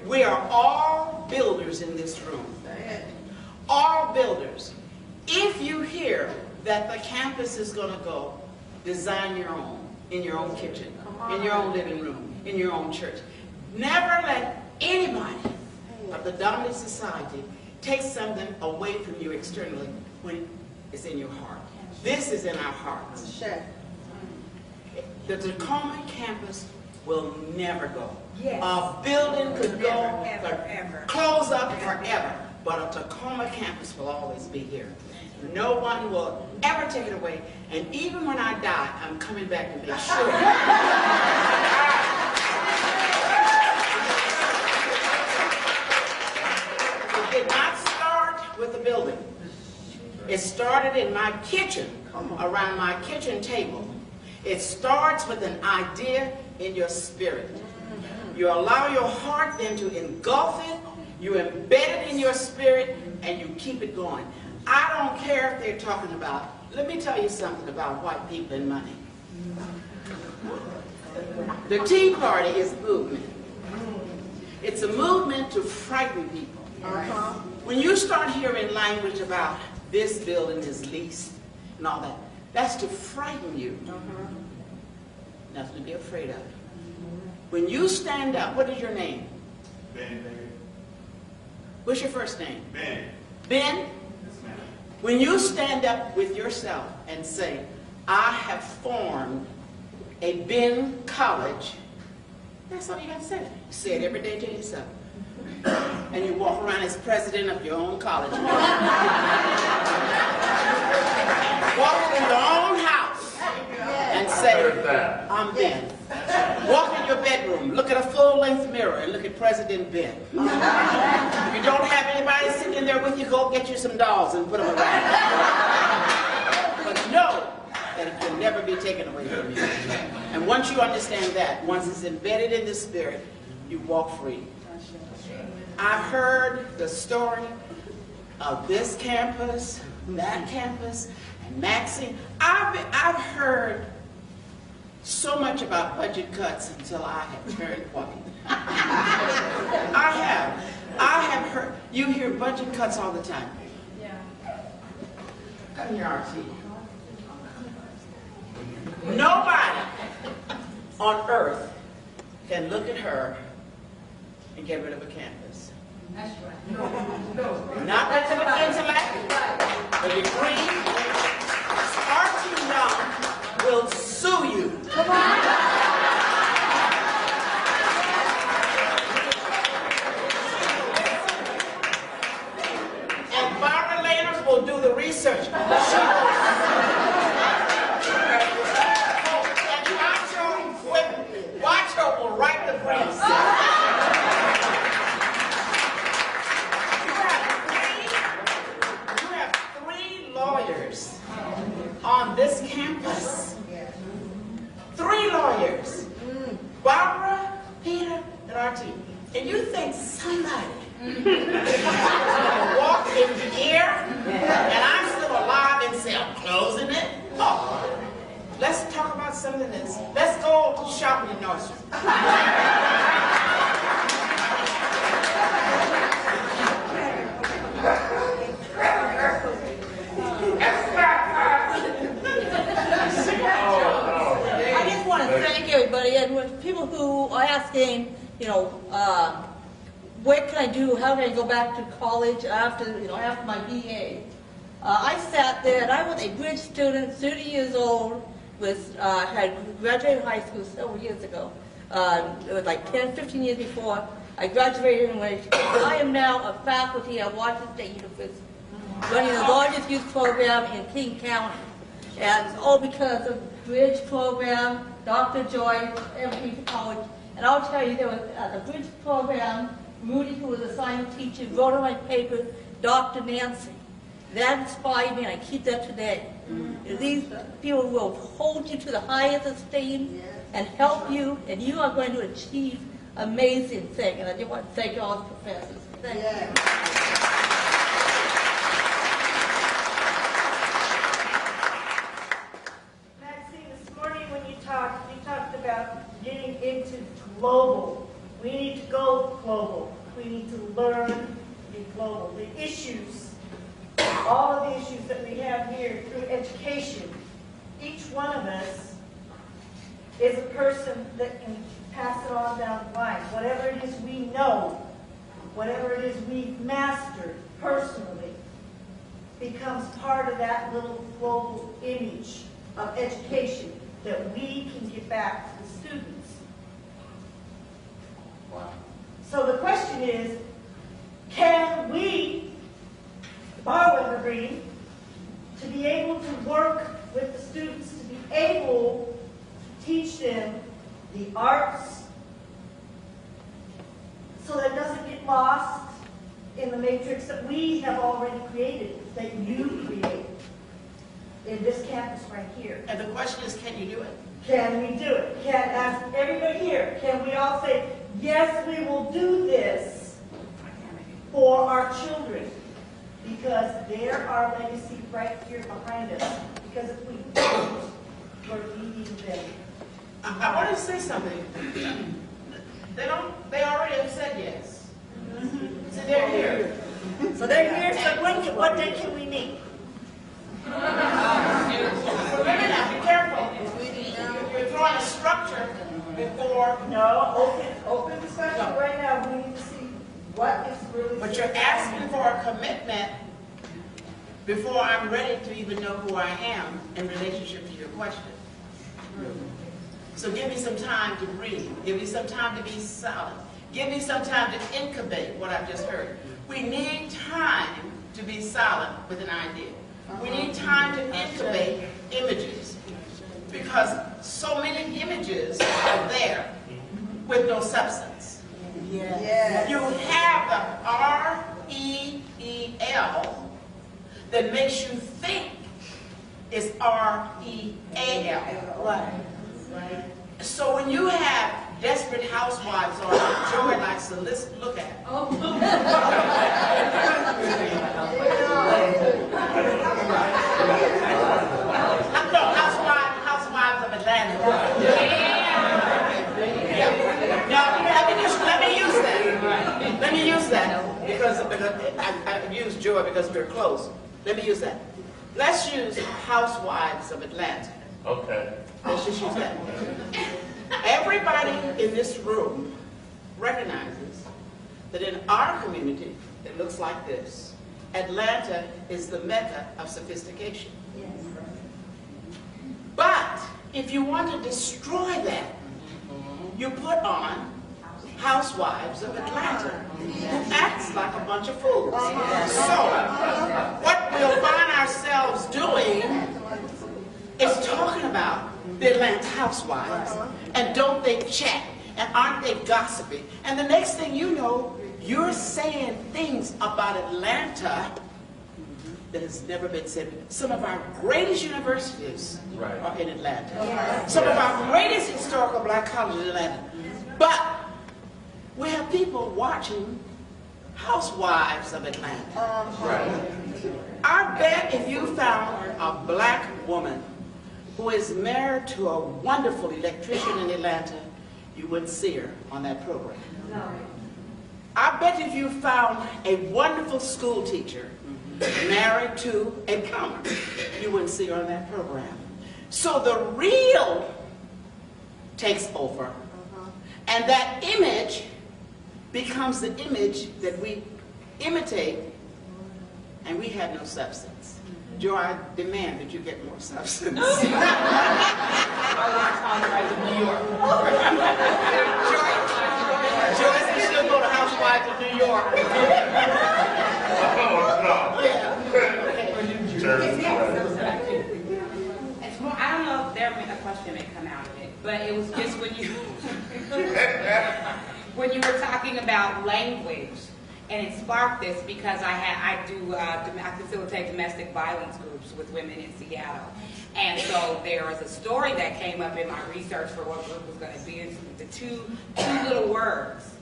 We are all builders in this room. All builders. If you hear that the campus is going to go, design your own, in your own kitchen, in your own living room, in your own church. Never let anybody of the dominant society take something away from you externally when it's in your heart. This is in our hearts. The Tacoma campus will never go. Yes. A building could go, ever. close up forever, but a Tacoma campus will always be here. No one will ever take it away, and even when I die, I'm coming back to make sure. It did not start with the building. It started in my kitchen, around my kitchen table. It starts with an idea in your spirit. You allow your heart then to engulf it, you embed it in your spirit, and you keep it going. I don't care if they're talking about, let me tell you something about white people and money. The Tea Party is a movement. It's a movement to frighten people. When you start hearing language about this building is leased and all that, that's to frighten you. Nothing to be afraid of. When you stand up, what is your name? Ben. What's your first name? Ben. Ben? Yes, ma'am. When you stand up with yourself and say, I have formed a Ben College, that's all you got to say. You say it every day to yourself. And you walk around as president of your own college. Walk through your own house and say, I'm Ben. Walk in your bedroom, look at a full-length mirror and look at President Ben. If you don't have anybody sitting in there with you, go get you some dolls and put them around. But know that it can never be taken away from you. And once you understand that, once it's embedded in the spirit, you walk free. I've heard the story of this campus, that campus, and Maxine. I've heard so much about budget cuts until I have turned white. I have heard, you hear budget cuts all the time. Come here, RT. Nobody on earth can look at her and get rid of a campus. That's right. Not with the intellect, a degree. RT Young will sue you. Come on. And Barbara Landry will do the research. Wacho will write the briefs. You have three lawyers on this campus. 3 lawyers. Barbara, Peter, and RT. And you think somebody walk in here and I'm still alive and say I'm closing it? Oh, let's talk about something else. Let's go shopping in Nordstrom. I just want to thank everybody, and with people who are asking, what can I do? How can I go back to college after my BA? I sat there, and I was a bridge student, 30 years old, had graduated high school several years ago. It was like 10, 15 years before I graduated in English. I am now a faculty at Washington State University, running the largest youth program in King County. And it's all because of the Bridge program, Dr. Joy, everything for college. And I'll tell you, there was the Bridge program, Rudy, who was a science teacher, wrote on my paper, Dr. Nancy. That inspired me, and I keep that today. These people will hold you to the highest esteem and help you, and you are going to achieve amazing things. And I just want to thank all the professors. Thank you. Maxine, this morning when you talked about getting into global. We need to go global. We need to learn to be global. The issues, all of the issues that we have here through education, each one of us is a person that can pass it on down the line. Whatever it is we know, whatever it is we've mastered personally, becomes part of that little global image of education that we can get back to the students. Wow. So the question is, can we borrow Evergreen to be able to work with the students, to be able to teach them the arts so that it doesn't get lost in the matrix that we have already created, that you created in this campus right here. And the question is, can you do it? Can we do it? Can, as everybody here, can we all say, yes, we will do this for our children? Because they're our legacy right here behind us. Because if we don't, we're leaving them. I want to say something. They already have said yes. So they're here. So they're here, so what day can we meet? So let me now, be careful. You're throwing a structure before. No, open discussion right now. We need to see what is really. But you're asking for a commitment before I'm ready to even know who I am in relationship to your question. So give me some time to breathe. Give me some time to be silent. Give me some time to incubate what I've just heard. We need time to be silent with an idea. We need time to incubate images, because so many images are there with no substance. Yes. You have the R-E-E-L that makes you think it's R-E-A-L. Right. So when you have Desperate Housewives on that Joy likes to look at. No, Housewives of Atlanta. Now, let me use that. Let me use that because I use Joy because we're close. Let me use that. Let's use Housewives of Atlanta. Okay. Let's just use that. Everybody in this room recognizes that in our community, it looks like this. Atlanta is the mecca of sophistication. Yes. But if you want to destroy that, you put on Housewives of Atlanta, who acts like a bunch of fools. So, what we'll find ourselves doing is talking about the Atlanta Housewives, and don't they chat, and aren't they gossipy? And the next thing you know, you're saying things about Atlanta that has never been said. Some of our greatest universities are in Atlanta. Some of our greatest historical black colleges in Atlanta. But we have people watching Housewives of Atlanta. I bet if you found a black woman who is married to a wonderful electrician in Atlanta, you wouldn't see her on that program. No. I bet if you found a wonderful school teacher married to a plumber, you wouldn't see her on that program. So the real takes over, and that image becomes the image that we imitate, and we have no substance. Joy, I demand that you get more substance. I want to talk about New York. Joy, still go to Housewives of New York. I don't know if there a question may come out of it, but it was just when you when you were talking about language, and it sparked this because I facilitate domestic violence groups with women in Seattle, and so there was a story that came up in my research for what group was going to be. It's the two little words,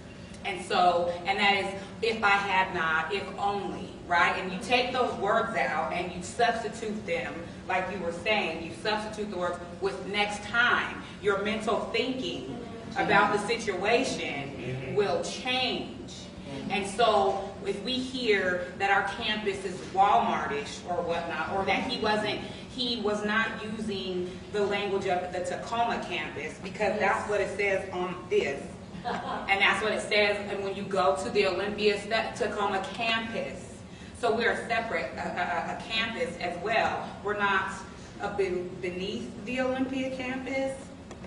and that is if I had not, if only. Right? And you take those words out and you substitute them, like you were saying, you substitute the words with next time. Your mental thinking about the situation will change. And so if we hear that our campus is Walmartish or whatnot, or that he was not using the language of the Tacoma campus, because that's what it says on this. And that's what it says and when you go to the Olympia Tacoma campus. So we're a separate a campus as well. We're not beneath the Olympia campus,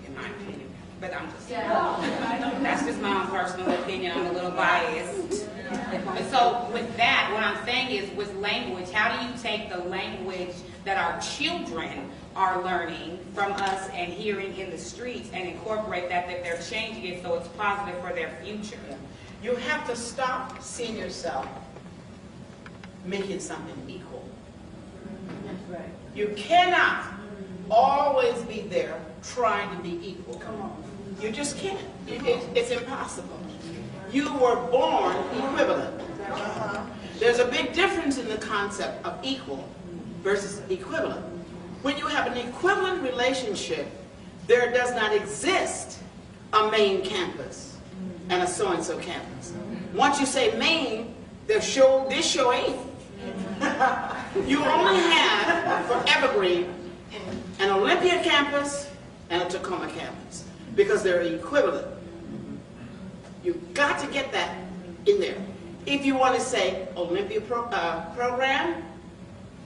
in my opinion. But I'm just that's just my own personal opinion. I'm a little biased. And so with that, what I'm saying is with language, how do you take the language that our children are learning from us and hearing in the streets and incorporate that they're changing it so it's positive for their future? You have to stop seeing yourself making something equal. That's right. You cannot always be there trying to be equal. Come on. You just can't. It's impossible. You were born equivalent. There's a big difference in the concept of equal versus equivalent. When you have an equivalent relationship, there does not exist a main campus and a so-and-so campus. Once you say main, this show ain't. You only have, for Evergreen, an Olympia campus and a Tacoma campus because they're equivalent. You've got to get that in there. If you want to say Olympia program,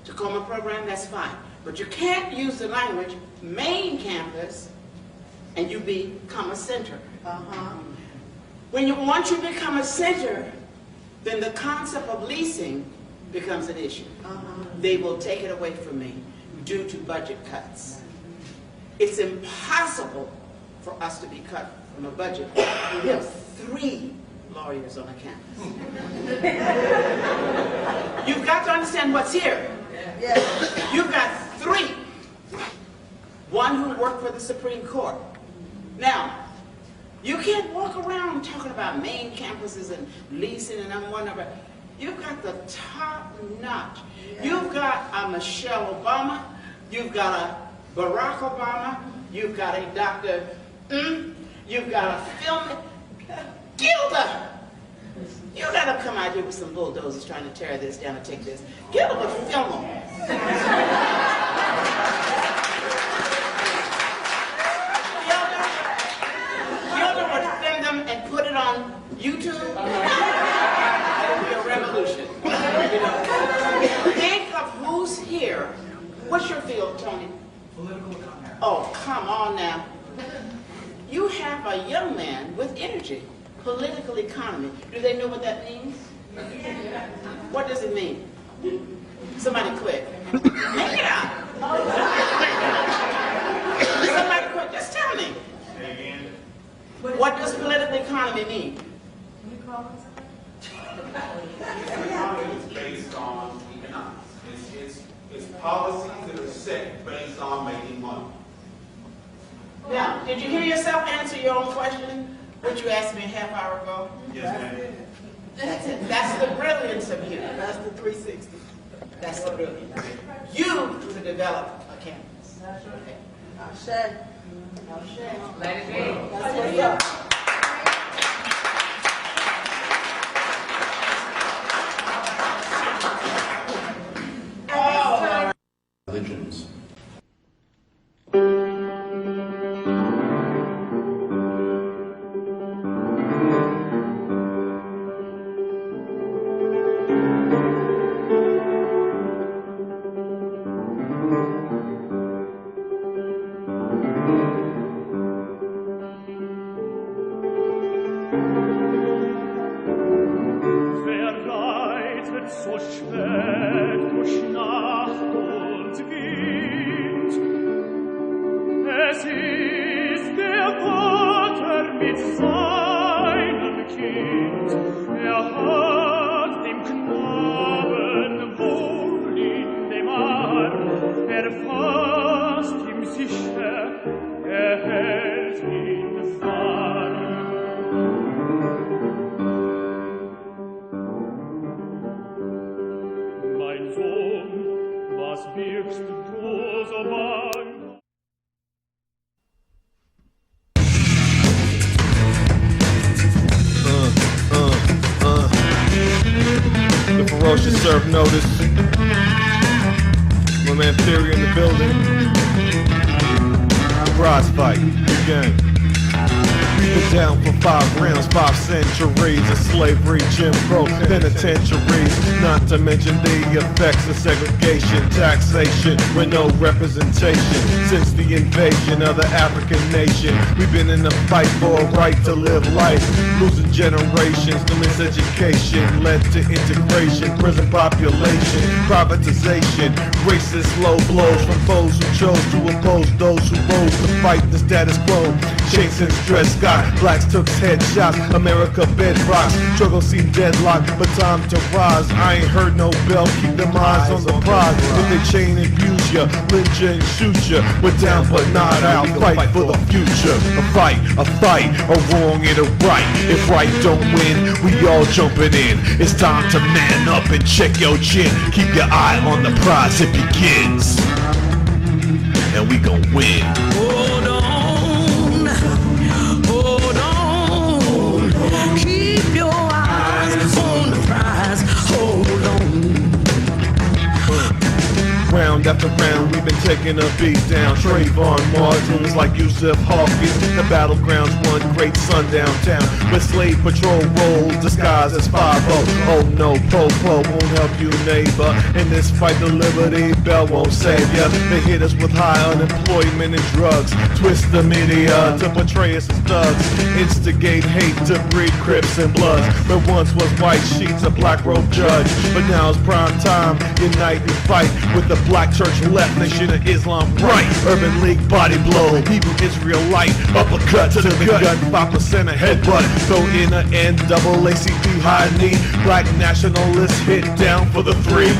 Tacoma program, that's fine. But you can't use the language main campus and you become a center. Once you become a center, then the concept of leasing becomes an issue. They will take it away from me due to budget cuts. It's impossible for us to be cut from a budget. We have 3 lawyers on a campus. You've got to understand what's here. You've got 3. One who worked for the Supreme Court. Now, you can't walk around talking about main campuses and leasing and I'm one of it. You've got the top notch. You've got a Michelle Obama. You've got a Barack Obama. You've got a Dr. You've got a film. Gilda! You let them come out here with some bulldozers trying to tear this down and take this. Gilda would film them. Gilda would film them and put it on YouTube. It'll be a revolution. Think of who's here. What's your field, Tony? Political economy. Oh, come on now. You have a young man with energy. Political economy. Do they know what that means? What does it mean? Somebody quick. Make it up. Somebody quick. Just tell me. What does political economy mean? Economy is based on economics. It's policies that are set based on making money. Now, did you hear yourself answer your own question, which you asked me a half hour ago? Yes, ma'am. That's it. That's the brilliance of you. That's the 360. That's the brilliance. You to develop a campus. That's right. I'll say. Let it be. That's what's up. Religions. so spät durch Nacht und Wind. Es ist der Vater mit seinem Kind. Hat dem Knaben wohl in dem Arm, fasst ihm sicher, hält ihn warm. Mein Sohn, was birgst du so bang? The ferocious serve notice. My man Theory in the building. Prize fight, gang. We've been down for 5 rounds, 5 centuries of slavery, Jim Crow, penitentiaries. Not to mention the effects of segregation, taxation, with no representation. Since the invasion of the African nation, we've been in a fight for a right to live life. Losing generations to miseducation led to integration, prison population, privatization, racist low blows from foes who chose to oppose those who rose to fight the status quo. Chains and stress got blacks took headshots, America bedrocks. Struggle seemed deadlocked, but time to rise. I ain't heard no bell, keep them eyes on the prize. If they chain and abuse ya, lynch ya and shoot ya, we're down but not out. Fight for the future. A fight, a wrong and a right. If right don't win, we all jumping in. It's time to man up and check your chin. Keep your eye on the prize, it begins. And we gon' win. Hold on, keep your eyes on the prize, hold on. Round after round, we've been taking a beat down. Trayvon Martin's like Yusuf Hawkins. The battlegrounds one great sundown town, with slave patrol rolls disguised as 5-0. Oh no, Po-Po won't help you, neighbor. In this fight, the Liberty Bell won't save ya. They hit us with high unemployment and drugs, twist the media to portray us as thugs, instigate hate to breed Crips and Bloods. But once was white sheets, a black robe judge, but now it's prime time. Unite and fight with the Black Church left, Nation of Islam right. Urban League body blow, Hebrew Israelite uppercut to the gut, 5% a headbutt. Throw in a NAACP high knee. Black nationalists hit down for the 3.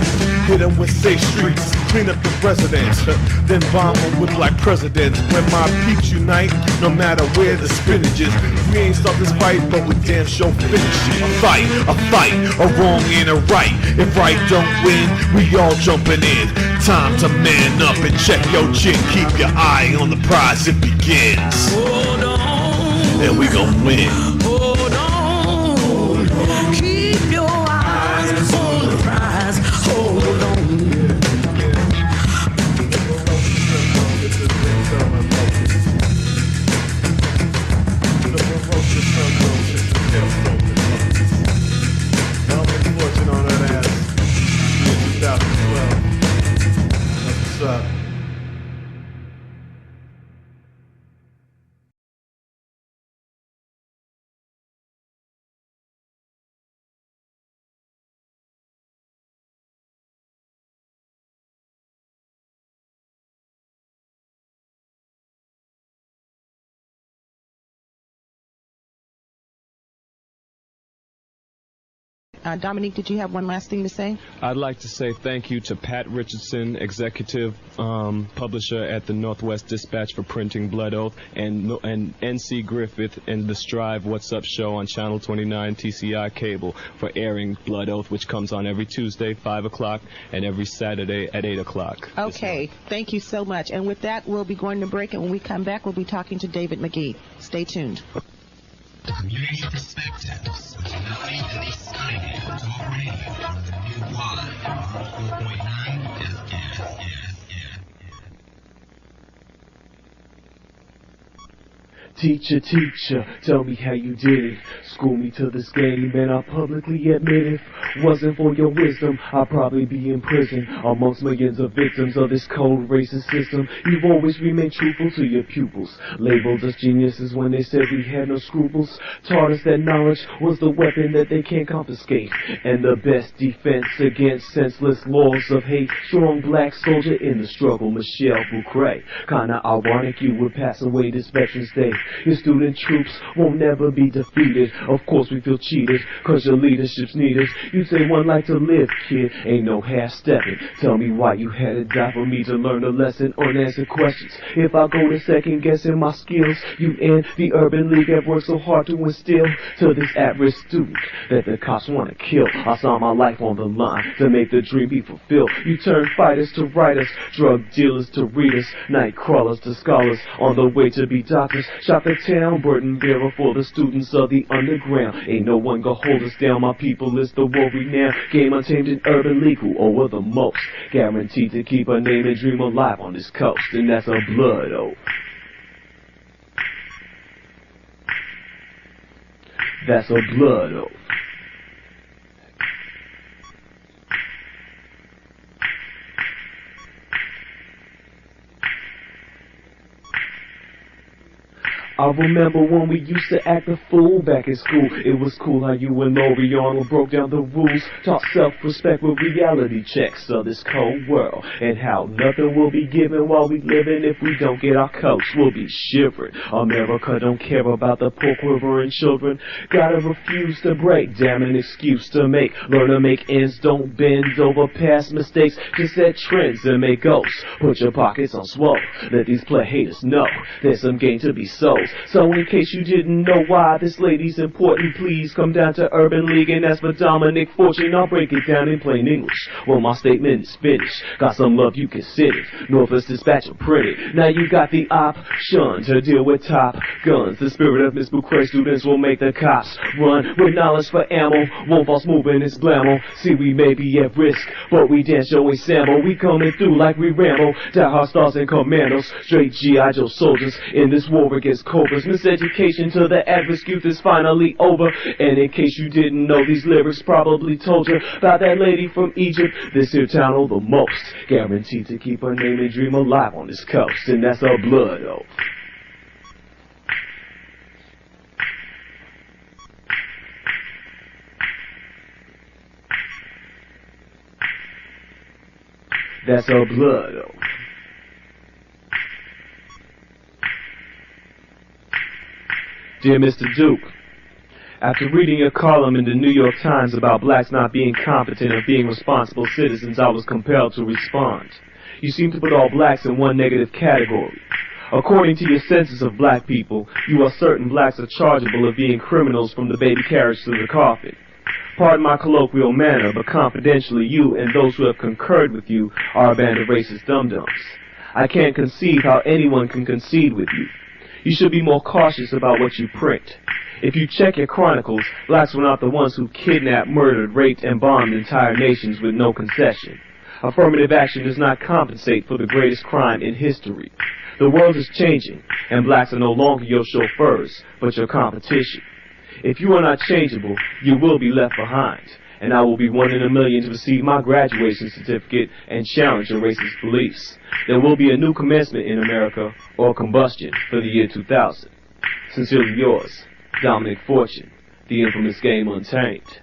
Hit them with safe streets, clean up the residents, then bomb them with black presidents. When my peeps unite, no matter where the spinach is, we ain't stop this fight, but we damn sure finish it. A fight, a wrong and a right. If right don't win, we all jumping in. Time to man up and check your chin. Keep your eye on the prize, it begins. Hold on, and we gon' win. Hold on, keep your eyes on the prize, hold on. Up. Dominique, did you have one last thing to say? I'd like to say thank you to Pat Richardson, executive publisher at the Northwest Dispatch, for printing Blood Oath, and N.C. Griffith and the Strive What's Up show on Channel 29 TCI cable for airing Blood Oath, which comes on every Tuesday, 5 o'clock, and every Saturday at 8 o'clock. Okay, thank you so much. And with that, we'll be going to break, and when we come back, we'll be talking to David McGee. Stay tuned. Community perspectives with Landy and the Skynet Talk Radio on the new live 4.9 FM. Teacher, teacher, tell me how you did it. School me to this game and I publicly admit it. Wasn't for your wisdom, I'd probably be in prison amongst millions of victims of this cold racist system. You've always remained truthful to your pupils, labeled us geniuses when they said we had no scruples. Taught us that knowledge was the weapon that they can't confiscate, and the best defense against senseless laws of hate. Strong black soldier in the struggle, Michelle Boucret. Kinda ironic you would pass away this Veterans Day. Your student troops won't never be defeated. Of course we feel cheated, cause your leadership's needed. You say one life to live, kid, ain't no half-stepping. Tell me why you had to die for me to learn a lesson, unanswered questions. If I go to second guessing my skills, you and the Urban League have worked so hard to instill to this at-risk student that the cops wanna kill. I saw my life on the line to make the dream be fulfilled. You turned fighters to writers, drug dealers to readers, night crawlers to scholars, on the way to be doctors. Shot the town, burden bearer for the students of the underground. Ain't no one gonna hold us down, my people is the war renowned. Game untamed in Urban League, who over the most. Guaranteed to keep a name and dream alive on this coast, and that's a blood oath. That's a blood oath. I remember when we used to act a fool back in school. It was cool how you and L'Oreal broke down the rules, taught self-respect with reality checks of this cold world, and how nothing will be given while we living. If we don't get our coats, we'll be shivering. America don't care about the poor quivering children. Gotta refuse to break, damn an excuse to make. Learn to make ends, don't bend over past mistakes. Just set trends and make goals. Put your pockets on swole. Let these play haters know there's some game to be sold. So in case you didn't know why this lady's important, please come down to Urban League and ask for Dominic Fortune. I'll break it down in plain English. Well, my statement is finished. Got some love, you consider it. Northwest Dispatch will print it. Now you got the option to deal with top guns. The spirit of Miss Boucret students will make the cops run with knowledge for ammo. Won't false moving is blammo. See, we may be at risk, but we dance show and sample. We coming through like we Rambo. Die hard stars and commandos. Straight G.I. Joe soldiers in this war against cobras. Miseducation to the average youth is finally over. And in case you didn't know, these lyrics probably told you about that lady from Egypt. This here town oh the most. Guaranteed to keep her name and dream alive on this coast. And that's a blood oath. That's a blood oath. Dear Mr. Duke, after reading your column in the New York Times about blacks not being competent or being responsible citizens, I was compelled to respond. You seem to put all blacks in one negative category. According to your census of black people, you are certain blacks are chargeable of being criminals from the baby carriage to the coffin. Pardon my colloquial manner, but confidentially you and those who have concurred with you are a band of racist dum-dums. I can't conceive how anyone can concede with you. You should be more cautious about what you print. If you check your chronicles, blacks were not the ones who kidnapped, murdered, raped, and bombed entire nations with no concession. Affirmative action does not compensate for the greatest crime in history. The world is changing, and blacks are no longer your chauffeurs, but your competition. If you are not changeable, you will be left behind, and I will be one in a million to receive my graduation certificate and challenge your racist beliefs. There will be a new commencement in America, or combustion, for the year 2000. Sincerely yours, Dominic Fortune, the infamous Game Untamed.